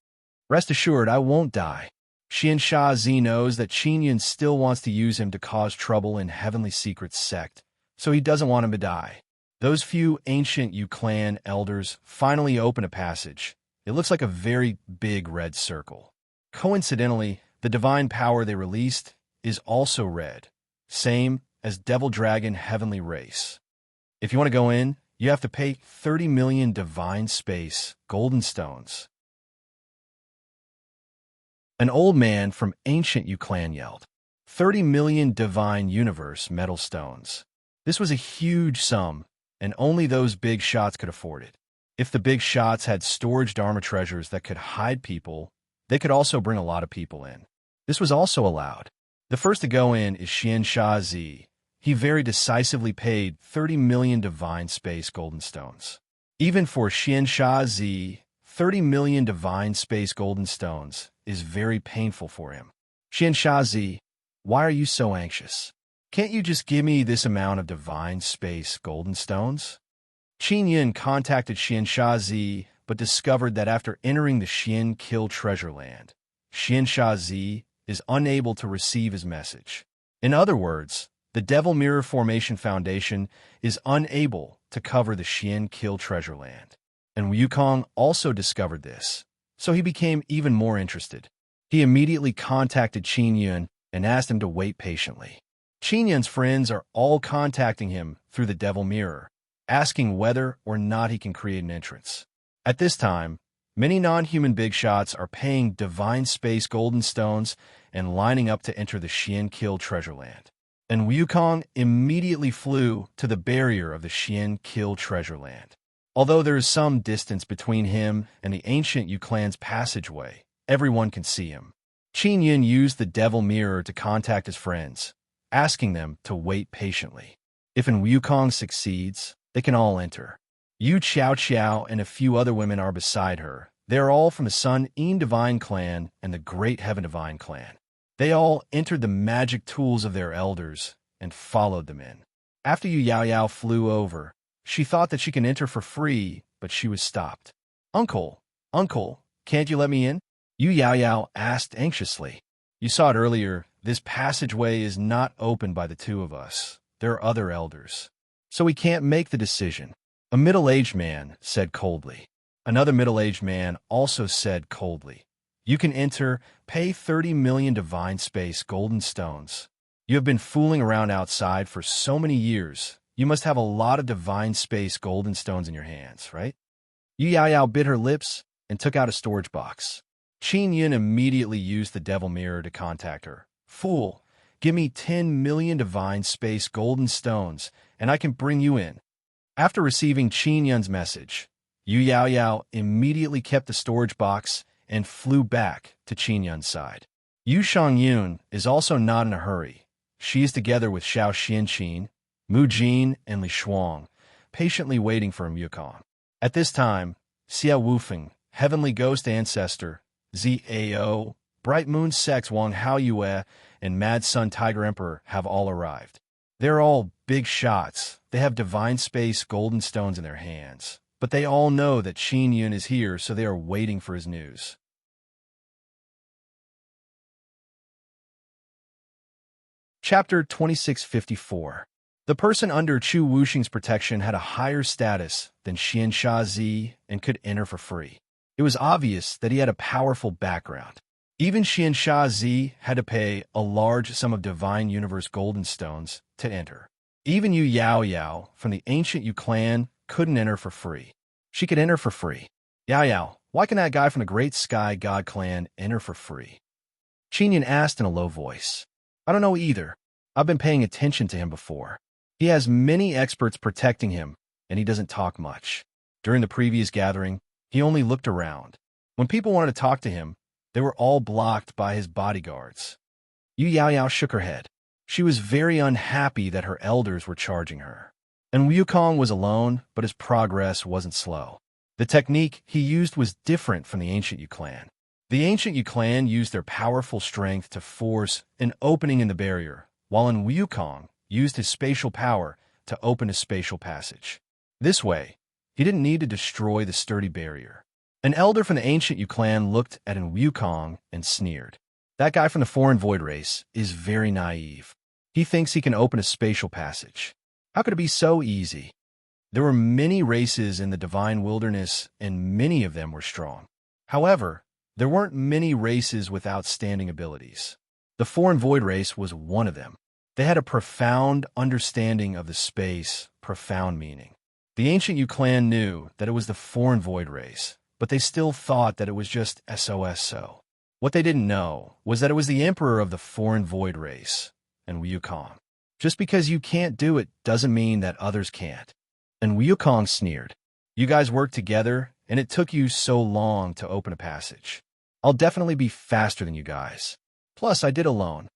Rest assured, I won't die. Xian Shazi knows that Qinyan still wants to use him to cause trouble in Heavenly Secret sect, so he doesn't want him to die. Those few ancient Yu clan elders finally open a passage. It looks like a very big red circle. Coincidentally, the divine power they released is also red, same as Devil Dragon Heavenly Race. If you want to go in, you have to pay 30 million divine space golden stones. An old man from ancient Yu clan yelled, 30 million divine universe metal stones. This was a huge sum, and only those big shots could afford it. If the big shots had storage Dharma treasures that could hide people, they could also bring a lot of people in. This was also allowed. The first to go in is Xian Shazi. He very decisively paid 30 million divine space golden stones. Even for Xian Shazi, 30 million divine space golden stones is very painful for him. Xian Shazi, why are you so anxious? Can't you just give me this amount of divine space golden stones? Qin Yin contacted Xian Shazi, but discovered that after entering the Xian Kill Treasure Land, Xian Shazi is unable to receive his message. In other words, the Devil Mirror Formation Foundation is unable to cover the Xian Kill Treasure Land. And Wukong also discovered this, so he became even more interested. He immediately contacted Qin Yun and asked him to wait patiently. Qin Yun's friends are all contacting him through the Devil Mirror, asking whether or not he can create an entrance. At this time, many non-human big shots are paying divine space golden stones and lining up to enter the Xian Kill Treasure Land. And Wukong immediately flew to the barrier of the Xian Kill Treasure Land. Although there is some distance between him and the ancient Yu clan's passageway, everyone can see him. Qin Yin used the Devil Mirror to contact his friends, asking them to wait patiently. If Wukong succeeds, they can all enter. Yu Qiao Qiao and a few other women are beside her. They are all from the Sun Yin Divine Clan and the Great Heaven Divine Clan. They all entered the magic tools of their elders and followed them in. After Yu Yao Yao flew over, she thought that she can enter for free, but she was stopped. Uncle, can't you let me in? Yu Yao Yao asked anxiously. You saw it earlier, this passageway is not opened by the two of us. There are other elders. So we can't make the decision. A middle-aged man said coldly. Another middle-aged man also said coldly. You can enter, pay 30 million divine space golden stones. You have been fooling around outside for so many years. You must have a lot of divine space golden stones in your hands, right? Yu Yao Yao bit her lips and took out a storage box. Qin Yin immediately used the Devil Mirror to contact her. Fool, give me 10 million divine space golden stones, and I can bring you in. After receiving Qin Yun's message, Yu Yao Yao immediately kept the storage box and flew back to Qin Yun's side. Yu Shangyun is also not in a hurry. She is together with Xiao Xianqin, Mu Jin, and Li Shuang, patiently waiting for Wukong. At this time, Xia Wufeng, Heavenly Ghost Ancestor, Zao, Bright Moon Sex Wang Haoyue, and Mad Sun Tiger Emperor have all arrived. They're all big shots. They have divine space golden stones in their hands. But they all know that Qin Yun is here, so they are waiting for his news. Chapter 2654. The person under Chu Wuxing's protection had a higher status than Xian Shazi and could enter for free. It was obvious that he had a powerful background. Even Xian Shazi had to pay a large sum of divine universe golden stones to enter. Even Yu Yao Yao from the ancient Yu clan couldn't enter for free. She could enter for free. Yao Yao, why can that guy from the Great Sky God clan enter for free? Qin Yin asked in a low voice. I don't know either. I've been paying attention to him before. He has many experts protecting him, and he doesn't talk much. During the previous gathering, he only looked around. When people wanted to talk to him, they were all blocked by his bodyguards. Yu Yao Yao shook her head. She was very unhappy that her elders were charging her. And Wukong was alone, but his progress wasn't slow. The technique he used was different from the ancient Yu clan. The ancient Yu clan used their powerful strength to force an opening in the barrier, while Wukong used his spatial power to open a spatial passage. This way, he didn't need to destroy the sturdy barrier. An elder from the ancient Yu clan looked at Wukong and sneered. That guy from the foreign void race is very naive. He thinks he can open a spatial passage. How could it be so easy? There were many races in the divine wilderness, and many of them were strong. However, there weren't many races with outstanding abilities. The foreign void race was one of them. They had a profound understanding of the space, profound meaning. The ancient Yu clan knew that it was the foreign void race, but they still thought that it was just SOSO. What they didn't know was that it was the emperor of the foreign void race, and Wukong. Just because you can't do it doesn't mean that others can't. And Wukong sneered. You guys worked together, and it took you so long to open a passage. I'll definitely be faster than you guys. Plus, I did alone.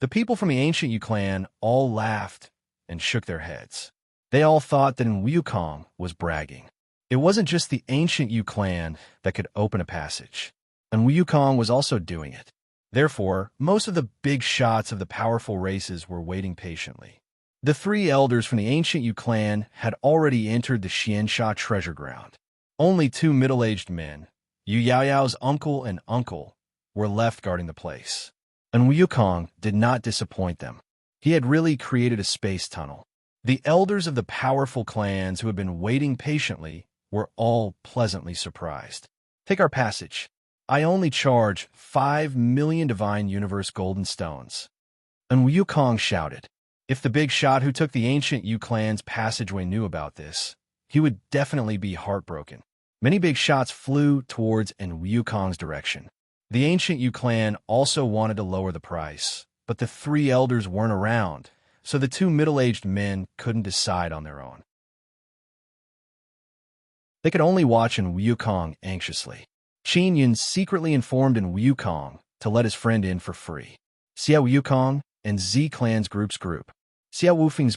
The people from the ancient Yu clan all laughed and shook their heads. They all thought that Wukong was bragging. It wasn't just the ancient Yu clan that could open a passage, and Wukong was also doing it. Therefore, most of the big shots of the powerful races were waiting patiently. The three elders from the ancient Yu clan had already entered the Xiansha treasure ground. Only two middle-aged men, Yu Yaoyao's uncle and uncle, were left guarding the place. And Wukong did not disappoint them. He had really created a space tunnel. The elders of the powerful clans who had been waiting patiently were all pleasantly surprised. Take our passage. I only charge 5 million divine universe golden stones. And Wukong shouted. If the big shot who took the ancient Yu clan's passageway knew about this, he would definitely be heartbroken. Many big shots flew towards Wukong's direction. The ancient Yu clan also wanted to lower the price, but the three elders weren't around, so the two middle-aged men couldn't decide on their own. They could only watch Wukong anxiously. Qin Yun secretly informed Wukong to let his friend in for free. Xiao Wukong and Z Clan's group. Xiao Wufeng's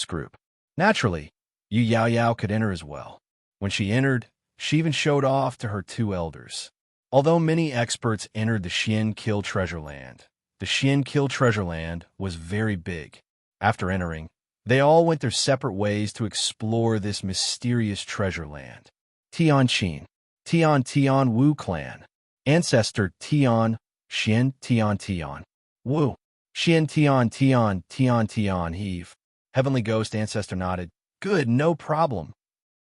group. Naturally, Yu Yaoyao could enter as well. When she entered, she even showed off to her two elders. Although many experts entered the Xian Kill Treasure Land, the Xian Kill Treasure Land was very big. After entering, they all went their separate ways to explore this mysterious treasure land. Tian Qin, Tian Wu Clan, Ancestor Tian, Xian Tian Wu, Xian Tian Heave. Heavenly Ghost Ancestor nodded. Good, no problem.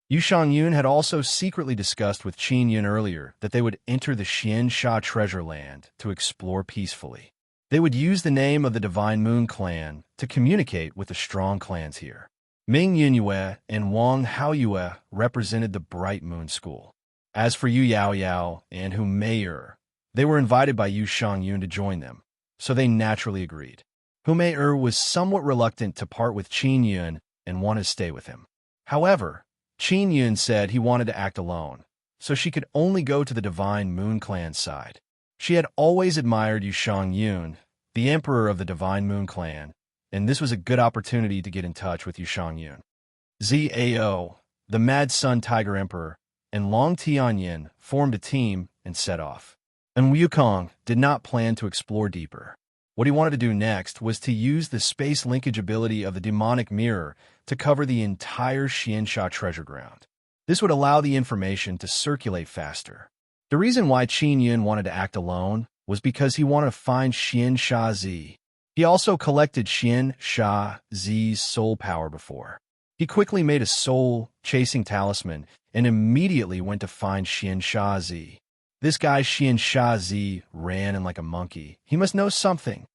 Yu Shangyun had also secretly discussed with Qin Yun earlier that they would enter the Xiansha treasure land to explore peacefully. They would use the name of the Divine Moon Clan to communicate with the strong clans here. Ming Yunyue and Wang Haoyue represented the Bright Moon School. As for Yu Yaoyao and Hu Mei'er, they were invited by Yu Shangyun to join them, so they naturally agreed. Hu Mei'er was somewhat reluctant to part with Qin Yun and wanted to stay with him. However, Qin Yun said he wanted to act alone, so she could only go to the Divine Moon Clan's side. She had always admired Yu Shangyun, the emperor of the Divine Moon Clan, and this was a good opportunity to get in touch with Yu Shangyun. Zao, the Mad Sun Tiger Emperor, and Long Tianyin formed a team and set off. And Wukong did not plan to explore deeper. What he wanted to do next was to use the space linkage ability of the demonic mirror to cover the entire Xiansha treasure ground. This would allow the information to circulate faster. The reason why Qin Yun wanted to act alone was because he wanted to find Xiansha Z. He also collected Xiansha Z's soul power before. He quickly made a soul-chasing talisman and immediately went to find Xiansha Z. This guy Xiansha Z ran in like a monkey. He must know something.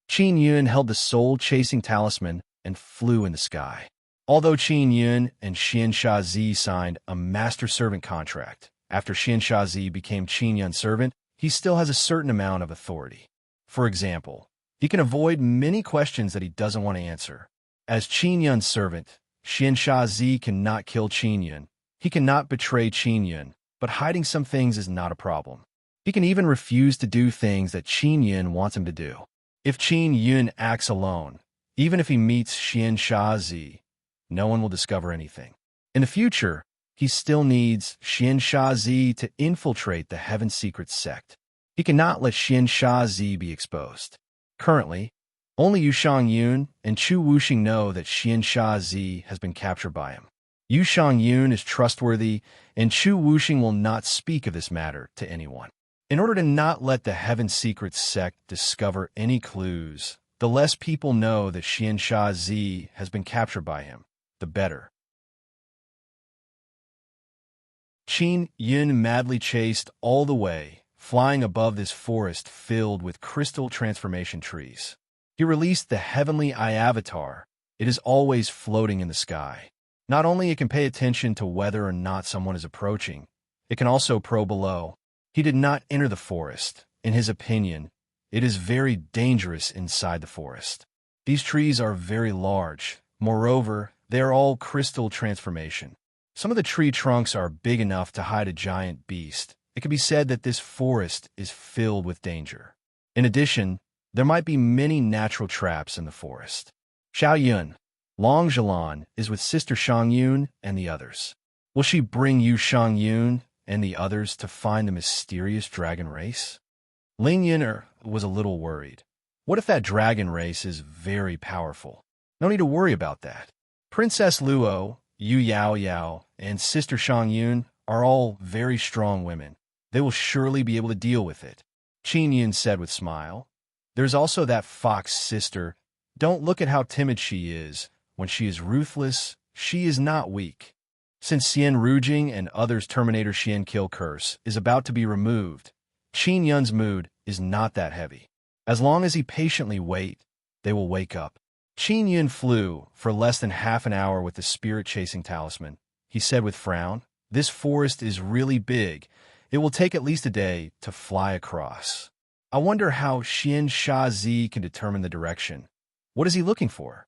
Qin Yun held the soul-chasing talisman and flew in the sky. Although Qin Yun and Xiansha Z signed a master-servant contract, after Xiansha Z became Qin Yun's servant, he still has a certain amount of authority. For example, he can avoid many questions that he doesn't want to answer. As Qin Yun's servant, Xiansha Z cannot kill Qin Yun. He cannot betray Qin Yun, but hiding some things is not a problem. He can even refuse to do things that Qin Yun wants him to do. If Qin Yun acts alone, even if he meets Xiansha Z, no one will discover anything. In the future, he still needs Xian Shazi to infiltrate the Heaven Secret sect. He cannot let Xian Shazi be exposed. Currently, only Yu Shangyun and Chu Wuxing know that Xian Shazi has been captured by him. Yu Shangyun is trustworthy, and Chu Wuxing will not speak of this matter to anyone. In order to not let the Heaven Secret sect discover any clues, the less people know that Xian Shazi has been captured by him, the better. Qin Yun madly chased all the way, flying above this forest filled with crystal transformation trees. He released the heavenly eye avatar. It is always floating in the sky. Not only it can pay attention to whether or not someone is approaching, it can also probe below. He did not enter the forest. In his opinion, it is very dangerous inside the forest. These trees are very large. Moreover, they are all crystal transformation. Some of the tree trunks are big enough to hide a giant beast. It can be said that this forest is filled with danger. In addition, there might be many natural traps in the forest. Xiao Yun, Long Zhilan, is with Sister Shangyun and the others. Will she bring Yu Shangyun and the others to find the mysterious dragon race? Ling Yin'er was a little worried. What if that dragon race is very powerful? No need to worry about that. Princess Luo, Yu Yao Yao, and Sister Shangyun are all very strong women. They will surely be able to deal with it. Qin Yun said with a smile. There's also that fox sister. Don't look at how timid she is. When she is ruthless, she is not weak. Since Xian Rujing and others' Terminator Xian kill curse is about to be removed, Qin Yun's mood is not that heavy. As long as he patiently wait, they will wake up. Qin Yun flew for less than half an hour with the spirit-chasing talisman. He said with frown, this forest is really big. It will take at least a day to fly across. I wonder how Xian Shazi can determine the direction. What is he looking for?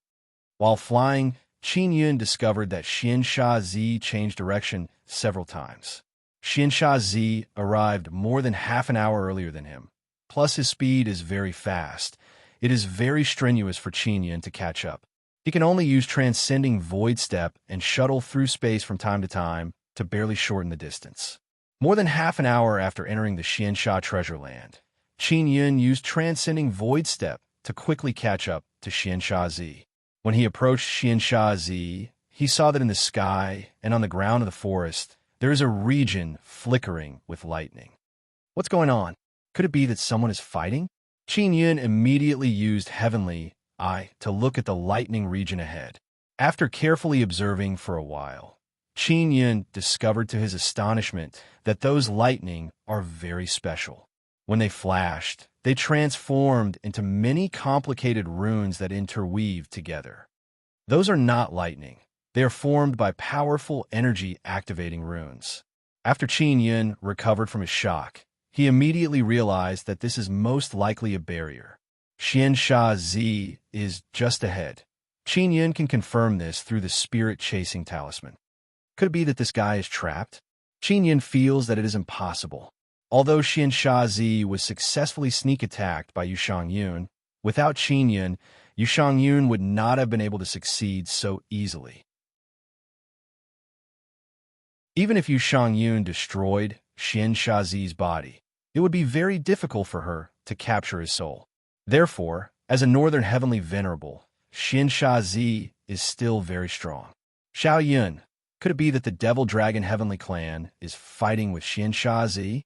While flying, Qin Yun discovered that Xian Shazi changed direction several times. Xian Shazi arrived more than half an hour earlier than him. Plus his speed is very fast. It is very strenuous for Qin Yun to catch up. He can only use transcending void step and shuttle through space from time to barely shorten the distance. More than half an hour after entering the Xiansha treasure land, Qin Yun used transcending void step to quickly catch up to Xianshazi. When he approached Xianshazi, he saw that in the sky and on the ground of the forest, there is a region flickering with lightning. What's going on? Could it be that someone is fighting? Qin Yun immediately used Heavenly Eye to look at the lightning region ahead. After carefully observing for a while, Qin Yun discovered to his astonishment that those lightning are very special. When they flashed, they transformed into many complicated runes that interweave together. Those are not lightning. They are formed by powerful energy-activating runes. After Qin Yun recovered from his shock, he immediately realized that this is most likely a barrier. Xiansha Zi is just ahead. Qin Yun can confirm this through the spirit-chasing talisman. Could it be that this guy is trapped? Qin Yun feels that it is impossible. Although Xiansha Zi was successfully sneak-attacked by Yu Shangyun, without Qin Yun, Yu Shangyun would not have been able to succeed so easily. Even if Yu Shangyun destroyed Xiansha Zi's body, it would be very difficult for her to capture his soul. Therefore, as a Northern Heavenly Venerable, Xiansha Zi is still very strong. Xiao Yun, could it be that the Devil Dragon Heavenly Clan is fighting with Xiansha Zi?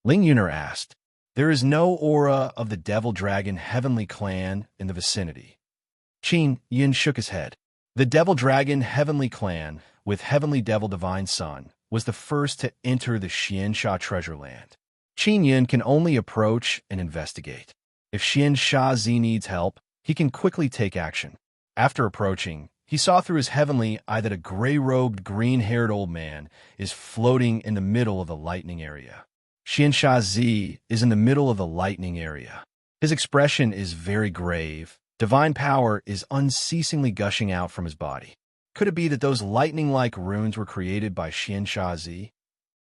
Ling Yuner asked. There is no aura of the Devil Dragon Heavenly Clan in the vicinity. Qin Yun shook his head. The Devil Dragon Heavenly Clan, with Heavenly Devil Divine Sun, was the first to enter the Xiansha treasure land. Qin Yun can only approach and investigate. If Xiansha Zi needs help, he can quickly take action. After approaching, he saw through his heavenly eye that a gray-robed, green-haired old man is floating in the middle of the lightning area. Xiansha Zi is in the middle of the lightning area. His expression is very grave. Divine power is unceasingly gushing out from his body. Could it be that those lightning-like runes were created by Xiansha Zi?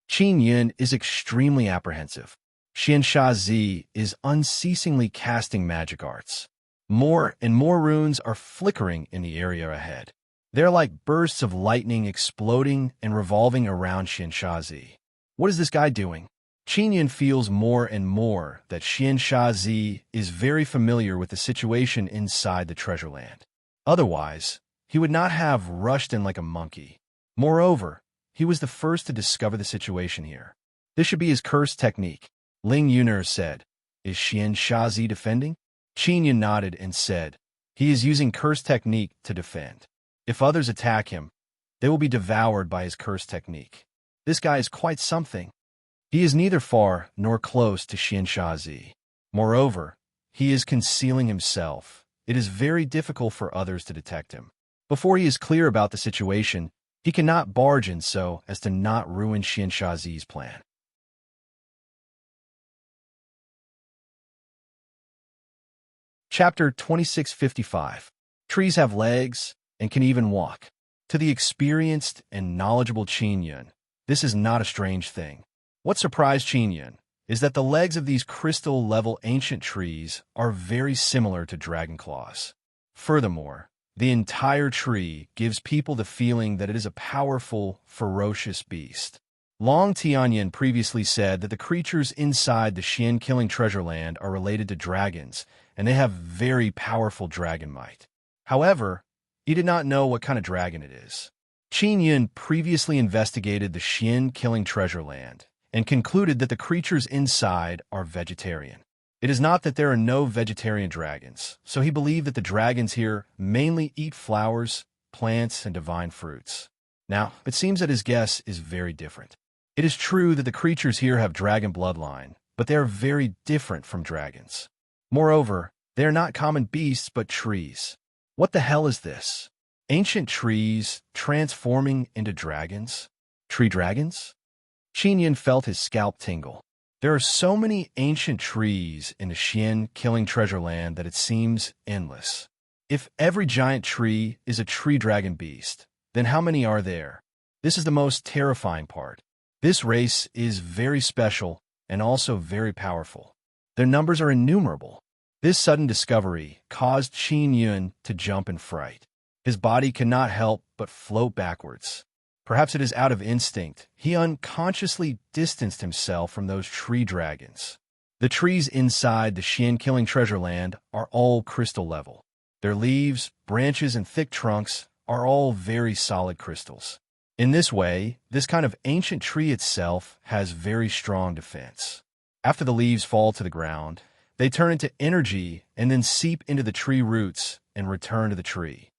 Qin Yun is extremely apprehensive. Xiansha Zi is unceasingly casting magic arts. More and more runes are flickering in the area ahead. They're like bursts of lightning exploding and revolving around Xianshazi. What is this guy doing? Qingyun feels more and more that Xianshazi is very familiar with the situation inside the treasure land. Otherwise, he would not have rushed in like a monkey. Moreover, he was the first to discover the situation here. This should be his curse technique, Ling Yuner said. Is Xianshazi defending? Qingyun nodded and said, he is using curse technique to defend. If others attack him, they will be devoured by his curse technique. This guy is quite something. He is neither far nor close to Xianshazi. Moreover, he is concealing himself. It is very difficult for others to detect him. Before he is clear about the situation, he cannot barge in so as to not ruin Xianshazi's plan. Chapter 2655. Trees have legs and can even walk. To the experienced and knowledgeable Qingyun, this is not a strange thing. What surprised Qingyun is that the legs of these crystal-level ancient trees are very similar to dragon claws. Furthermore, the entire tree gives people the feeling that it is a powerful, ferocious beast. Long Tianyan previously said that the creatures inside the Xian-killing treasure land are related to dragons, and they have very powerful dragon might. However, he did not know what kind of dragon it is. Qingyun previously investigated the Xian-killing treasure land and concluded that the creatures inside are vegetarian. It is not that there are no vegetarian dragons, so he believed that the dragons here mainly eat flowers, plants, and divine fruits. Now, it seems that his guess is very different. It is true that the creatures here have dragon bloodline, but they are very different from dragons. Moreover, they are not common beasts but trees. What the hell is this? Ancient trees transforming into dragons? Tree dragons? Qingyun felt his scalp tingle. There are so many ancient trees in the Xian-killing treasure land that it seems endless. If every giant tree is a tree dragon beast, then how many are there? This is the most terrifying part. This race is very special and also very powerful. Their numbers are innumerable. This sudden discovery caused Qingyun to jump in fright. His body cannot help but float backwards. Perhaps it is out of instinct. He unconsciously distanced himself from those tree dragons. The trees inside the Xian-killing treasure land are all crystal level. Their leaves, branches, and thick trunks are all very solid crystals. In this way, this kind of ancient tree itself has very strong defense. After the leaves fall to the ground, they turn into energy and then seep into the tree roots and return to the tree.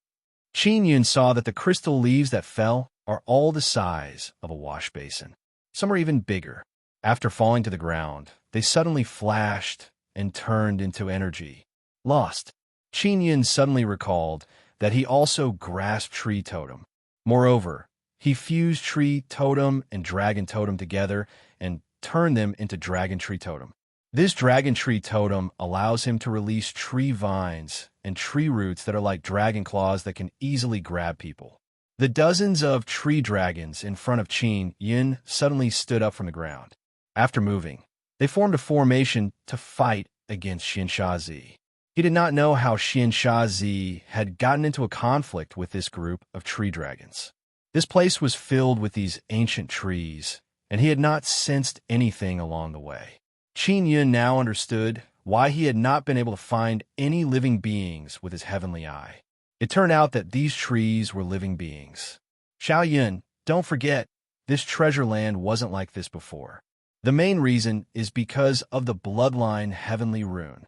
Qingyun saw that the crystal leaves that fell are all the size of a wash basin. Some are even bigger. After falling to the ground, they suddenly flashed and turned into energy. Lost. Qingyun suddenly recalled that he also grasped tree totem. Moreover, he fused tree totem and dragon totem together and turned them into dragon tree totem. This dragon tree totem allows him to release tree vines and tree roots that are like dragon claws that can easily grab people. The dozens of tree dragons in front of Qingyun suddenly stood up from the ground. After moving, they formed a formation to fight against Xianshazi. He did not know how Xianshazi had gotten into a conflict with this group of tree dragons. This place was filled with these ancient trees, and he had not sensed anything along the way. Qingyun now understood why he had not been able to find any living beings with his heavenly eye. It turned out that these trees were living beings. Xiaoyun, don't forget, this treasure land wasn't like this before. The main reason is because of the bloodline heavenly rune.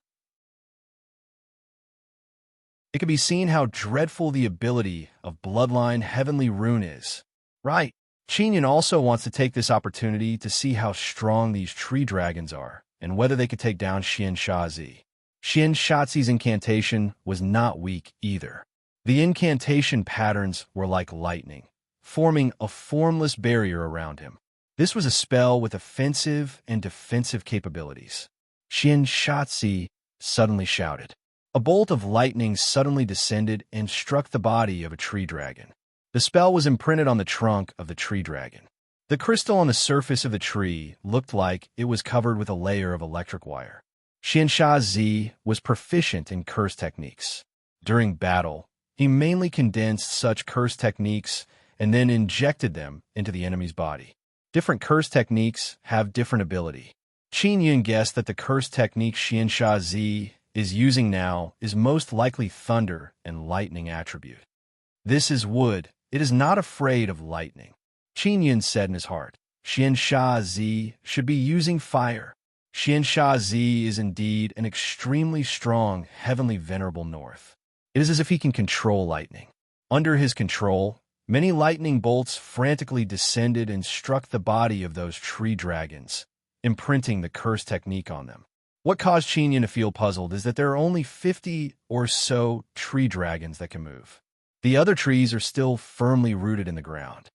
It can be seen how dreadful the ability of bloodline heavenly rune is. Right. Qingyun also wants to take this opportunity to see how strong these tree dragons are and whether they could take down Xianshazi. Xianshazi's incantation was not weak either. The incantation patterns were like lightning, forming a formless barrier around him. This was a spell with offensive and defensive capabilities. Xianshazi suddenly shouted. A bolt of lightning suddenly descended and struck the body of a tree dragon. The spell was imprinted on the trunk of the tree dragon. The crystal on the surface of the tree looked like it was covered with a layer of electric wire. Xianshazi was proficient in curse techniques. During battle, He mainly condensed such curse techniques and then injected them into the enemy's body. Different curse techniques have different ability. Qin Yun guessed that the curse technique Xiansha Zi is using now is most likely thunder and lightning attribute. This is wood. It is not afraid of lightning. Qin Yun said in his heart, Xiansha Zi should be using fire. Xiansha Zi is indeed an extremely strong, heavenly venerable north. It is as if he can control lightning. Under his control, many lightning bolts frantically descended and struck the body of those tree dragons, imprinting the curse technique on them. What caused Qin Yun to feel puzzled is that there are only 50 or so tree dragons that can move. The other trees are still firmly rooted in the ground.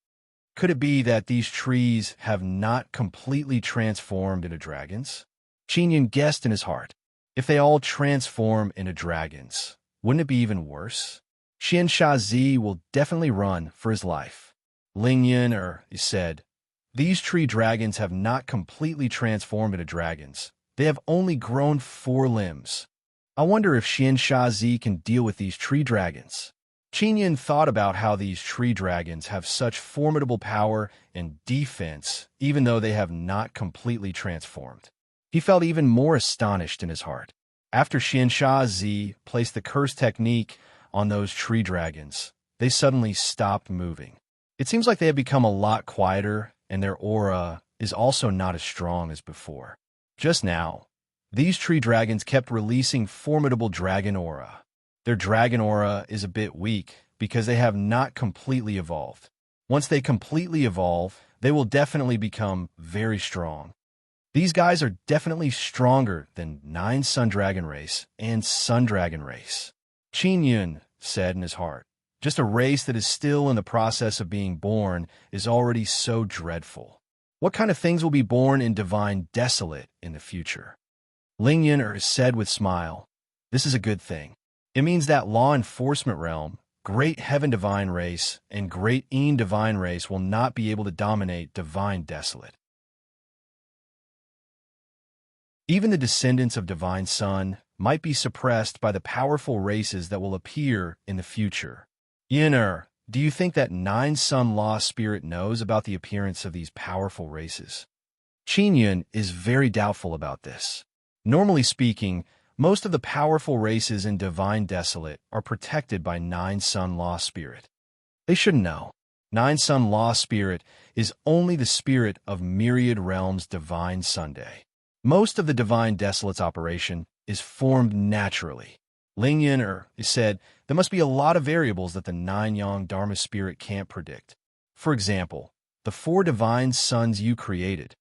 Could it be that these trees have not completely transformed into dragons? Qin Yun guessed in his heart, if they all transform into dragons, wouldn't it be even worse? Xiansha Zi will definitely run for his life. Ling Yun said, these tree dragons have not completely transformed into dragons. They have only grown 4 limbs. I wonder if Xiansha Zi can deal with these tree dragons. Qin Yun thought about how these tree dragons have such formidable power and defense, even though they have not completely transformed. He felt even more astonished in his heart. After Xiansha Zi placed the curse technique on those tree dragons, they suddenly stopped moving. It seems like they have become a lot quieter, and their aura is also not as strong as before. Just now, these tree dragons kept releasing formidable dragon aura. Their dragon aura is a bit weak because they have not completely evolved. Once they completely evolve, they will definitely become very strong. These guys are definitely stronger than 9 Sun Dragon race and Sun Dragon race. Qin Yun said in his heart, just a race that is still in the process of being born is already so dreadful. What kind of things will be born in divine desolate in the future? Ling Yun said with smile, this is a good thing. It means that law enforcement realm, great heaven divine race, and great Yin divine race will not be able to dominate divine desolate. Even the descendants of divine sun might be suppressed by the powerful races that will appear in the future. Yin, do you think that 9 Sun Law Spirit knows about the appearance of these powerful races? Qin Yun is very doubtful about this. Normally speaking, most of the powerful races in Divine Desolate are protected by 9 Sun Law Spirit. They should know. 9 Sun Law Spirit is only the spirit of Myriad Realms' Divine Sunday. Most of the Divine Desolate's operation is formed naturally. Ling Yun said there must be a lot of variables that the 9 Yang Dharma Spirit can't predict. For example, the 4 divine suns you created.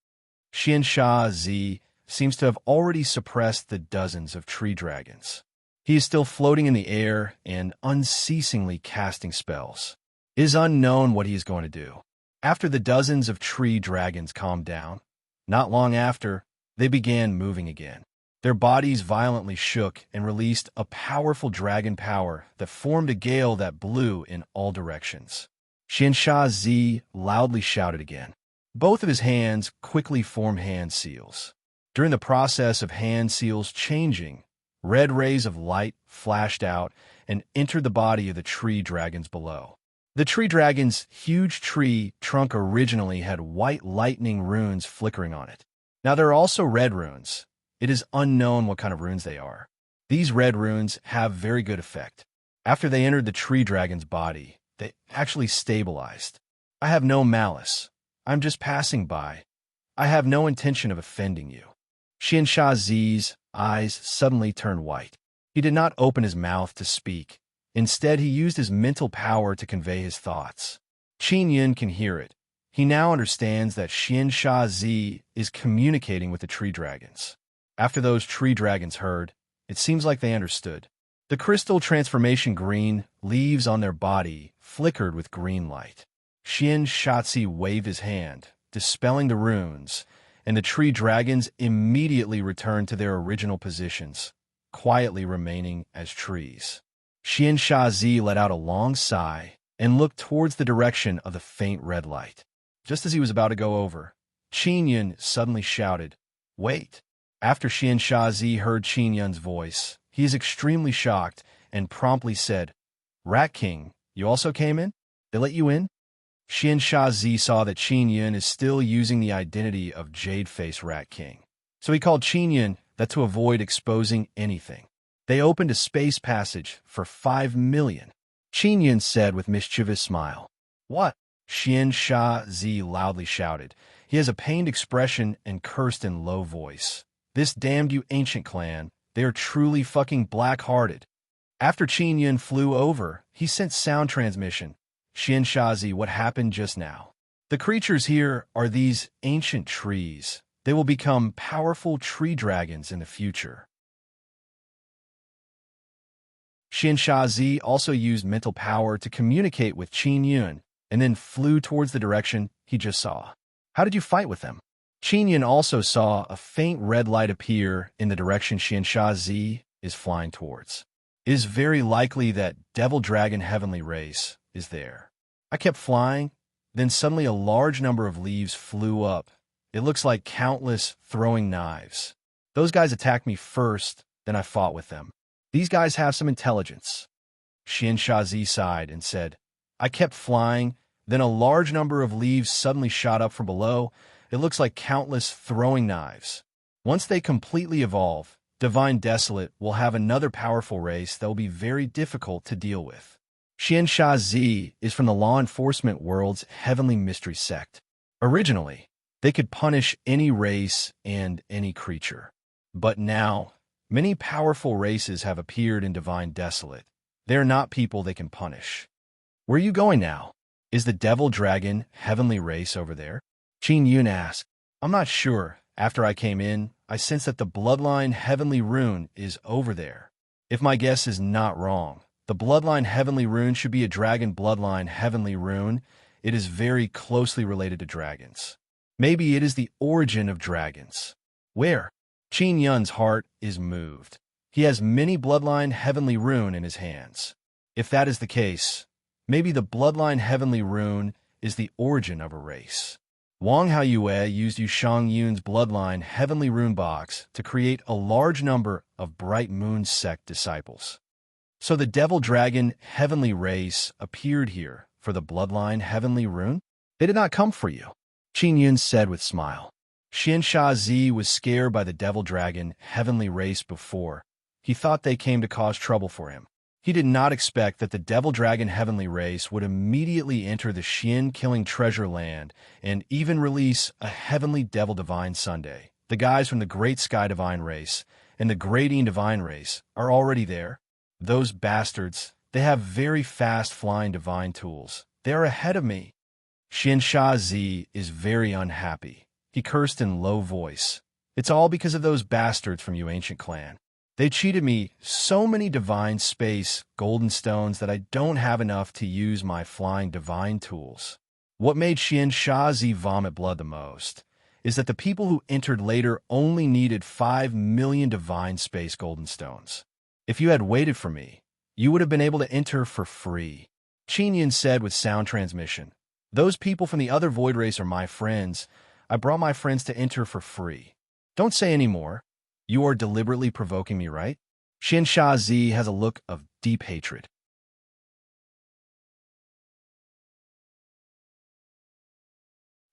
Xiansha Zi seems to have already suppressed the dozens of tree dragons. He is still floating in the air and unceasingly casting spells. It is unknown what he is going to do. After the dozens of tree dragons calmed down, not long after, they began moving again. Their bodies violently shook and released a powerful dragon power that formed a gale that blew in all directions. Xiansha Zi loudly shouted again. Both of his hands quickly formed hand seals. During the process of hand seals changing, red rays of light flashed out and entered the body of the tree dragons below. The tree dragon's huge tree trunk originally had white lightning runes flickering on it. Now there are also red runes. It is unknown what kind of runes they are. These red runes have very good effect. After they entered the tree dragon's body, they actually stabilized. I have no malice. I'm just passing by. I have no intention of offending you. Xiansha Zi's eyes suddenly turned white. He did not open his mouth to speak. Instead, he used his mental power to convey his thoughts. Qin Yun can hear it. He now understands that Xiansha Zi is communicating with the tree dragons. After those tree dragons heard, it seems like they understood. The crystal transformation green leaves on their body flickered with green light. Xiansha Zi waved his hand, dispelling the runes, and the tree dragons immediately returned to their original positions, quietly remaining as trees. Xiansha Zi let out a long sigh and looked towards the direction of the faint red light. Just as he was about to go over, Qin Yun suddenly shouted, "Wait!" After Xiansha Zi heard Qin Yun's voice, he is extremely shocked and promptly said, Rat King, you also came in? They let you in? Xian Sha Zi saw that Qin Yun is still using the identity of Jade-Face Rat King. So he called Qin Yun that to avoid exposing anything. They opened a space passage for 5 million. Qin Yun said with mischievous smile. What? Xian Sha Zi loudly shouted. He has a pained expression and cursed in low voice. This damned you ancient clan, they are truly fucking black-hearted. After Qin Yun flew over, he sent sound transmission. Xian Sha Zi, what happened just now? The creatures here are these ancient trees. They will become powerful tree dragons in the future. Xian Sha Zi also used mental power to communicate with Qin Yun, and then flew towards the direction he just saw. How did you fight with them? Qin Yun also saw a faint red light appear in the direction Xian Sha Zi is flying towards. It is very likely that Devil Dragon Heavenly Race is there. I kept flying, then suddenly a large number of leaves flew up. It looks like countless throwing knives. Those guys attacked me first, then I fought with them. These guys have some intelligence. Xian Sha Zi sighed and said, I kept flying, then a large number of leaves suddenly shot up from below. It looks like countless throwing knives. Once they completely evolve, Divine Desolate will have another powerful race that will be very difficult to deal with. Xian Sha Zi is from the law enforcement world's heavenly mystery sect. Originally, they could punish any race and any creature. But now, many powerful races have appeared in Divine Desolate. They are not people they can punish. Where are you going now? Is the Devil Dragon Heavenly Race over there? Qin Yun asked. I'm not sure. After I came in, I sense that the Bloodline Heavenly Rune is over there. If my guess is not wrong, the Bloodline Heavenly Rune should be a Dragon Bloodline Heavenly Rune. It is very closely related to dragons. Maybe it is the origin of dragons. Where? Qin Yun's heart is moved. He has many Bloodline Heavenly Rune in his hands. If that is the case, maybe the Bloodline Heavenly Rune is the origin of a race. Wang Haoyue used Yushang Yun's Bloodline Heavenly Rune box to create a large number of Bright Moon sect disciples. So the Devil Dragon Heavenly Race appeared here for the Bloodline Heavenly Rune? They did not come for you, Qin Yun said with smile. Xian Sha Zi was scared by the Devil Dragon Heavenly Race before. He thought they came to cause trouble for him. He did not expect that the Devil Dragon Heavenly Race would immediately enter the Xian-killing treasure land and even release a Heavenly Devil Divine Sunday. The guys from the Great Sky Divine Race and the Great Ean Divine Race are already there. Those bastards, they have very fast flying divine tools. They are ahead of me. Xian Sha Zi is very unhappy. He cursed in low voice. It's all because of those bastards from you ancient clan. They cheated me so many divine space golden stones that I don't have enough to use my flying divine tools. What made Xian Sha Zi vomit blood the most is that the people who entered later only needed 5 million divine space golden stones. If you had waited for me, you would have been able to enter for free. Qin Yun said with sound transmission. Those people from the other void race are my friends. I brought my friends to enter for free. Don't say any more. You are deliberately provoking me, right? Xian Sha Zi has a look of deep hatred.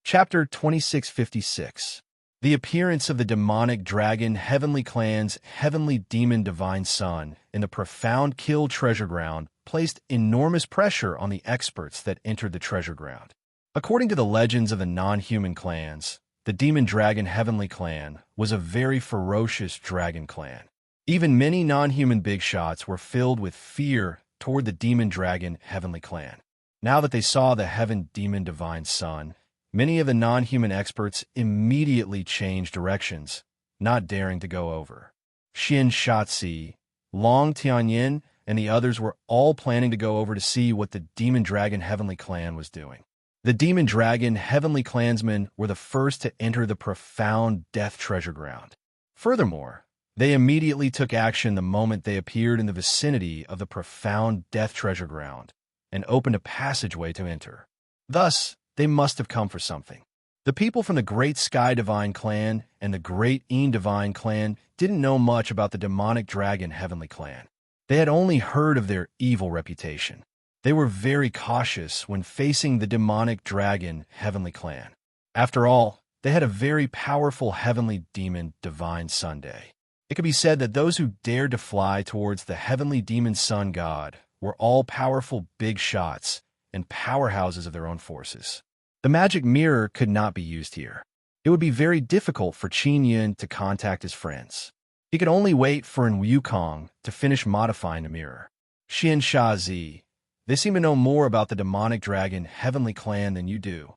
Chapter 2656. The appearance of the demonic dragon Heavenly Clan's Heavenly Demon Divine Sun in the profound Kill treasure ground placed enormous pressure on the experts that entered the treasure ground. According to the legends of the non-human clans, the Demon Dragon Heavenly Clan was a very ferocious dragon clan. Even many non-human big shots were filled with fear toward the Demon Dragon Heavenly Clan. Now that they saw the Heaven Demon Divine Sun, many of the non-human experts immediately changed directions, not daring to go over. Xin Shatsi, Long Tianyin, and the others were all planning to go over to see what the Demon Dragon Heavenly Clan was doing. The Demon Dragon Heavenly Clansmen were the first to enter the profound death treasure ground. Furthermore, they immediately took action the moment they appeared in the vicinity of the profound death treasure ground and opened a passageway to enter. Thus, they must have come for something. The people from the Great Sky Divine Clan and the Great Ean Divine Clan didn't know much about the demonic dragon Heavenly Clan. They had only heard of their evil reputation. They were very cautious when facing the demonic dragon Heavenly Clan. After all, they had a very powerful heavenly demon, Divine Sunday. It could be said that those who dared to fly towards the heavenly demon sun god were all-powerful big shots and powerhouses of their own forces. The magic mirror could not be used here. It would be very difficult for Qin Yun to contact his friends. He could only wait for An Wukong to finish modifying the mirror. Xian Sha Zi, they seem to know more about the demonic dragon Heavenly Clan than you do.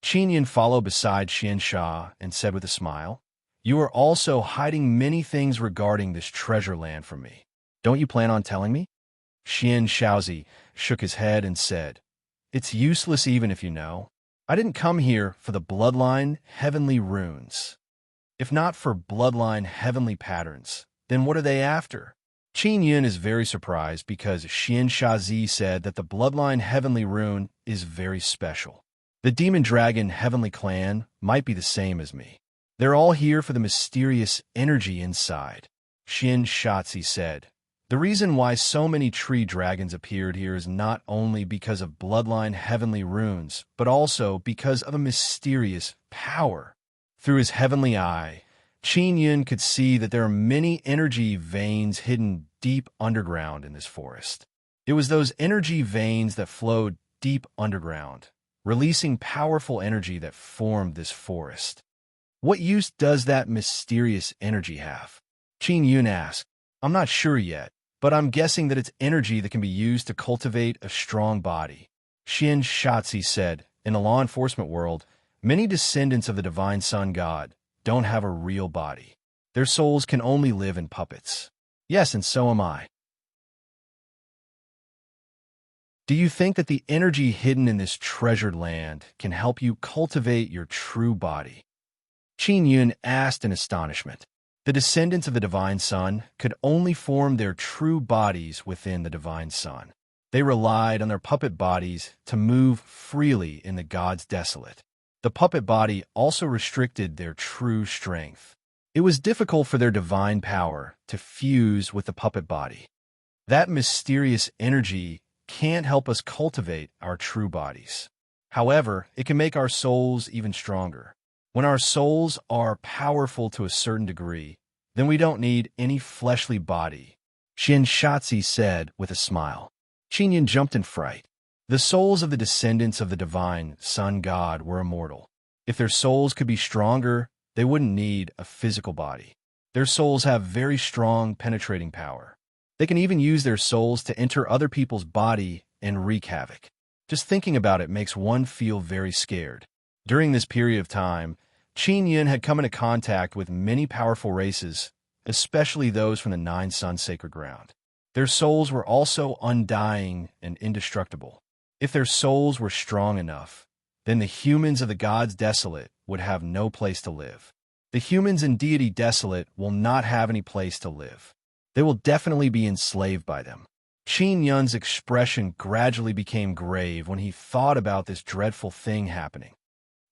Qin Yun followed beside Xian Sha and said with a smile, "You are also hiding many things regarding this treasure land from me. Don't you plan on telling me?" Xian Shaozi shook his head and said, "It's useless even if you know. I didn't come here for the bloodline heavenly runes. If not for bloodline heavenly patterns, then what are they after?" Qin Yun is very surprised because Xian Shazi said that the bloodline heavenly rune is very special. The demon dragon heavenly clan might be the same as me. They're all here for the mysterious energy inside. Xian Shazi said, "The reason why so many tree dragons appeared here is not only because of bloodline heavenly runes, but also because of a mysterious power." Through his heavenly eye, Qin Yun could see that there are many energy veins hidden deep underground in this forest. It was those energy veins that flowed deep underground, releasing powerful energy that formed this forest. What use does that mysterious energy have? Qin Yun asked. "I'm not sure yet, but I'm guessing that it's energy that can be used to cultivate a strong body." Xian Shatzi said, "In the law enforcement world, many descendants of the divine sun god don't have a real body. Their souls can only live in puppets." "Yes, and so am I." "Do you think that the energy hidden in this treasured land can help you cultivate your true body?" Qin Yun asked in astonishment. The descendants of the divine sun could only form their true bodies within the divine sun. They relied on their puppet bodies to move freely in the gods desolate. The puppet body also restricted their true strength. It was difficult for their divine power to fuse with the puppet body. That mysterious energy can't help us cultivate our true bodies. However, it can make our souls even stronger. When our souls are powerful to a certain degree, then we don't need any fleshly body, Xian Shatzi said with a smile. Qin Yun jumped in fright. The souls of the descendants of the divine sun god were immortal. If their souls could be stronger, they wouldn't need a physical body. Their souls have very strong penetrating power. They can even use their souls to enter other people's body and wreak havoc. Just thinking about it makes one feel very scared. During this period of time, Qin Yun had come into contact with many powerful races, especially those from the Nine Sun Sacred Ground. Their souls were also undying and indestructible. If their souls were strong enough, then the humans of the gods desolate would have no place to live. The humans in deity desolate will not have any place to live. They will definitely be enslaved by them. Qin Yun's expression gradually became grave when he thought about this dreadful thing happening.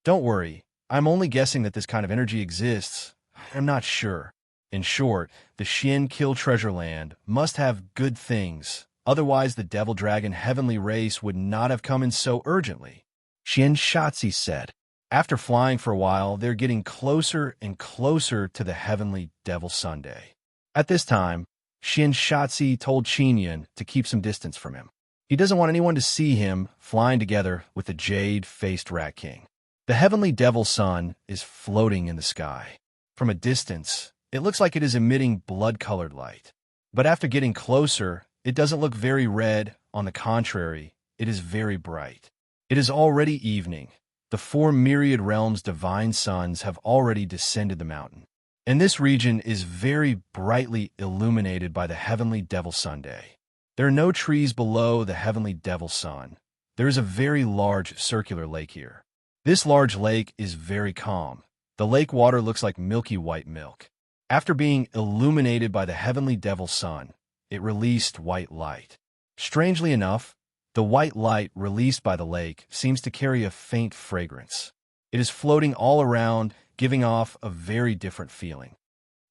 "Don't worry, I'm only guessing that this kind of energy exists. I'm not sure. In short, the Xian Kill Treasure Land must have good things, otherwise the Devil Dragon Heavenly Race would not have come in so urgently," Xian Shatzi said. After flying for a while, they're getting closer and closer to the Heavenly Devil Sunday. At this time, Xian Shatzi told Qin Yun to keep some distance from him. He doesn't want anyone to see him flying together with the jade-faced Rat King. The heavenly devil sun is floating in the sky. From a distance, it looks like it is emitting blood-colored light. But after getting closer, it doesn't look very red. On the contrary, it is very bright. It is already evening. The 4 myriad realms' divine suns have already descended the mountain. And this region is very brightly illuminated by the heavenly devil Sunday. There are no trees below the heavenly devil sun. There is a very large circular lake here. This large lake is very calm. The lake water looks like milky white milk. After being illuminated by the heavenly devil sun, it released white light. Strangely enough, the white light released by the lake seems to carry a faint fragrance. It is floating all around, giving off a very different feeling.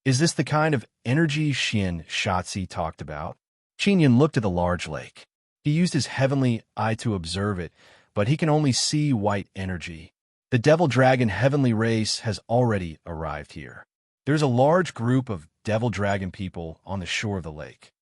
Is this the kind of energy Xian Shatzi talked about? Qin Yin looked at the large lake. He used his heavenly eye to observe it, but he can only see white energy. The devil dragon heavenly race has already arrived here. There's a large group of devil dragon people on the shore of the lake.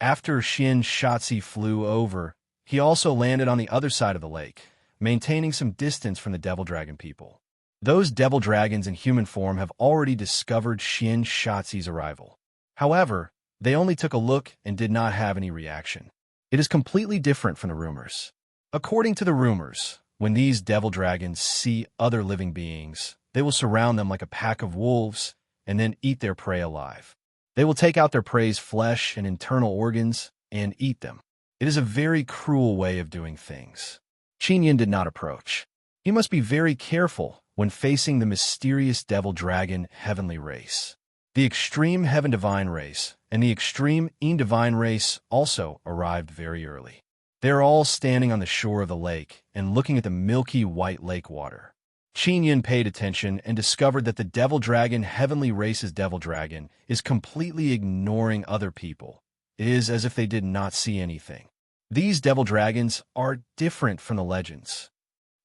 After Xin Shatzi flew over, he also landed on the other side of the lake, maintaining some distance from the devil dragon people. Those devil dragons in human form have already discovered Xin Shatzi's arrival. However, they only took a look and did not have any reaction. It is completely different from the rumors. According to the rumors, when these devil dragons see other living beings, they will surround them like a pack of wolves and then eat their prey alive. They will take out their prey's flesh and internal organs and eat them. It is a very cruel way of doing things. Qin Yin did not approach. He must be very careful when facing the mysterious devil dragon heavenly race. The extreme heaven divine race and the extreme Yin divine race also arrived very early. They are all standing on the shore of the lake and looking at the milky white lake water. Qin Yin paid attention and discovered that the devil dragon heavenly race's devil dragon is completely ignoring other people. It is as if they did not see anything. These devil dragons are different from the legends.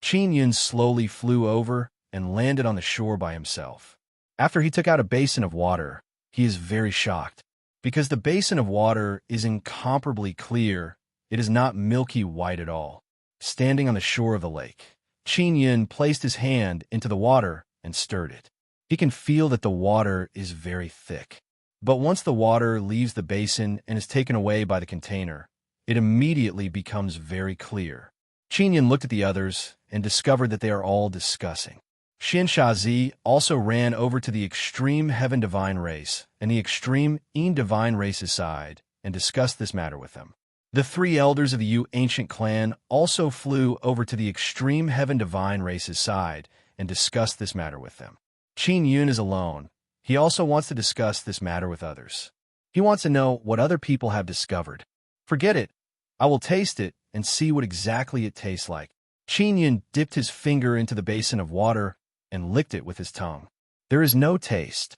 Qin Yin slowly flew over and landed on the shore by himself. After he took out a basin of water, he is very shocked. Because the basin of water is incomparably clear, it is not milky white at all. Standing on the shore of the lake, Qin Yin placed his hand into the water and stirred it. He can feel that the water is very thick. But once the water leaves the basin and is taken away by the container, it immediately becomes very clear. Qin Yin looked at the others and discovered that they are all discussing. Xin Shazi also ran over to the extreme heaven divine race and the extreme Yin divine race's side and discussed this matter with them. The three elders of the Yu ancient clan also flew over to the extreme heaven divine race's side and discussed this matter with them. Qin Yin is alone. He also wants to discuss this matter with others. He wants to know what other people have discovered. Forget it. I will taste it and see what exactly it tastes like. Qin Yin dipped his finger into the basin of water and licked it with his tongue. There is no taste.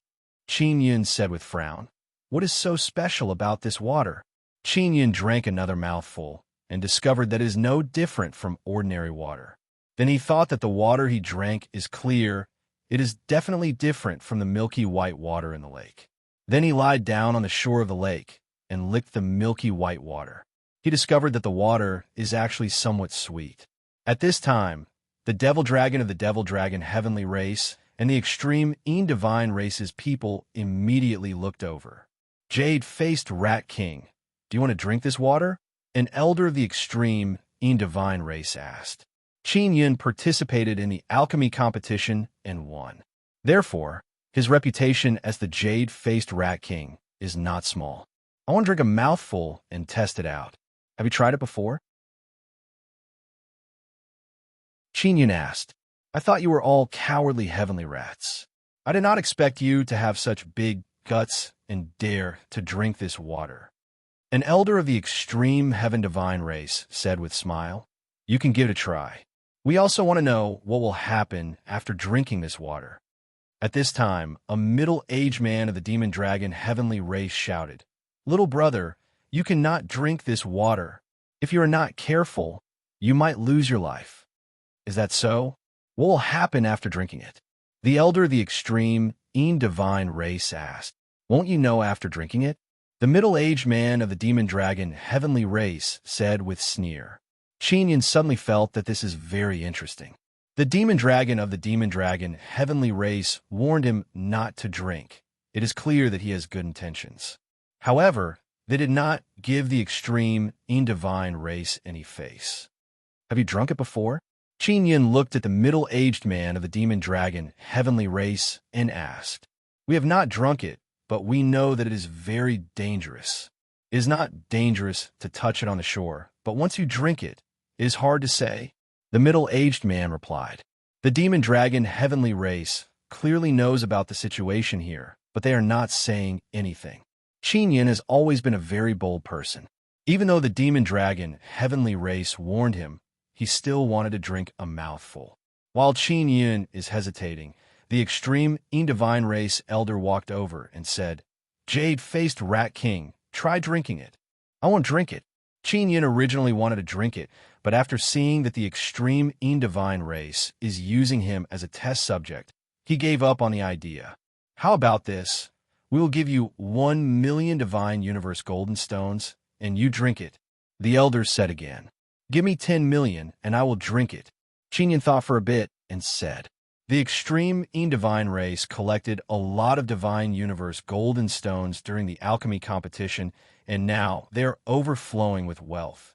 Qin Yin said with frown. What is so special about this water? Qin Yin drank another mouthful and discovered that it is no different from ordinary water. Then he thought that the water he drank is clear. It is definitely different from the milky white water in the lake. Then he lied down on the shore of the lake and licked the milky white water. He discovered that the water is actually somewhat sweet. At this time, the devil dragon of the devil dragon heavenly race and the extreme Yin divine race's people immediately looked over. Jade-faced Rat King, do you want to drink this water? An elder of the extreme Yin divine race asked. Qin Yin participated in the alchemy competition and won. Therefore, his reputation as the Jade-faced Rat King is not small. I want to drink a mouthful and test it out. Have you tried it before? Qin Yin asked. I thought you were all cowardly heavenly rats. I did not expect you to have such big guts and dare to drink this water. An elder of the extreme heaven divine race said with smile, you can give it a try. We also want to know what will happen after drinking this water. At this time, a middle-aged man of the demon dragon heavenly race shouted, Little brother, you cannot drink this water. If you are not careful, you might lose your life. Is that so? What will happen after drinking it? The elder of the extreme Yin divine race asked, won't you know after drinking it? The middle-aged man of the demon dragon heavenly race said with sneer. Qin Yin suddenly felt that this is very interesting. The demon dragon of the demon dragon heavenly race warned him not to drink. It is clear that he has good intentions. However, they did not give the extreme Yin divine race any face. Have you drunk it before? Qin Yin looked at the middle-aged man of the demon dragon heavenly race and asked, we have not drunk it, but we know that it is very dangerous. It is not dangerous to touch it on the shore, but once you drink it, it is hard to say. The middle-aged man replied. The demon dragon heavenly race clearly knows about the situation here, but they are not saying anything. Qin Yin has always been a very bold person. Even though the demon dragon heavenly race warned him, he still wanted to drink a mouthful. While Qin Yin is hesitating, the extreme Yin divine race elder walked over and said, Jade-faced Rat King, try drinking it. I won't drink it. Qin Yin originally wanted to drink it, but after seeing that the extreme Divine race is using him as a test subject, he gave up on the idea. How about this? We will give you 1,000,000 Divine Universe Golden Stones, and you drink it. The elders said again. Give me 10,000,000, and I will drink it. Qin Yin thought for a bit and said. The extreme Divine race collected a lot of Divine Universe Golden Stones during the alchemy competition, and now they're overflowing with wealth.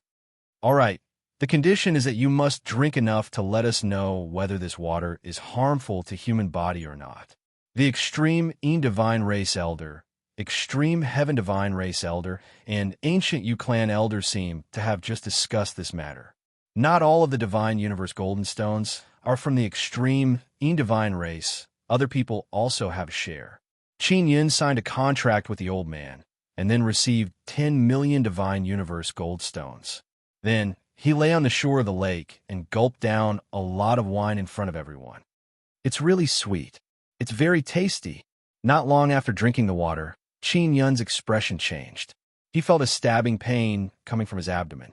All right, the condition is that you must drink enough to let us know whether this water is harmful to human body or not. The extreme Divine race elder, extreme heaven divine race elder, and ancient Yu clan elder seem to have just discussed this matter. Not all of the Divine Universe Golden Stones are from the extreme Divine race. Other people also have a share. Qin Yin signed a contract with the old man, and then received 10,000,000 Divine Universe Gold Stones. Then, he lay on the shore of the lake and gulped down a lot of wine in front of everyone. It's really sweet. It's very tasty. Not long after drinking the water, Qin Yun's expression changed. He felt a stabbing pain coming from his abdomen.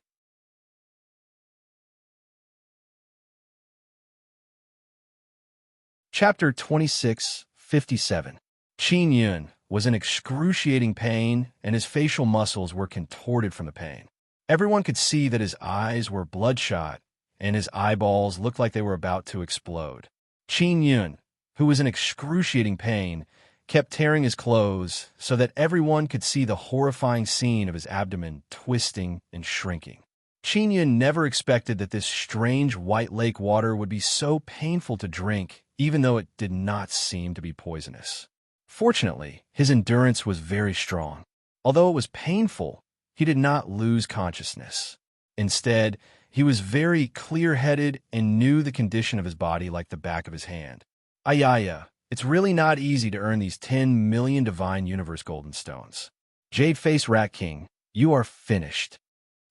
Chapter 26:57. Qin Yun was in excruciating pain, and his facial muscles were contorted from the pain. Everyone could see that his eyes were bloodshot, and his eyeballs looked like they were about to explode. Qin Yun, who was in excruciating pain, kept tearing his clothes so that everyone could see the horrifying scene of his abdomen twisting and shrinking. Qin Yun never expected that this strange white lake water would be so painful to drink, even though it did not seem to be poisonous. Fortunately, his endurance was very strong. Although it was painful, he did not lose consciousness. Instead, he was very clear-headed and knew the condition of his body like the back of his hand. Ayaya, it's really not easy to earn these 10,000,000 Divine Universe Golden Stones. Jade-faced Rat King, you are finished.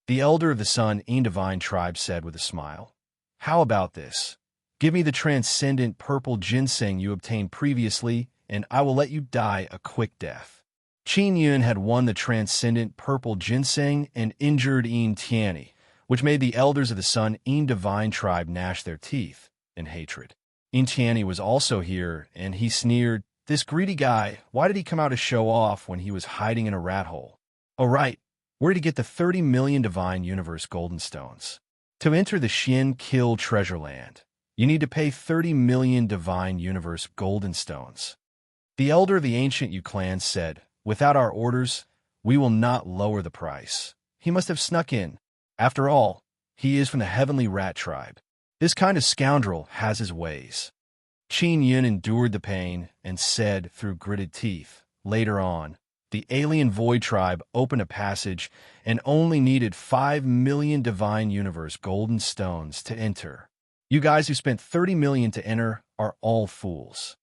The elder of the Sun Divine tribe said with a smile. How about this? Give me the transcendent purple ginseng you obtained previously, and I will let you die a quick death. Qin Yun had won the transcendent purple ginseng and injured Tianyi, which made the elders of the Sun Divine tribe gnash their teeth in hatred. Tianyi was also here, and he sneered, "This greedy guy, why did he come out to show off when he was hiding in a rat hole?" Oh right, where did he get the 30,000,000 Divine Universe Golden Stones? To enter the Xian Kill Treasure Land, you need to pay 30,000,000 Divine Universe Golden Stones. The elder of the ancient Yu clan said, without our orders, we will not lower the price. He must have snuck in. After all, he is from the heavenly rat tribe. This kind of scoundrel has his ways. Qin Yun endured the pain and said through gritted teeth, later on, the alien void tribe opened a passage and only needed 5,000,000 Divine Universe Golden Stones to enter. You guys who spent 30,000,000 to enter are all fools.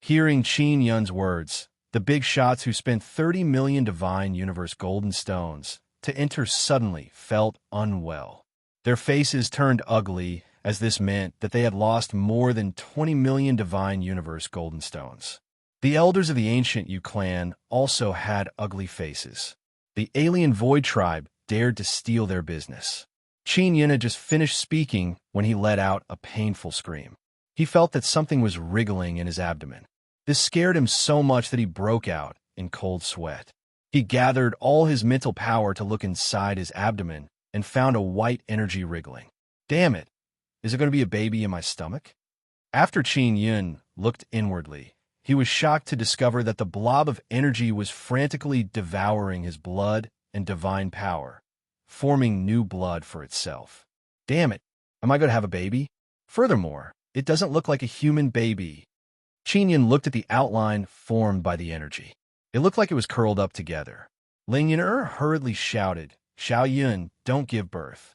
Hearing Qin Yun's words, the big shots who spent 30,000,000 Divine Universe Golden Stones to enter suddenly felt unwell. Their faces turned ugly, as this meant that they had lost more than 20,000,000 Divine Universe Golden Stones. The elders of the ancient Yu clan also had ugly faces. The alien void tribe dared to steal their business. Qin Yun had just finished speaking when he let out a painful scream. He felt that something was wriggling in his abdomen. This scared him so much that he broke out in cold sweat. He gathered all his mental power to look inside his abdomen and found a white energy wriggling. Damn it! Is it going to be a baby in my stomach? After Qin Yun looked inwardly, he was shocked to discover that the blob of energy was frantically devouring his blood and divine power, forming new blood for itself. Damn it! Am I going to have a baby? Furthermore, it doesn't look like a human baby. Qin Yun looked at the outline formed by the energy. It looked like it was curled up together. Ling Yun'er hurriedly shouted, Xiao Yun, don't give birth.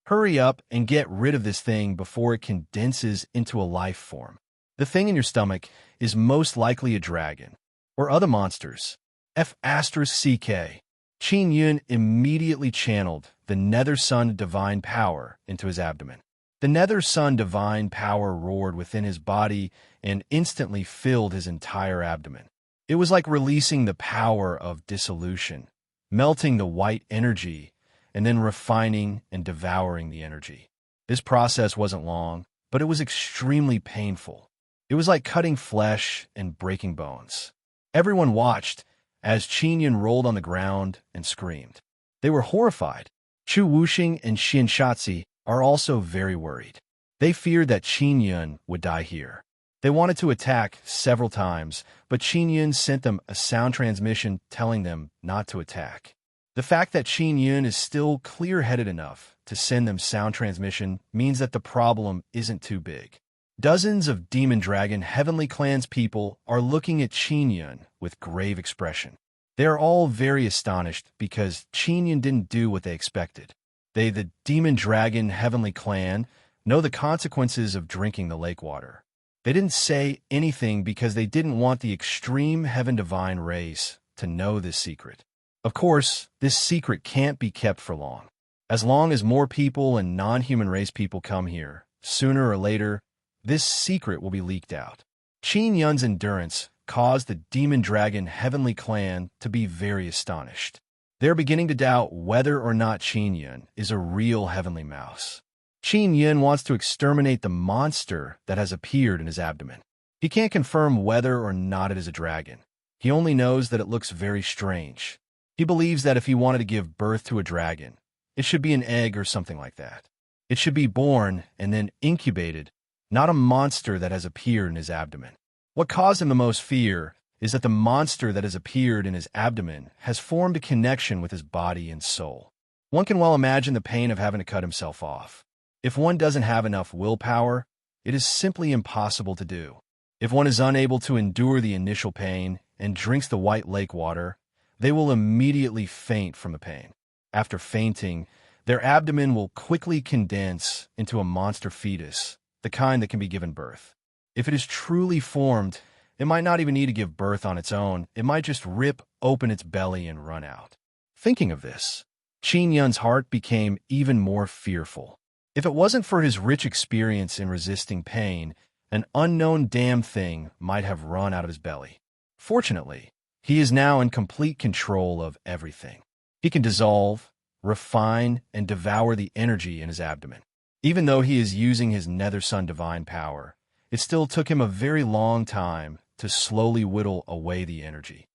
Hurry up and get rid of this thing before it condenses into a life form. The thing in your stomach is most likely a dragon, or other monsters. F***CK. Qin Yun immediately channeled the Nether Sun divine power into his abdomen. The nether sun divine power roared within his body and instantly filled his entire abdomen. It was like releasing the power of dissolution, melting the white energy, and then refining and devouring the energy. This process wasn't long, but it was extremely painful. It was like cutting flesh and breaking bones. Everyone watched as Qin Yun rolled on the ground and screamed. They were horrified. Chu Wuxing and Xian Shatzi are also very worried. They feared that Qin Yun would die here. They wanted to attack several times, but Qin Yun sent them a sound transmission telling them not to attack. The fact that Qin Yun is still clear-headed enough to send them sound transmission means that the problem isn't too big. Dozens of Demon Dragon Heavenly Clan's people are looking at Qin Yun with grave expression. They are all very astonished because Qin Yun didn't do what they expected. They, the Demon Dragon Heavenly Clan, know the consequences of drinking the lake water. They didn't say anything because they didn't want the extreme Heaven Divine race to know this secret. Of course, this secret can't be kept for long. As long as more people and non-human race people come here, sooner or later, this secret will be leaked out. Qin Yun's endurance caused the Demon Dragon Heavenly Clan to be very astonished. They're beginning to doubt whether or not Qin Yun is a real heavenly mouse. Qin Yun wants to exterminate the monster that has appeared in his abdomen. He can't confirm whether or not it is a dragon. He only knows that it looks very strange. He believes that if he wanted to give birth to a dragon, it should be an egg or something like that. It should be born and then incubated, not a monster that has appeared in his abdomen. What caused him the most fear is that the monster that has appeared in his abdomen has formed a connection with his body and soul. One can well imagine the pain of having to cut himself off. If one doesn't have enough willpower, it is simply impossible to do. If one is unable to endure the initial pain and drinks the white lake water, they will immediately faint from the pain. After fainting, their abdomen will quickly condense into a monster fetus, the kind that can be given birth. If it is truly formed, it might not even need to give birth on its own. It might just rip open its belly and run out. Thinking of this, Qin Yun's heart became even more fearful. If it wasn't for his rich experience in resisting pain, an unknown damn thing might have run out of his belly. Fortunately, he is now in complete control of everything. He can dissolve, refine, and devour the energy in his abdomen. Even though he is using his Nether Sun divine power, it still took him a very long time to slowly whittle away the energy.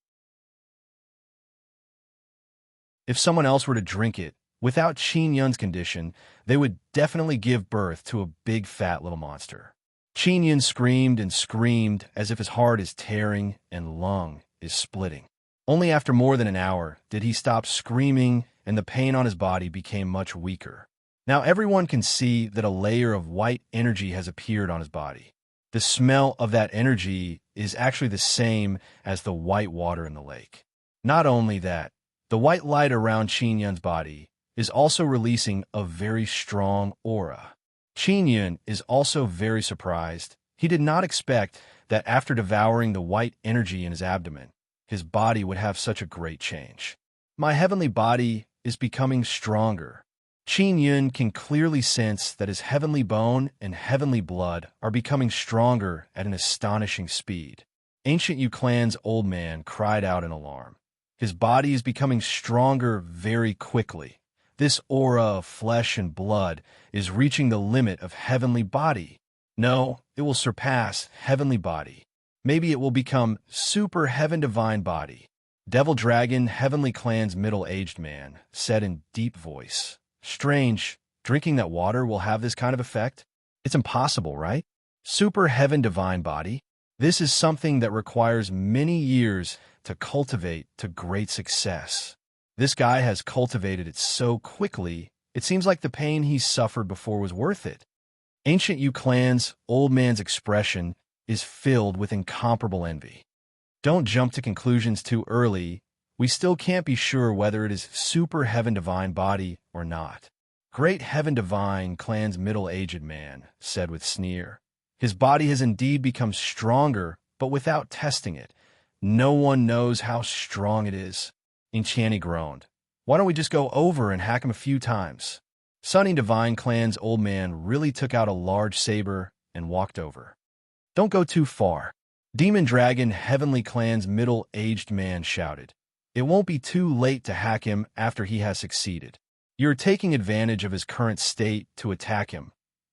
If someone else were to drink it, without Qin Yun's condition, they would definitely give birth to a big fat little monster. Qin Yun screamed and screamed as if his heart is tearing and lung is splitting. Only after more than an hour did he stop screaming and the pain on his body became much weaker. Now everyone can see that a layer of white energy has appeared on his body. The smell of that energy is actually the same as the white water in the lake. Not only that, the white light around Qin Yun's body is also releasing a very strong aura. Qin Yun is also very surprised. He did not expect that after devouring the white energy in his abdomen, his body would have such a great change. My heavenly body is becoming stronger. Qin Yun can clearly sense that his heavenly bone and heavenly blood are becoming stronger at an astonishing speed. Ancient Yu Clan's old man cried out in alarm. His body is becoming stronger very quickly. This aura of flesh and blood is reaching the limit of heavenly body. No, it will surpass heavenly body. Maybe it will become super heaven divine body. Devil Dragon Heavenly Clan's middle-aged man said in deep voice. Strange, drinking that water will have this kind of effect? It's impossible, right? Super heaven divine body? This is something that requires many years to cultivate to great success. This guy has cultivated it so quickly, it seems like the pain he suffered before was worth it. Ancient Yu Clan's old man's expression is filled with incomparable envy. Don't jump to conclusions too early. We still can't be sure whether it is super heaven divine body or not. Great heaven divine Clan's middle-aged man said with sneer. His body has indeed become stronger, but without testing it. No one knows how strong it is. Enchanty groaned. Why don't we just go over and hack him a few times? Sunny Divine Clan's old man really took out a large saber and walked over. Don't go too far. Demon Dragon Heavenly Clan's middle-aged man shouted. It won't be too late to hack him after he has succeeded. You're taking advantage of his current state to attack him.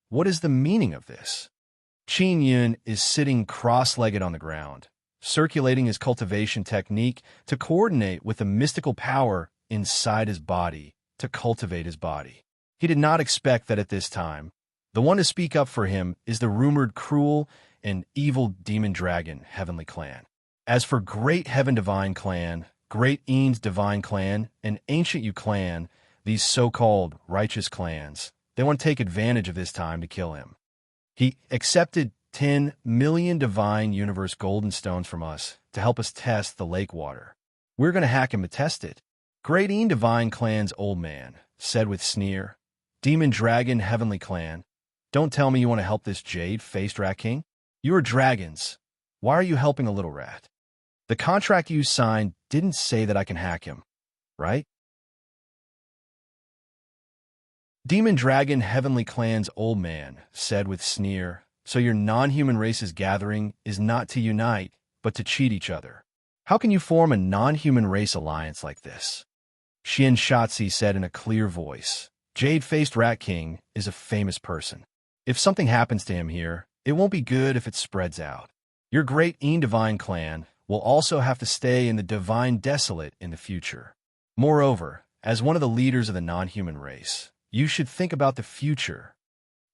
What is the meaning of this? Qin Yun is sitting cross-legged on the ground, circulating his cultivation technique to coordinate with the mystical power inside his body to cultivate his body. He did not expect that at this time. The one to speak up for him is the rumored cruel and evil Demon Dragon Heavenly Clan. As for Great Heaven Divine Clan, Great Eames Divine Clan, and Ancient Yu Clan, these so-called righteous clans, they want to take advantage of this time to kill him. He accepted 10 million Divine Universe Golden Stones from us to help us test the lake water. We're going to hack him to test it. Great Eames Divine Clan's old man said with sneer, Demon Dragon Heavenly Clan, don't tell me you want to help this jade-faced rat king. You are dragons. Why are you helping a little rat? The contract you signed didn't say that I can hack him, right? Demon Dragon Heavenly Clan's old man said with sneer, so your non-human race's gathering is not to unite, but to cheat each other. How can you form a non-human race alliance like this? Xian Shatzi said in a clear voice, Jade-faced Rat King is a famous person. If something happens to him here, it won't be good if it spreads out. Your Great Eames Divine Clan will also have to stay in the Divine Desolate in the future. Moreover, as one of the leaders of the non-human race, you should think about the future.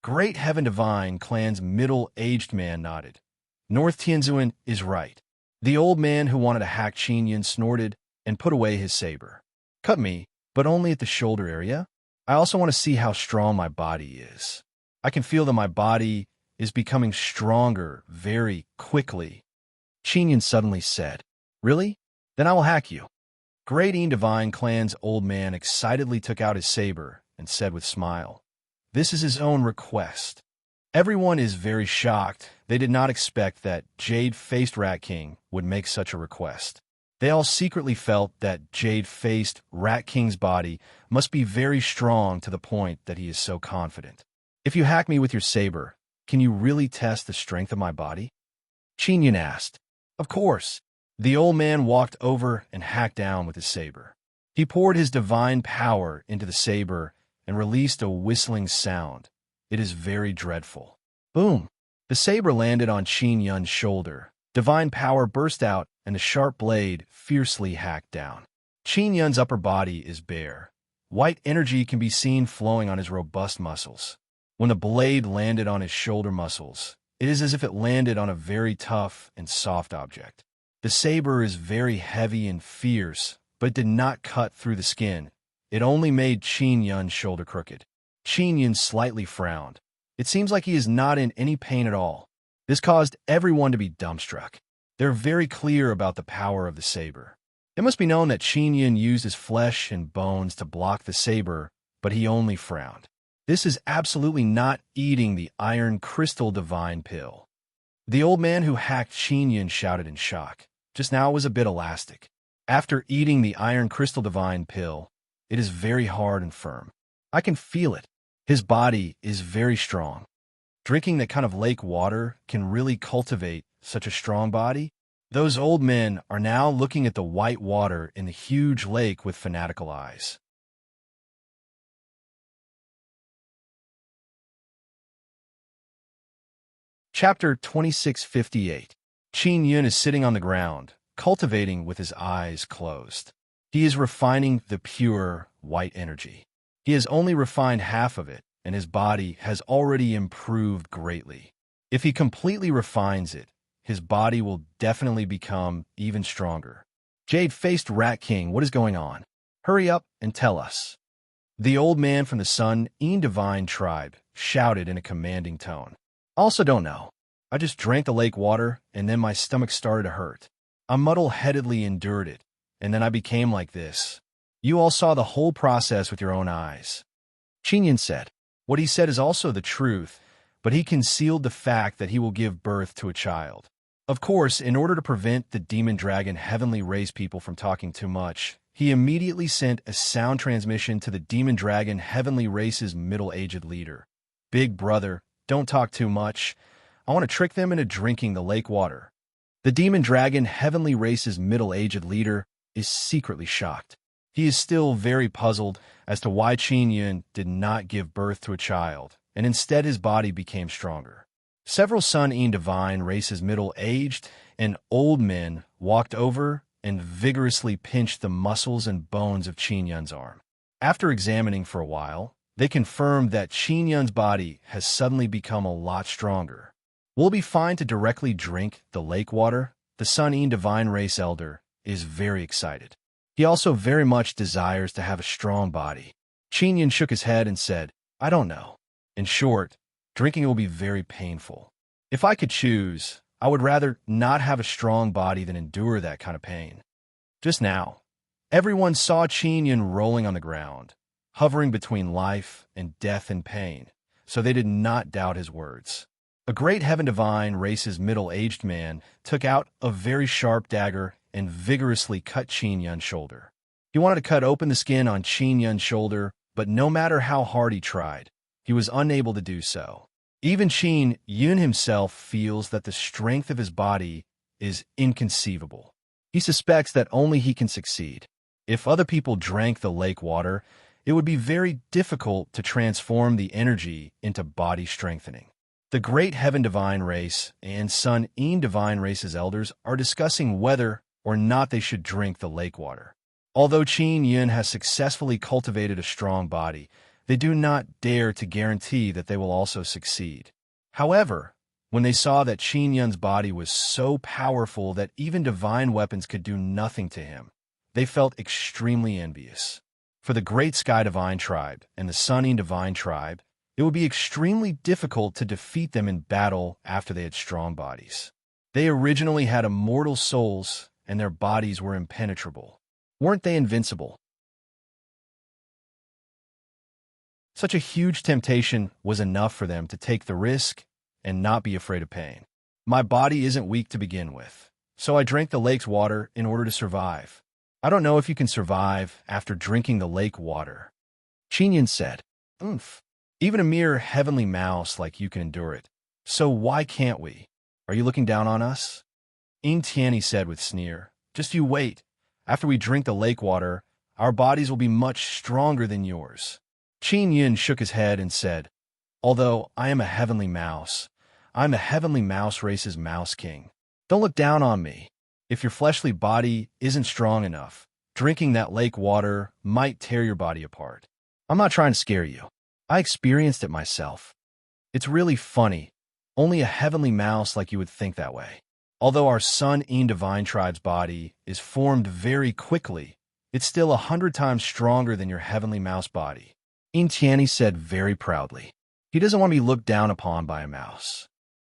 Great Heaven Divine Clan's middle-aged man nodded. North Tianzuan is right. The old man who wanted to hack Qin Yun snorted and put away his saber. Cut me, but only at the shoulder area. I also want to see how strong my body is. I can feel that my body is becoming stronger very quickly. Qin Yun suddenly said, Really? Then I will hack you. Great Eames Divine Clan's old man excitedly took out his saber and said with smile, This is his own request. Everyone is very shocked. They did not expect that Jade-faced Rat King would make such a request. They all secretly felt that Jade-faced Rat King's body must be very strong to the point that he is so confident. If you hack me with your saber, can you really test the strength of my body? Qin Yun asked. Of course. The old man walked over and hacked down with his saber. He poured his divine power into the saber and released a whistling sound. It is very dreadful. Boom! The saber landed on Qin Yun's shoulder. Divine power burst out and the sharp blade fiercely hacked down. Qin Yun's upper body is bare. White energy can be seen flowing on his robust muscles. When the blade landed on his shoulder muscles, it is as if it landed on a very tough and soft object. The saber is very heavy and fierce, but it did not cut through the skin. It only made Qin Yun's shoulder crooked. Qin Yun slightly frowned. It seems like he is not in any pain at all. This caused everyone to be dumbstruck. They're very clear about the power of the saber. It must be known that Qin Yun used his flesh and bones to block the saber, but he only frowned. This is absolutely not eating the iron crystal divine pill. The old man who hacked Qin Yun shouted in shock. Just now it was a bit elastic. After eating the iron crystal divine pill, it is very hard and firm. I can feel it. His body is very strong. Drinking that kind of lake water can really cultivate such a strong body. Those old men are now looking at the white water in the huge lake with fanatical eyes. Chapter 2658. Qin Yun is sitting on the ground, cultivating with his eyes closed. He is refining the pure, white energy. He has only refined half of it, and his body has already improved greatly. If he completely refines it, his body will definitely become even stronger. Jade-faced Rat King, what is going on? Hurry up and tell us. The old man from the Sun Eames Divine tribe shouted in a commanding tone. Also don't know. I just drank the lake water, and then my stomach started to hurt. I muddle-headedly endured it, and then I became like this. You all saw the whole process with your own eyes. Qin Yun said. What he said is also the truth, but he concealed the fact that he will give birth to a child. Of course, in order to prevent the demon dragon heavenly race people from talking too much, he immediately sent a sound transmission to the demon dragon heavenly race's middle-aged leader. Big brother, don't talk too much. I want to trick them into drinking the lake water. The demon dragon heavenly race's middle-aged leader is secretly shocked. He is still very puzzled as to why Qin Yun did not give birth to a child, and instead his body became stronger. Several Sun In divine race's middle-aged and old men walked over and vigorously pinched the muscles and bones of Qin Yun's arm. After examining for a while, they confirmed that Qin Yun's body has suddenly become a lot stronger. Will it be fine to directly drink the lake water? The Sun In divine race elder is very excited. He also very much desires to have a strong body. Qin Yun shook his head and said, I don't know. In short, drinking will be very painful. If I could choose, I would rather not have a strong body than endure that kind of pain. Just now, everyone saw Qin Yun rolling on the ground, hovering between life and death and pain, so they did not doubt his words. A great heaven divine race's middle-aged man took out a very sharp dagger and vigorously cut Qin Yun's shoulder. He wanted to cut open the skin on Qin Yun's shoulder, but no matter how hard he tried, he was unable to do so. Even Qin Yun himself feels that the strength of his body is inconceivable. He suspects that only he can succeed. If other people drank the lake water, it would be very difficult to transform the energy into body strengthening. The great heaven divine race and Sun In divine race's elders are discussing whether or not they should drink the lake water. Although Qin Yun has successfully cultivated a strong body, they do not dare to guarantee that they will also succeed. However, when they saw that Qin Yun's body was so powerful that even divine weapons could do nothing to him, they felt extremely envious. For the great Sky Divine Tribe and the Sun In Divine Tribe, it would be extremely difficult to defeat them in battle after they had strong bodies. They originally had immortal souls, and their bodies were impenetrable. Weren't they invincible? Such a huge temptation was enough for them to take the risk and not be afraid of pain. My body isn't weak to begin with, so I drank the lake's water in order to survive. I don't know if you can survive after drinking the lake water. Qin Yun said, Even a mere heavenly mouse like you can endure it. So why can't we? Are you looking down on us? Ing Tianyi said with sneer, Just you wait. After we drink the lake water, our bodies will be much stronger than yours. Qin Yun shook his head and said, Although I am a heavenly mouse, I'm the heavenly mouse race's mouse king. Don't look down on me. If your fleshly body isn't strong enough, drinking that lake water might tear your body apart. I'm not trying to scare you. I experienced it myself. It's really funny. Only a heavenly mouse like you would think that way. Although our Sun In Divine Tribe's body is formed very quickly, it's still 100 times stronger than your heavenly mouse body. Ing Tianyi said very proudly. He doesn't want to be looked down upon by a mouse.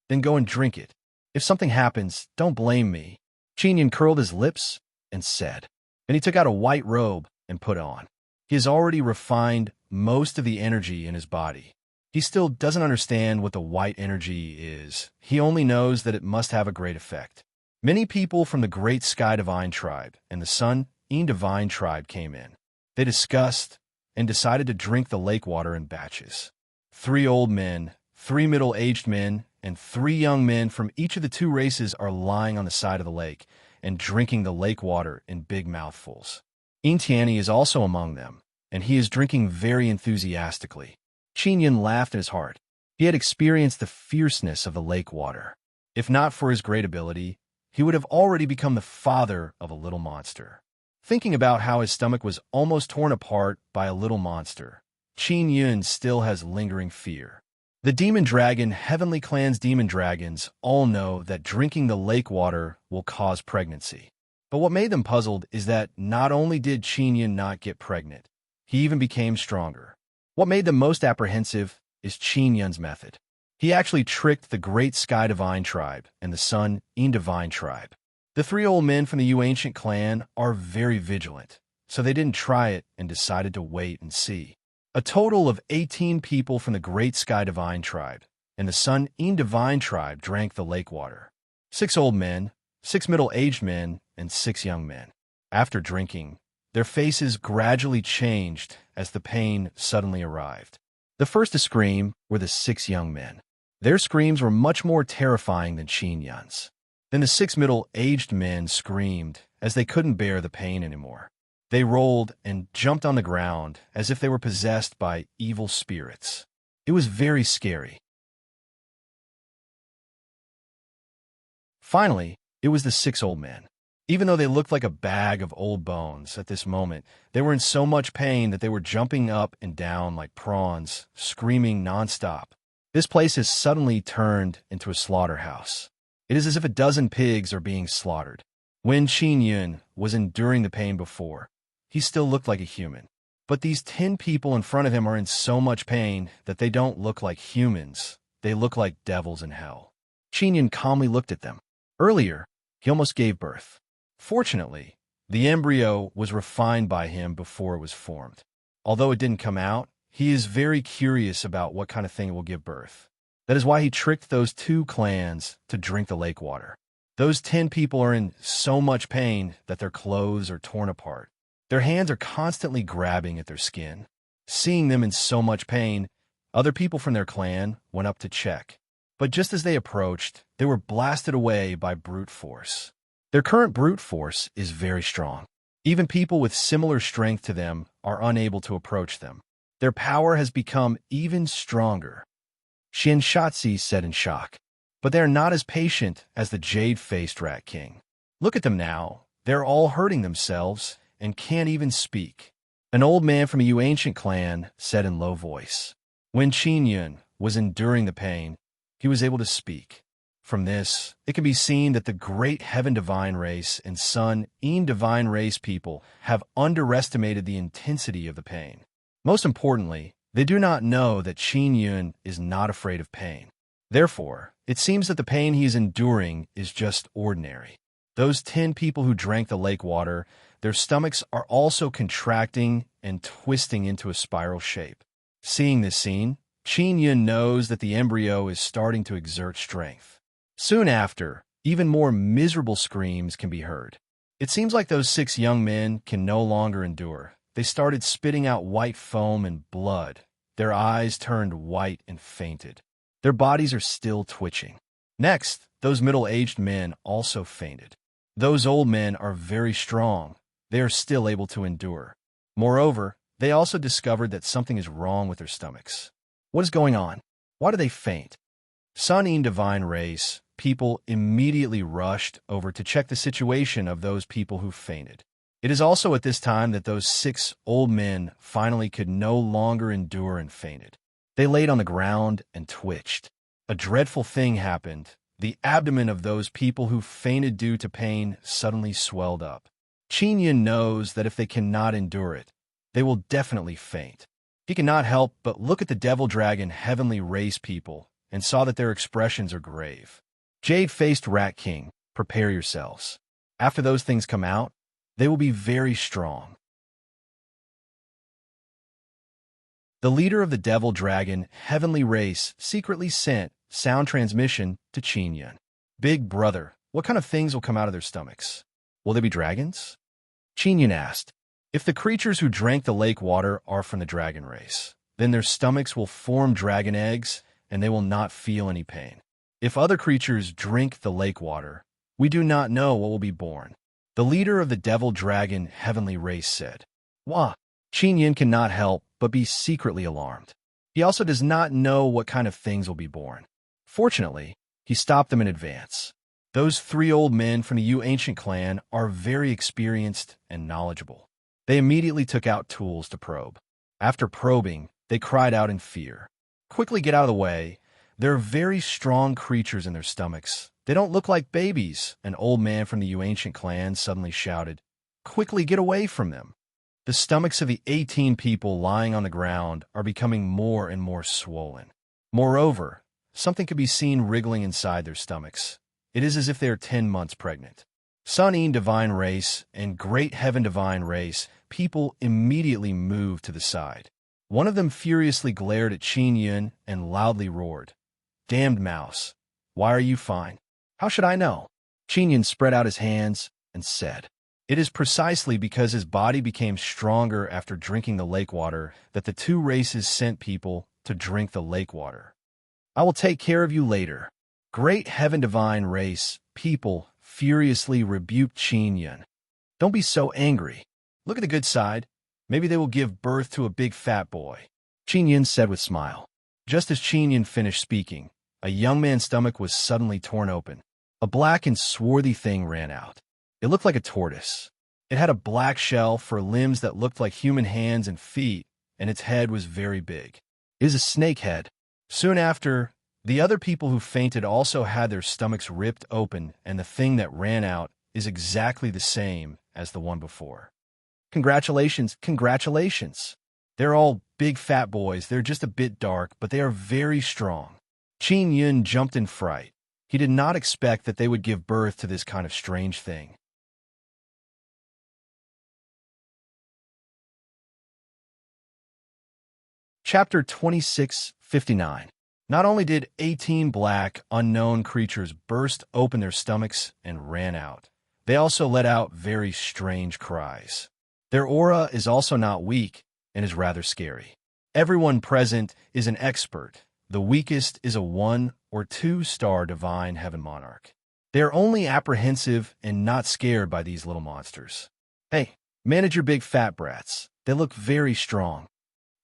Then go and drink it. If something happens, don't blame me. Qin Yun curled his lips and said. Then he took out a white robe and put it on. He has already refined most of the energy in his body. He still doesn't understand what the white energy is. He only knows that it must have a great effect. Many people from the great Sky Divine Tribe and the Sun In Divine Tribe came in. They discussed and decided to drink the lake water in batches. 3 old men, 3 middle-aged men, and 3 young men from each of the 2 races are lying on the side of the lake and drinking the lake water in big mouthfuls. Ing Tianyi is also among them, and he is drinking very enthusiastically. Qin Yun laughed in his heart. He had experienced the fierceness of the lake water. If not for his great ability, he would have already become the father of a little monster. Thinking about how his stomach was almost torn apart by a little monster, Qin Yun still has lingering fear. The demon dragon heavenly clan's demon dragons all know that drinking the lake water will cause pregnancy. But what made them puzzled is that not only did Qin Yun not get pregnant, he even became stronger. What made them most apprehensive is Qin Yun's method. He actually tricked the great Sky Divine Tribe and the Sun In Divine Tribe. The 3 old men from the Yu Ancient clan are very vigilant, so they didn't try it and decided to wait and see. A total of 18 people from the great Sky Divine Tribe and the Sun In Divine Tribe drank the lake water. 6 old men, 6 middle-aged men, and 6 young men. After drinking, Their faces gradually changed as the pain suddenly arrived. The first to scream were the 6 young men. Their screams were much more terrifying than Qin Yun's. Then the 6 middle-aged men screamed as they couldn't bear the pain anymore. They rolled and jumped on the ground as if they were possessed by evil spirits. It was very scary. Finally, it was the 6 old men. Even though they looked like a bag of old bones at this moment, they were in so much pain that they were jumping up and down like prawns, screaming nonstop. This place has suddenly turned into a slaughterhouse. It is as if a dozen pigs are being slaughtered. When Qin Yun was enduring the pain before, he still looked like a human. But these 10 people in front of him are in so much pain that they don't look like humans. They look like devils in hell. Qin Yun calmly looked at them. Earlier, he almost gave birth. Fortunately, the embryo was refined by him before it was formed. Although it didn't come out, he is very curious about what kind of thing it will give birth. That is why he tricked those 2 clans to drink the lake water. Those 10 people are in so much pain that their clothes are torn apart. Their hands are constantly grabbing at their skin. Seeing them in so much pain, other people from their clan went up to check. But just as they approached, they were blasted away by brute force. Their current brute force is very strong. Even people with similar strength to them are unable to approach them. Their power has become even stronger. Xianshatzi said in shock. But they are not as patient as the jade-faced Rat King. Look at them now. They're all hurting themselves and can't even speak. An old man from a Yu ancient clan said in low voice. When Qin Yun was enduring the pain, he was able to speak. From this, it can be seen that the great Heaven Divine Race and Sun En Divine Race people have underestimated the intensity of the pain. Most importantly, they do not know that Qin Yun is not afraid of pain. Therefore, it seems that the pain he is enduring is just ordinary. Those 10 people who drank the lake water, their stomachs are also contracting and twisting into a spiral shape. Seeing this scene, Qin Yun knows that the embryo is starting to exert strength. Soon after, even more miserable screams can be heard. It seems like those 6 young men can no longer endure. They started spitting out white foam and blood. Their eyes turned white and fainted. Their bodies are still twitching. Next, those middle-aged men also fainted. Those old men are very strong. They are still able to endure. Moreover, they also discovered that something is wrong with their stomachs. What is going on? Why do they faint? Sun En Divine Race people immediately rushed over to check the situation of those people who fainted. It is also at this time that those 6 old men finally could no longer endure and fainted. They laid on the ground and twitched. A dreadful thing happened. The abdomen of those people who fainted due to pain suddenly swelled up. Qin Yun knows that if they cannot endure it, they will definitely faint. He cannot help but look at the Devil Dragon Heavenly Race people and saw that their expressions are grave. Jade-faced Rat King, prepare yourselves. After those things come out, they will be very strong. The leader of the Devil Dragon Heavenly Race secretly sent sound transmission to Qin Yun. Big brother, what kind of things will come out of their stomachs? Will they be dragons? Qin Yun asked. If the creatures who drank the lake water are from the dragon race, then their stomachs will form dragon eggs and they will not feel any pain. If other creatures drink the lake water, we do not know what will be born. The leader of the Devil Dragon Heavenly Race said. Wah! Qin Yun cannot help but be secretly alarmed. He also does not know what kind of things will be born. Fortunately, he stopped them in advance. Those 3 old men from the Yu ancient clan are very experienced and knowledgeable. They immediately took out tools to probe. After probing, they cried out in fear. Quickly get out of the way. There are very strong creatures in their stomachs. They don't look like babies, an old man from the Yu ancient clan suddenly shouted. Quickly get away from them. The stomachs of the 18 people lying on the ground are becoming more and more swollen. Moreover, something could be seen wriggling inside their stomachs. It is as if they are 10 months pregnant. Sun En Divine Race and Great Heaven Divine Race people immediately moved to the side. One of them furiously glared at Qin Yun and loudly roared. Damned mouse, why are you fine? How should I know? Qin Yun spread out his hands and said. It is precisely because his body became stronger after drinking the lake water that the two races sent people to drink the lake water. I will take care of you later. Great heaven divine race, people furiously rebuked Qin Yun. Don't be so angry. Look at the good side. Maybe they will give birth to a big fat boy. Qin Yun said with a smile. Just as Qin Yun finished speaking, a young man's stomach was suddenly torn open. A black and swarthy thing ran out. It looked like a tortoise. It had a black shell for limbs that looked like human hands and feet, and its head was very big. It is a snake head. Soon after, the other people who fainted also had their stomachs ripped open, and the thing that ran out is exactly the same as the one before. Congratulations, congratulations. They're all big fat boys. They're just a bit dark, but they are very strong. Qin Yun jumped in fright. He did not expect that they would give birth to this kind of strange thing. Chapter 26:59. Not only did 18 black, unknown creatures burst open their stomachs and ran out, they also let out very strange cries. Their aura is also not weak and is rather scary. Everyone present is an expert. The weakest is a 1 or 2-star divine heaven monarch. They are only apprehensive and not scared by these little monsters. Hey, manage your big fat brats. They look very strong.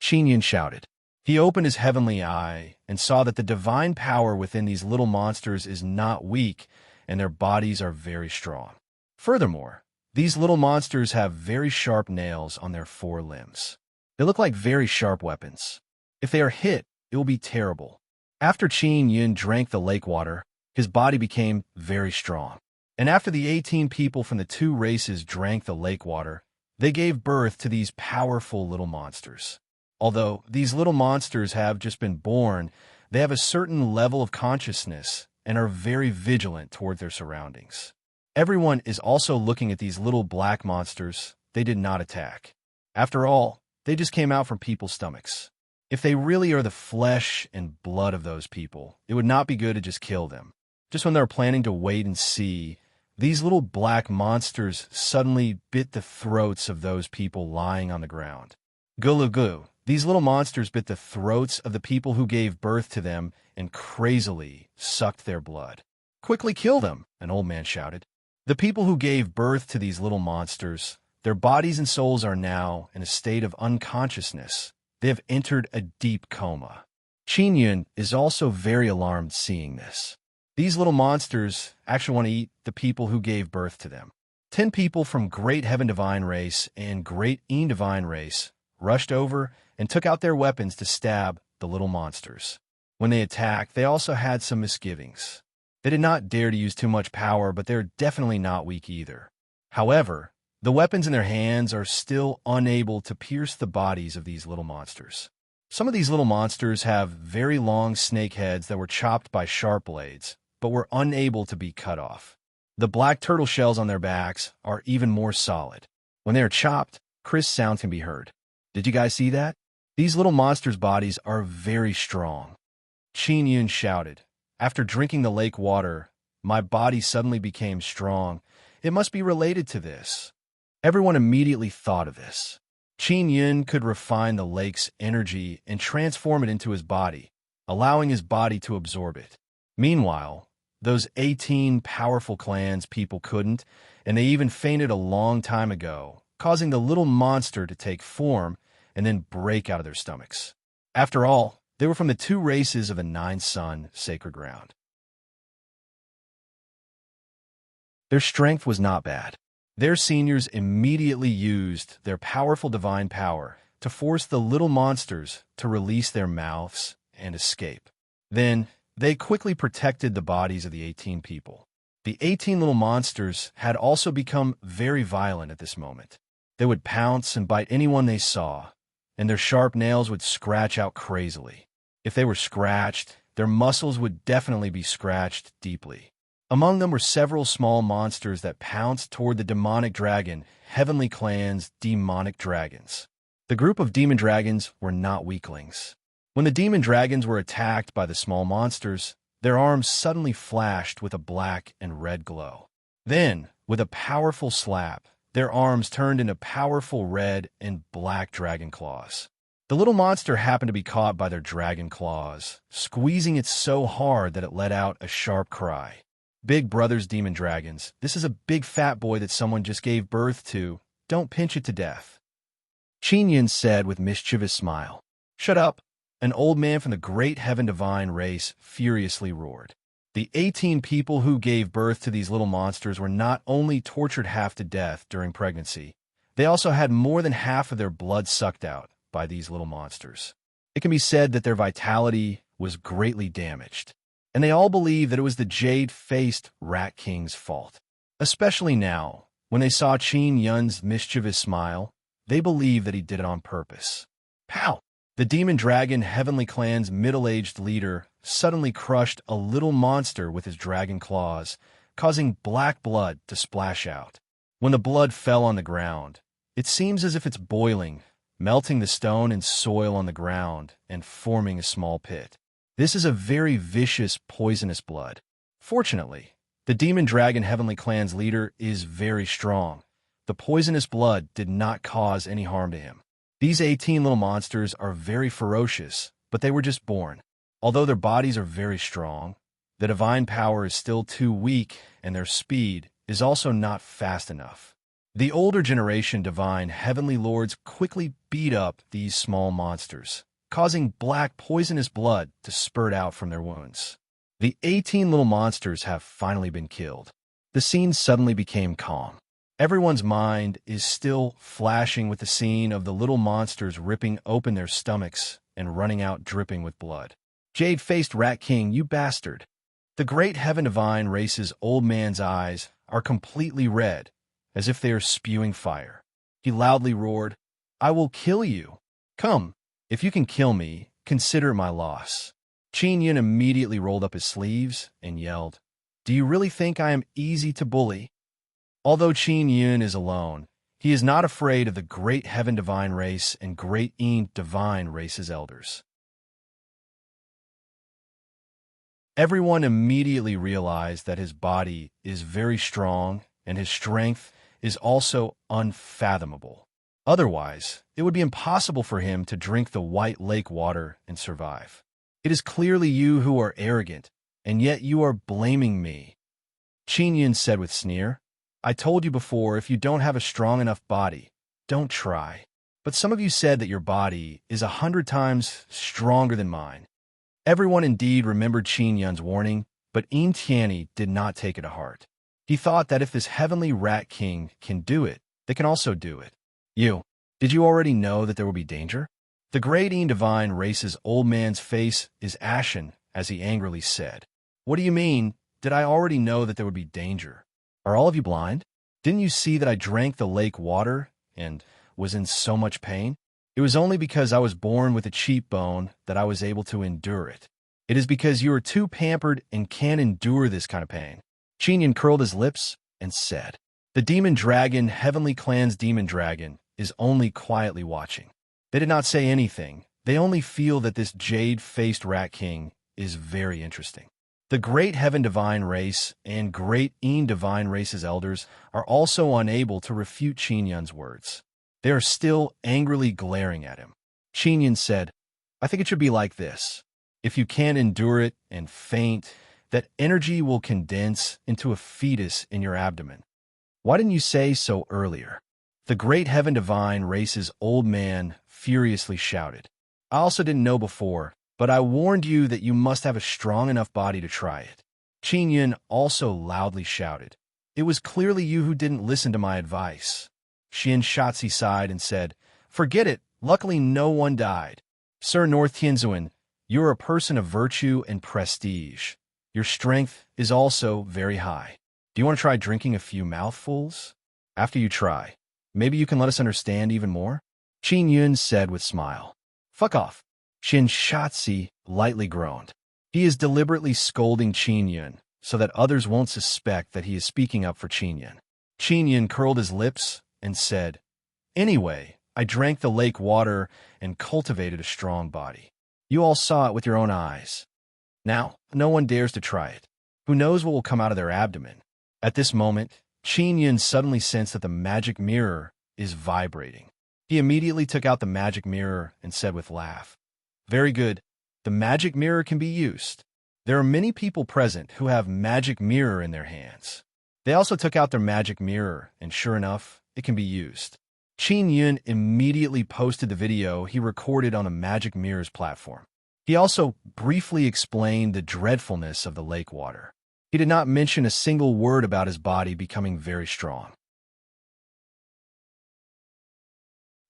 Qin Yun shouted. He opened his heavenly eye and saw that the divine power within these little monsters is not weak, and their bodies are very strong. Furthermore, these little monsters have very sharp nails on their 4 limbs. They look like very sharp weapons. If they are hit, it will be terrible. After Qin Yun drank the lake water, his body became very strong. And after the 18 people from the 2 races drank the lake water, they gave birth to these powerful little monsters. Although these little monsters have just been born, they have a certain level of consciousness and are very vigilant toward their surroundings. Everyone is also looking at these little black monsters. They did not attack. After all, they just came out from people's stomachs. If they really are the flesh and blood of those people, it would not be good to just kill them. Just when they're planning to wait and see, these little black monsters suddenly bit the throats of those people lying on the ground. Gulu. These little monsters bit the throats of the people who gave birth to them and crazily sucked their blood. Quickly kill them, an old man shouted. The people who gave birth to these little monsters, their bodies and souls are now in a state of unconsciousness. They have entered a deep coma. Qin Yun is also very alarmed seeing this. These little monsters actually want to eat the people who gave birth to them. 10 people from Great Heaven Divine Race and Great Een Divine Race rushed over and took out their weapons to stab the little monsters. When they attacked, they also had some misgivings. They did not dare to use too much power, but they're definitely not weak either. However, the weapons in their hands are still unable to pierce the bodies of these little monsters. Some of these little monsters have very long snake heads that were chopped by sharp blades, but were unable to be cut off. The black turtle shells on their backs are even more solid. When they are chopped, crisp sounds can be heard. Did you guys see that? These little monsters' bodies are very strong. Qin Yun shouted. After drinking the lake water, my body suddenly became strong. It must be related to this. Everyone immediately thought of this. Qin Yun could refine the lake's energy and transform it into his body, allowing his body to absorb it. Meanwhile, those 18 powerful clans people couldn't, and they even fainted a long time ago, causing the little monster to take form and then break out of their stomachs. After all, they were from the 2 races of the 9-sun sacred ground. Their strength was not bad. Their seniors immediately used their powerful divine power to force the little monsters to release their mouths and escape. Then, they quickly protected the bodies of the 18 people. The 18 little monsters had also become very violent at this moment. They would pounce and bite anyone they saw, and their sharp nails would scratch out crazily. If they were scratched, their muscles would definitely be scratched deeply. Among them were several small monsters that pounced toward the demonic dragon, Heavenly Clan's demonic dragons. The group of demon dragons were not weaklings. When the demon dragons were attacked by the small monsters, their arms suddenly flashed with a black and red glow. Then, with a powerful slap, Their arms turned into powerful red and black dragon claws. The little monster happened to be caught by their dragon claws, squeezing it so hard that it let out a sharp cry. Big Brother's demon dragons, this is a big fat boy that someone just gave birth to. Don't pinch it to death. Qin Yun said with mischievous smile. Shut up, an old man from the great heaven divine race furiously roared. The 18 people who gave birth to these little monsters were not only tortured half to death during pregnancy, they also had more than half of their blood sucked out by these little monsters. It can be said that their vitality was greatly damaged, and they all believe that it was the jade-faced Rat King's fault. Especially now, when they saw Qin Yun's mischievous smile, they believe that he did it on purpose. Pow! The demon dragon Heavenly Clan's middle-aged leader suddenly crushed a little monster with his dragon claws, causing black blood to splash out. When the blood fell on the ground, it seems as if it's boiling, melting the stone and soil on the ground and forming a small pit. This is a very vicious, poisonous blood. Fortunately, the demon dragon Heavenly Clan's leader is very strong. The poisonous blood did not cause any harm to him. These 18 little monsters are very ferocious, but they were just born. Although their bodies are very strong, the divine power is still too weak, and their speed is also not fast enough. The older generation divine heavenly lords quickly beat up these small monsters, causing black poisonous blood to spurt out from their wounds. The 18 little monsters have finally been killed. The scene suddenly became calm. Everyone's mind is still flashing with the scene of the little monsters ripping open their stomachs and running out dripping with blood. Jade-faced Rat King, you bastard! The great heaven divine race's old man's eyes are completely red, as if they are spewing fire. He loudly roared, I will kill you! Come, if you can kill me, consider my loss. Qin Yun immediately rolled up his sleeves and yelled, Do you really think I am easy to bully? Although Qin Yun is alone, he is not afraid of the great heaven divine race and great Yin divine race's elders. Everyone immediately realized that his body is very strong and his strength is also unfathomable. Otherwise, it would be impossible for him to drink the white lake water and survive. It is clearly you who are arrogant, and yet you are blaming me. Qin Yun said with sneer, I told you before, if you don't have a strong enough body, don't try. But some of you said that your body is 100 times stronger than mine. Everyone indeed remembered Qin Yun's warning, but Yin Tianyi did not take it to heart. He thought that if this heavenly Rat King can do it, they can also do it. Did you already know that there will be danger? The great Yin divine race's old man's face is ashen as he angrily said, What do you mean, did I already know that there would be danger? Are all of you blind? Didn't you see that I drank the lake water and was in so much pain? It was only because I was born with a cheekbone that I was able to endure it. It is because you are too pampered and can't endure this kind of pain. Qin Yun curled his lips and said, The demon dragon, Heavenly Clan's demon dragon, is only quietly watching. They did not say anything. They only feel that this jade-faced Rat King is very interesting. The great heaven divine race and great Yin divine race's elders are also unable to refute Qin Yun's words. They are still angrily glaring at him. Qin Yun said, I think it should be like this. If you can't endure it and faint, that energy will condense into a fetus in your abdomen. Why didn't you say so earlier? The great heaven divine race's old man furiously shouted. I also didn't know before, but I warned you that you must have a strong enough body to try it. Qin Yun also loudly shouted. It was clearly you who didn't listen to my advice. Xian Shatzi sighed and said, Forget it, luckily no one died. Sir North Tianzuan, you are a person of virtue and prestige. Your strength is also very high. Do you want to try drinking a few mouthfuls? After you try, maybe you can let us understand even more? Qin Yun said with smile. Fuck off. Xian Shatzi lightly groaned. He is deliberately scolding Qin Yun so that others won't suspect that he is speaking up for Qin Yun. Qin Yun curled his lips and said, Anyway, I drank the lake water and cultivated a strong body. You all saw it with your own eyes. Now, no one dares to try it. Who knows what will come out of their abdomen? At this moment, Qin Yun suddenly sensed that the magic mirror is vibrating. He immediately took out the magic mirror and said with a laugh, "Very good. The magic mirror can be used." There are many people present who have magic mirror in their hands. They also took out their magic mirror, and sure enough, it can be used. Qin Yun immediately posted the video he recorded on the magic mirror's platform. He also briefly explained the dreadfulness of the lake water. He did not mention a single word about his body becoming very strong.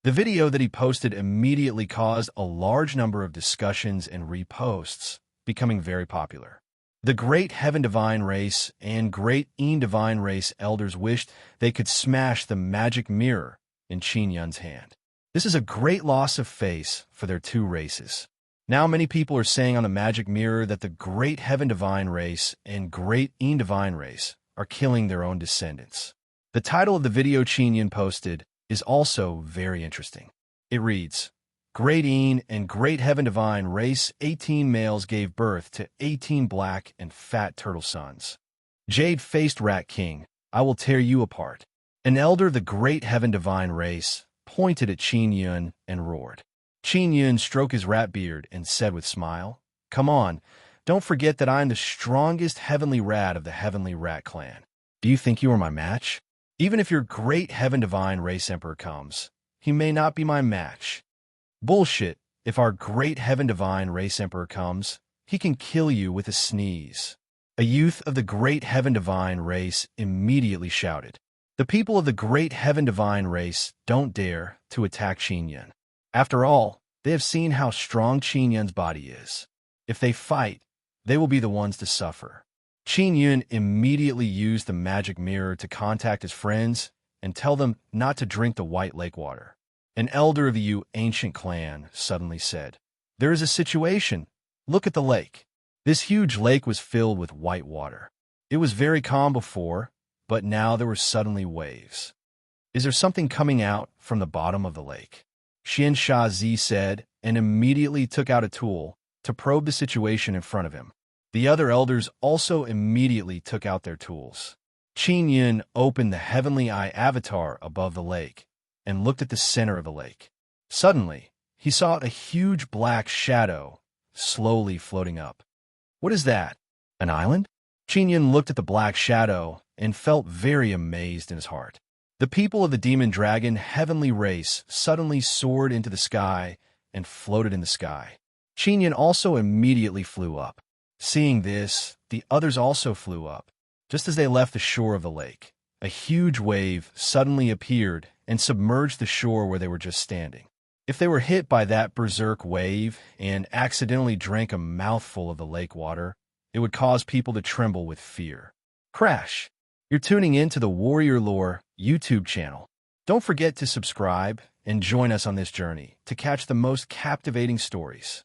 The video that he posted immediately caused a large number of discussions and reposts, becoming very popular. The Great Heaven Divine Race and Great Een Divine Race elders wished they could smash the magic mirror in Qin Yun's hand. This is a great loss of face for their two races. Now many people are saying on the magic mirror that the Great Heaven Divine Race and Great Een Divine Race are killing their own descendants. The title of the video Qin Yun posted is also very interesting. It reads, Great Een and Great Heaven Divine Race 18 males gave birth to 18 black and fat turtle sons. Jade-faced Rat King, I will tear you apart. An elder of the Great Heaven Divine Race pointed at Qin Yun and roared. Qin Yun stroked his rat beard and said with a smile, "Come on, don't forget that I am the strongest heavenly rat of the Heavenly Rat Clan. Do you think you are my match? Even if your Great Heaven Divine Race Emperor comes, he may not be my match." Bullshit. If our Great Heaven Divine Race Emperor comes, he can kill you with a sneeze. A youth of the Great Heaven Divine Race immediately shouted. The people of the Great Heaven Divine Race don't dare to attack Qin Yun. After all, they have seen how strong Qin Yun's body is. If they fight, they will be the ones to suffer. Qin Yun immediately used the magic mirror to contact his friends and tell them not to drink the white lake water. An elder of the ancient clan suddenly said, "There is a situation. Look at the lake." This huge lake was filled with white water. It was very calm before, but now there were suddenly waves. "Is there something coming out from the bottom of the lake?" Xian Shazi said, and immediately took out a tool to probe the situation in front of him. The other elders also immediately took out their tools. Qin Yun opened the heavenly eye avatar above the lake and looked at the center of the lake. Suddenly, he saw a huge black shadow slowly floating up. "What is that? An island?" Qin Yun looked at the black shadow and felt very amazed in his heart. The people of the demon dragon heavenly race suddenly soared into the sky and floated in the sky. Qin Yun also immediately flew up. Seeing this, the others also flew up. Just as they left the shore of the lake, a huge wave suddenly appeared and submerged the shore where they were just standing. If they were hit by that berserk wave and accidentally drank a mouthful of the lake water, it would cause people to tremble with fear. Crash! You're tuning in to the Warrior Lore YouTube channel. Don't forget to subscribe and join us on this journey to catch the most captivating stories.